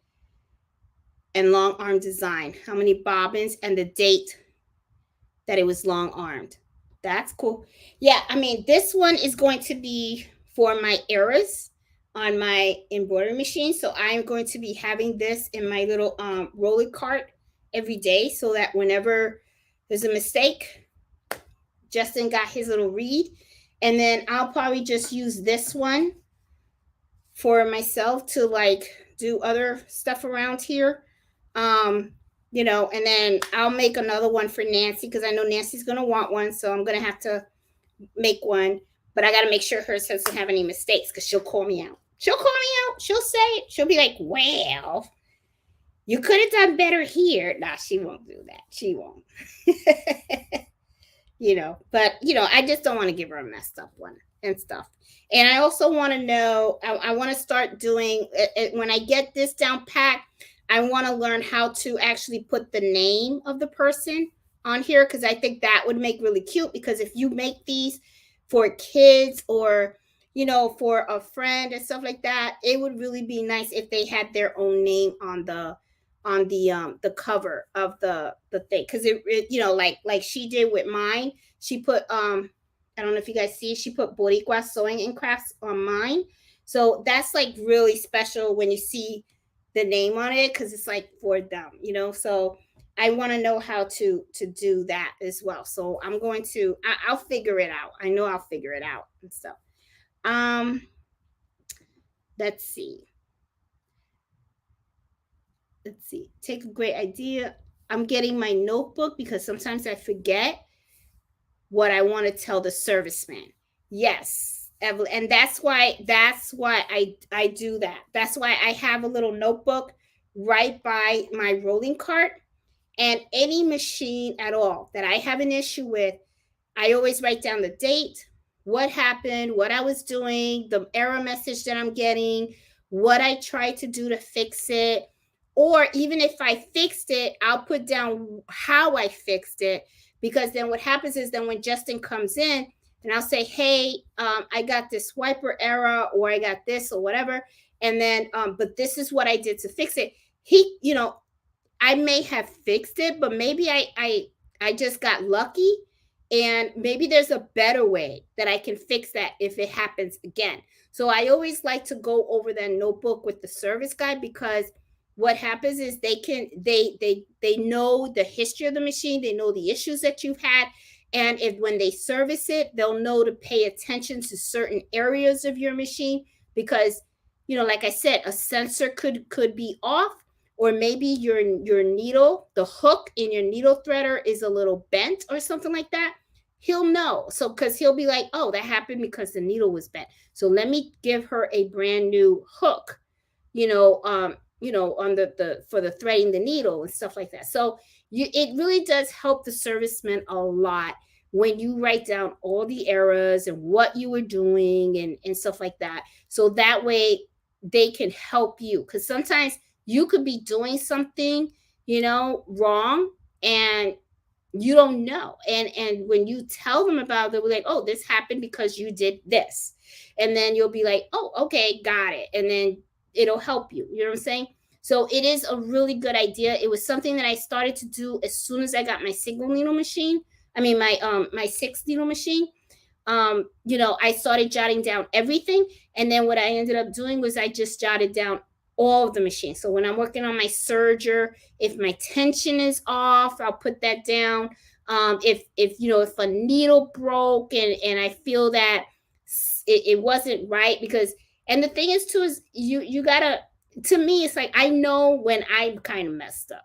and long arm design. How many bobbins and the date that it was long armed. That's cool. Yeah, I mean, this one is going to be for my errors on my embroidery machine. So I am going to be having this in my little roller cart every day, so that whenever there's a mistake, Justin got his little read. And then I'll probably just use this one for myself to like do other stuff around here. And then I'll make another one for Nancy because I know Nancy's going to want one. So I'm going to have to make one. But I got to make sure hers doesn't have any mistakes because she'll call me out. She'll call me out. She'll say it. She'll be like, well, you could have done better here. Nah, she won't do that. She won't. But I just don't want to give her a messed up one and stuff. And I also want to know, I want to start doing it when I get this down pat. I want to learn how to actually put the name of the person on here, because I think that would make really cute. Because if you make these for kids or for a friend and stuff like that, it would really be nice if they had their own name on the cover of the thing, because like she did with mine. She put I don't know if you guys see, she put Boricua Sewing and Crafts on mine. So that's like really special when you see the name on it, because it's like for them, so I want to know how to do that as well. So I'm going to I'll figure it out. I know I'll figure it out and stuff. Let's see. Take a great idea. I'm getting my notebook because sometimes I forget what I want to tell the serviceman. Yes, Evelyn, and that's why I do that. That's why I have a little notebook right by my rolling cart, and any machine at all that I have an issue with, I always write down the date, what happened, what I was doing, the error message that I'm getting, what I tried to do to fix it. Or even if I fixed it, I'll put down how I fixed it, because then what happens is then when Justin comes in and I'll say, hey, I got this wiper error, or I got this or whatever. And then, but this is what I did to fix it. He, I may have fixed it, but maybe I just got lucky, and maybe there's a better way that I can fix that if it happens again. So I always like to go over that notebook with the service guy, because what happens is they know the history of the machine, they know the issues that you've had, and if when they service it, they'll know to pay attention to certain areas of your machine, because like I said, a sensor could be off, or maybe your needle, the hook in your needle threader is a little bent or something like that. He'll know. So because he'll be like, oh, that happened because the needle was bent, so let me give her a brand new hook, on the for the threading the needle and stuff like that. So it really does help the servicemen a lot when you write down all the errors and what you were doing and stuff like that. So that way they can help you, because sometimes you could be doing something, wrong, and you don't know. And when you tell them about it, they'll be like, oh, this happened because you did this. And then you'll be like, oh, okay, got it. And then it'll help you. You know what I'm saying? So it is a really good idea. It was something that I started to do as soon as I got my single needle machine. I mean, my 6 needle machine. I started jotting down everything. And then what I ended up doing was I just jotted down all of the machines. So when I'm working on my serger, if my tension is off, I'll put that down. If a needle broke and I feel that it wasn't right, because, and the thing is too, is you gotta, to me, it's like, I know when I'm kind of messed up.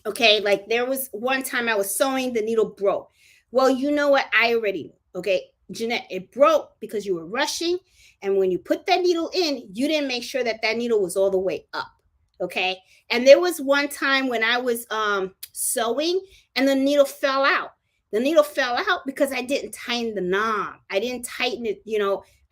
Okay, like there was one time I was sewing, the needle broke. Well, you know what? I already knew. Okay, Jeanette, it broke because you were rushing. And when you put that needle in, you didn't make sure that needle was all the way up. Okay. And there was one time when I was sewing and the needle fell out. The needle fell out because I didn't tighten the knob. I didn't tighten it,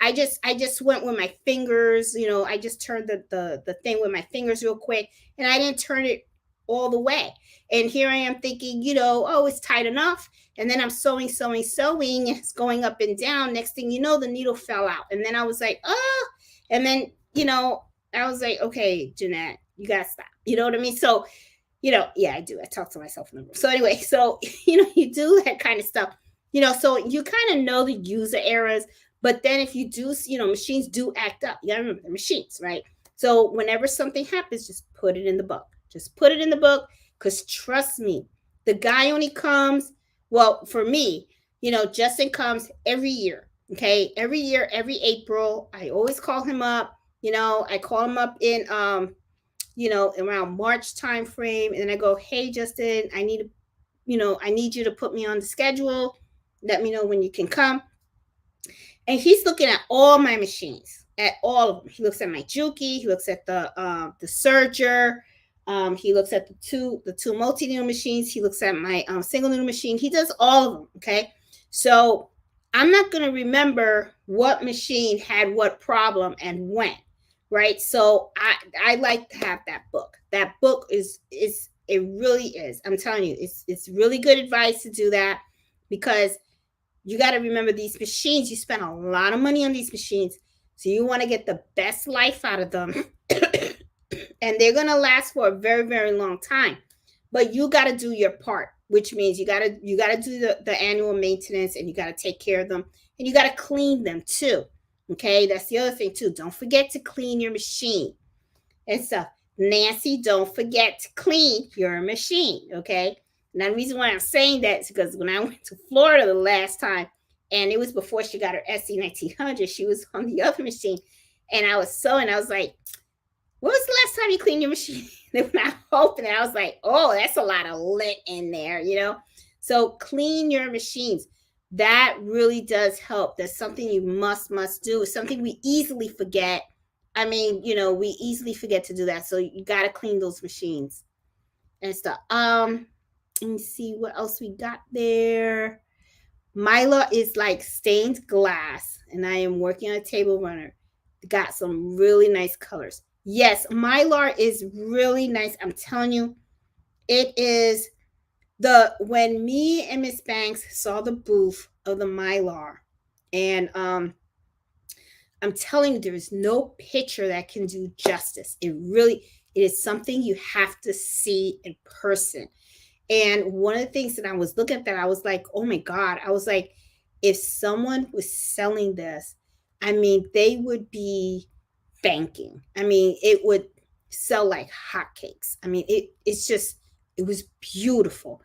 I just went with my fingers, I just turned the thing with my fingers real quick, and I didn't turn it all the way. And here I am thinking, oh, it's tight enough. And then I'm sewing, it's going up and down. Next thing you know, the needle fell out. And then I was like, oh, and then, I was like, okay, Jeanette, you got to stop. You know what I mean? So, yeah, I do. I talk to myself in the room. So anyway, so, you do that kind of stuff, so you kind of know the user errors. But then if you do, machines do act up. You got to remember the machines, right? So whenever something happens, just put it in the book. Just put it in the book, because trust me, the guy only comes, well, for me, Justin comes every year. Okay. Every year, every April, I always call him up. I call him up in, around March time frame. And then I go, hey, Justin, I need you to put me on the schedule. Let me know when you can come. and he's looking at all my machines, at all of them. He looks at my Juki. He looks at the serger. He looks at the two multi needle machines. He looks at my single needle machine. He does all of them. Okay, so I'm not going to remember what machine had what problem and when, right? So I like to have that book. That book is it really is. I'm telling you, it's really good advice to do that, because you got to remember these machines. You spend a lot of money on these machines, so you want to get the best life out of them, and they're going to last for a very, very long time. But you got to do your part, which means you got to do the annual maintenance, and you got to take care of them, and you got to clean them too. Okay, that's the other thing too. Don't forget to clean your machine and stuff. Nancy, don't forget to clean your machine. Okay. Now, the reason why I'm saying that is because when I went to Florida the last time, and it was before she got her SC 1900, she was on the other machine, and I was sewing. I was like, when was the last time you cleaned your machine? And when I opened it, I was like, oh, that's a lot of lint in there, you know? So clean your machines. That really does help. That's something you must do. It's something we easily forget. I mean, you know, we easily forget to do that. So you got to clean those machines and stuff. Let me see what else we got there. Mylar is like stained glass, and I am working on a table runner. Got some really nice colors. Yes, Mylar is really nice. I'm telling you, it is when me and Miss Banks saw the booth of the Mylar, and I'm telling you, there is no picture that can do justice. It is something you have to see in person. And one of the things that I was looking at, that I was like, oh my God, I was like, if someone was selling this, I mean, they would be banking. I mean, it would sell like hotcakes. I mean, it was beautiful.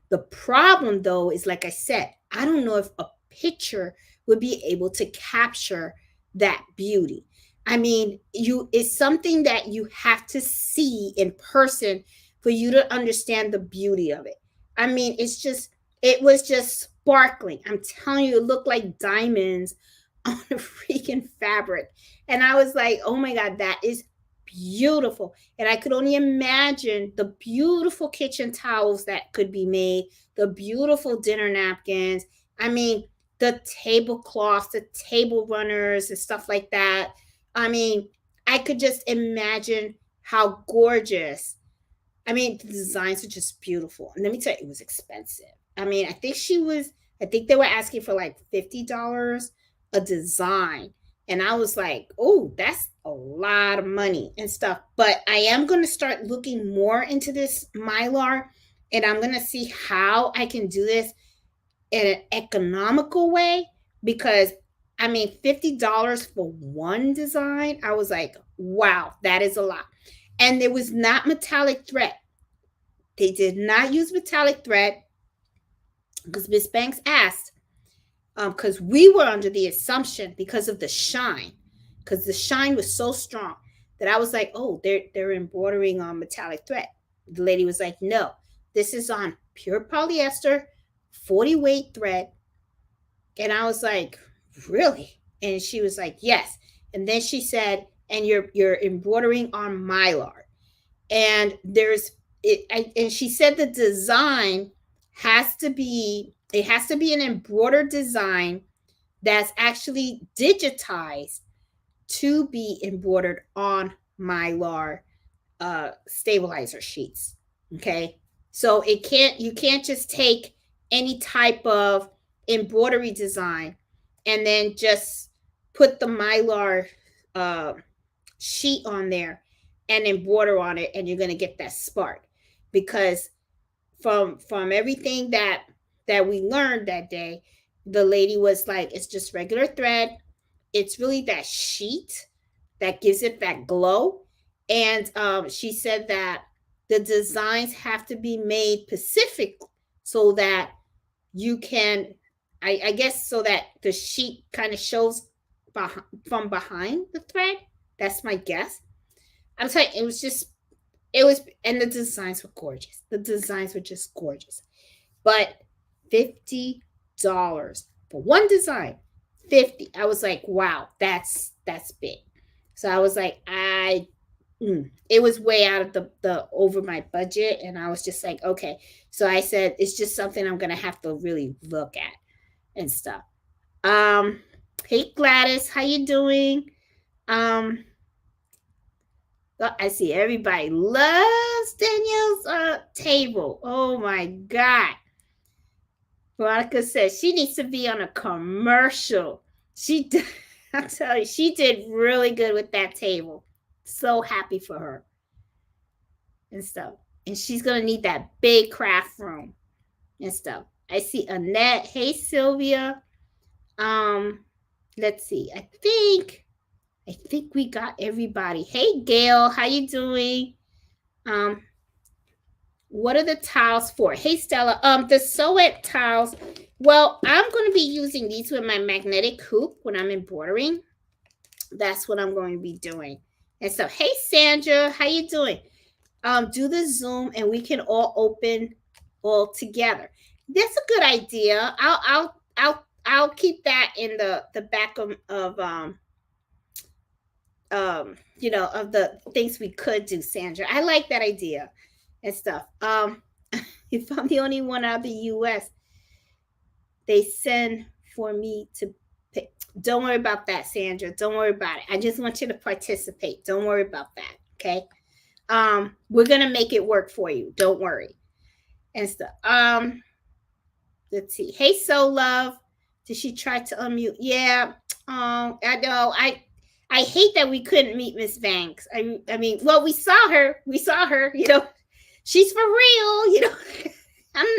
The problem though is, like I said, I don't know if a picture would be able to capture that beauty. I mean, it's something that you have to see in person for you to understand the beauty of it. I mean, it was just sparkling. I'm telling you, it looked like diamonds on a freaking fabric. And I was like, oh my God, that is beautiful. And I could only imagine the beautiful kitchen towels that could be made, the beautiful dinner napkins. I mean, the tablecloths, the table runners and stuff like that. I mean, I could just imagine how gorgeous. I mean, the designs are just beautiful. And let me tell you, it was expensive. I mean, I think they were asking for like $50 a design. And I was like, oh, that's a lot of money and stuff. But I am going to start looking more into this Mylar, and I'm going to see how I can do this in an economical way, because I mean, $50 for one design, I was like, wow, that is a lot. And there was not metallic thread. They did not use metallic thread, because Miss Banks asked, because we were under the assumption, because of the shine, because the shine was so strong, that I was like, oh, they're embroidering on metallic thread. The lady was like, no, this is on pure polyester, 40 weight thread. And I was like, really? And she was like, yes. And then she said, and you're embroidering on Mylar. And and she said the design has to be an embroidered design that's actually digitized to be embroidered on Mylar stabilizer sheets. Okay, so you can't just take any type of embroidery design and then just put the Mylar sheet on there and embroider on it, and you're going to get that spark. Because from everything that we learned that day, the lady was like, it's just regular thread. It's really that sheet that gives it that glow. And she said that the designs have to be made specific so that you can, I guess, so that the sheet kind of shows from behind the thread. That's my guess. I'm saying it was, and the designs were gorgeous. The designs were just gorgeous. But $50 for one design, 50. I was like, wow, that's big. So I was like, it was way out of the over my budget, and I was just like, okay. So I said it's just something I'm gonna have to really look at and stuff. Um, hey Gladys, how you doing? Um, I see everybody loves Danielle's table. Oh my god. Veronica says she needs to be on a commercial. She did, I'll tell you, she did really good with that table. So happy for her and stuff. And she's gonna need that big craft room and stuff. I see Annette. Hey Sylvia. Um, let's see. I think we got everybody. Hey Gail, how you doing? Um, what are the tiles for? Hey Stella, the Sewet tiles. Well, I'm going to be using these with my magnetic hoop when I'm embroidering. That's what I'm going to be doing. And so, hey Sandra, how you doing? Do the Zoom and we can all open all together. That's a good idea. I'll keep that in the back of of the things we could do, Sandra. I like that idea and stuff. If I'm the only one out of the US, they send for me to pick. Don't worry about that, Sandra. Don't worry about it. I just want you to participate. Don't worry about that. Okay. We're gonna make it work for you. Don't worry. And stuff. Let's see. Hey, So Love. Did she try to unmute? Yeah. I know. I hate that we couldn't meet Miss Banks. I mean, well, we saw her. You know, she's for real. You know,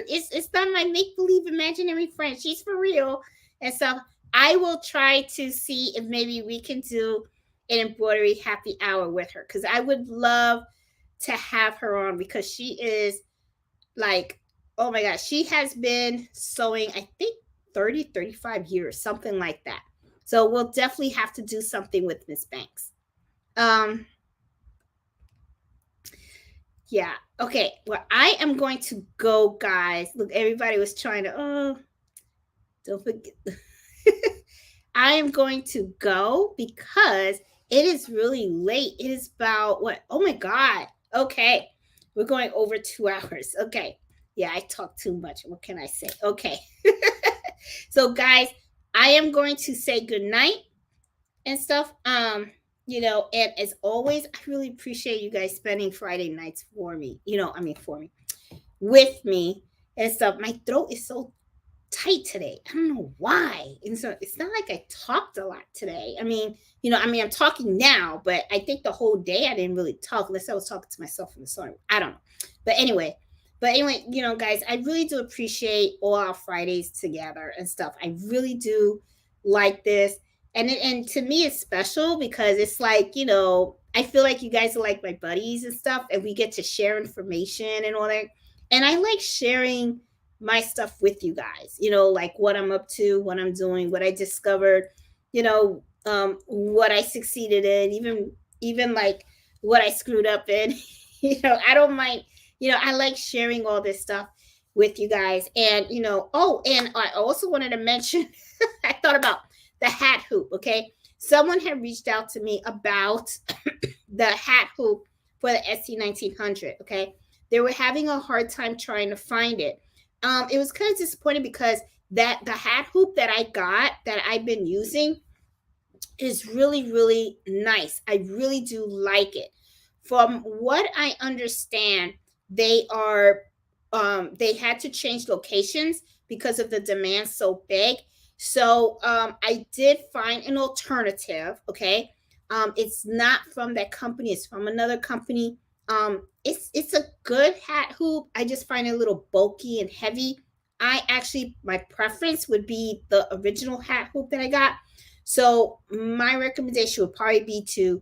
it's not my make believe imaginary friend. She's for real, and so I will try to see if maybe we can do an embroidery happy hour with her, because I would love to have her on, because she is like, oh my gosh, she has been sewing, I think 35 years, something like that. So we'll definitely have to do something with Miss Banks. Yeah. Okay. Well, I am going to go, guys. Look, everybody was trying to, don't forget. I am going to go because it is really late. It is about what? Oh my God. Okay. We're going over 2 hours. Okay. Yeah, I talk too much. What can I say? Okay. So, guys, I am going to say good night and stuff. And as always, I really appreciate you guys spending Friday nights for me. With me and stuff. My throat is so tight today. I don't know why. And so it's not like I talked a lot today. I'm talking now, but I think the whole day I didn't really talk unless I was talking to myself in the song. I don't know. But anyway, guys, I really do appreciate all our Fridays together and stuff. I really do like this. And to me, it's special because it's like, I feel like you guys are like my buddies and stuff, and we get to share information and all that. And I like sharing my stuff with you guys, like what I'm up to, what I'm doing, what I discovered, what I succeeded in, even like what I screwed up in. I don't mind. I like sharing all this stuff with you guys. And, and I also wanted to mention, I thought about the hat hoop. Okay. Someone had reached out to me about the hat hoop for the SC1900. Okay. They were having a hard time trying to find it. It was kind of disappointing because the hat hoop that I got, that I've been using, is really, really nice. I really do like it. From what I understand, they had to change locations because of the demand so big. So I did find an alternative. Okay. It's not from that company, it's from another company. It's a good hat hoop. I just find it a little bulky and heavy. My preference would be the original hat hoop that I got. So my recommendation would probably be to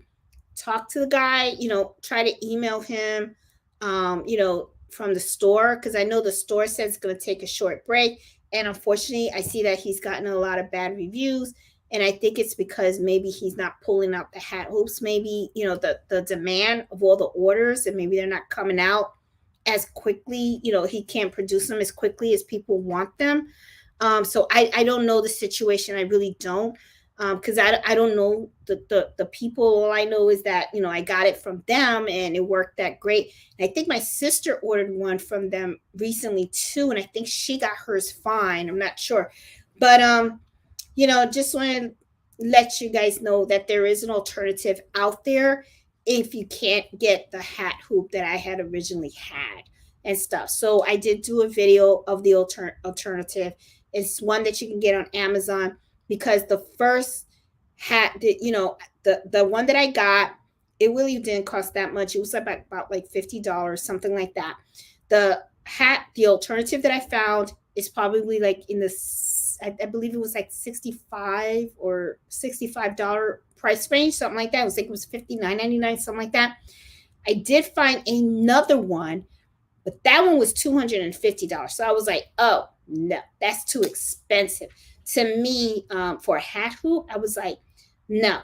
talk to the guy, try to email him, from the store, because I know the store says it's going to take a short break. And unfortunately, I see that he's gotten a lot of bad reviews. And I think it's because maybe he's not pulling out the hat hoops. Maybe, the demand of all the orders, and maybe they're not coming out as quickly. He can't produce them as quickly as people want them. So I don't know the situation. I really don't. Because I don't know the people. All I know is that, you know, I got it from them and it worked that great. And I think my sister ordered one from them recently too, and I think she got hers fine. I'm not sure. But you know, just want to let you guys know that there is an alternative out there if you can't get the hat hoop that I had originally had and stuff. So I did do a video of the alternative. It's one that you can get on Amazon, because the first hat that, you know, the one that I got, it really didn't cost that much. It was about like $50, something like that. The hat, the alternative that I found, is probably like in the I believe it was like 65 or $65 price range, something like that. It was like, it was $59.99, something like that. I did find another one, but that one was $250. So I was like, oh no, that's too expensive to me, for a hat hoop. I was like, no,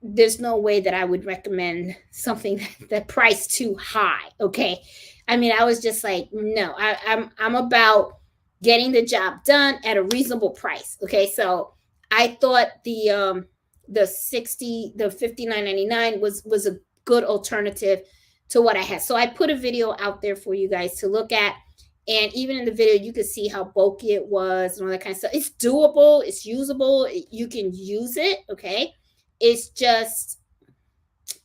there's no way that I would recommend something that priced too high. Okay, I mean, I was just like, no, I'm about getting the job done at a reasonable price. Okay, so I thought the 59.99 was a good alternative to what I had. So I put a video out there for you guys to look at. And even in the video, you can see how bulky it was and all that kind of stuff. It's doable. It's usable. You can use it. Okay. It's just,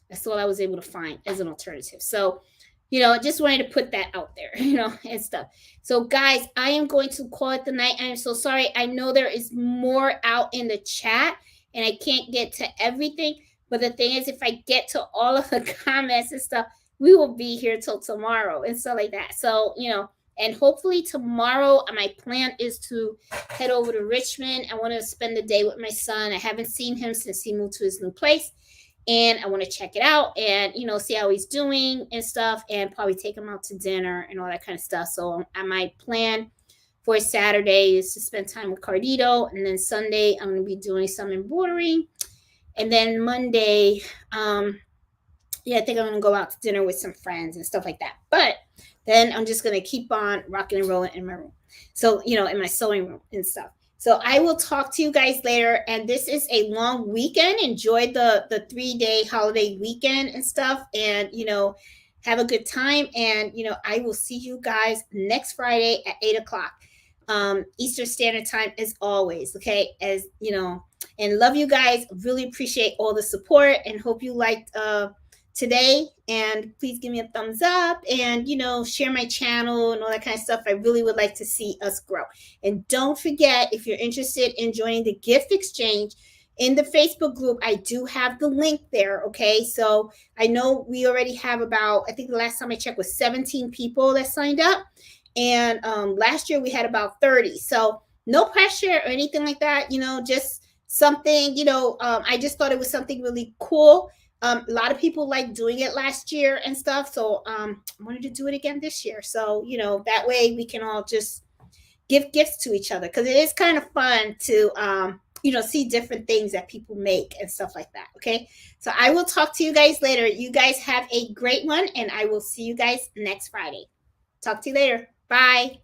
that's all I was able to find as an alternative. So, you know, just wanted to put that out there, you know, and stuff. So, guys, I am going to call it the night. I am so sorry. I know there is more out in the chat and I can't get to everything. But the thing is, if I get to all of the comments and stuff, we will be here till tomorrow and stuff like that. So, you know, and hopefully tomorrow, my plan is to head over to Richmond. I want to spend the day with my son. I haven't seen him since he moved to his new place. And I want to check it out and, you know, see how he's doing and stuff, and probably take him out to dinner and all that kind of stuff. So my plan for Saturday is to spend time with Cardito. And then Sunday, I'm going to be doing some embroidery. And then Monday, yeah, I think I'm going to go out to dinner with some friends and stuff like that. But then I'm just going to keep on rocking and rolling in my room. So, you know, in my sewing room and stuff. So I will talk to you guys later. And this is a long weekend. Enjoy the 3-day holiday weekend and stuff. And, you know, have a good time. And, you know, I will see you guys next Friday at 8 o'clock. Eastern Standard Time as always. Okay. As you know, and love you guys. Really appreciate all the support and hope you liked today. And please give me a thumbs up and, you know, share my channel and all that kind of stuff. I really would like to see us grow. And don't forget, if you're interested in joining the gift exchange in the Facebook group, I do have the link there. Okay. So I know we already have about, I think the last time I checked was 17 people that signed up. And last year we had about 30. So no pressure or anything like that, you know, just something, you know, I just thought it was something really cool. A lot of people liked doing it last year and stuff. So I wanted to do it again this year. So, you know, that way we can all just give gifts to each other, because it is kind of fun to, you know, see different things that people make and stuff like that. Okay. So I will talk to you guys later. You guys have a great one, and I will see you guys next Friday. Talk to you later. Bye.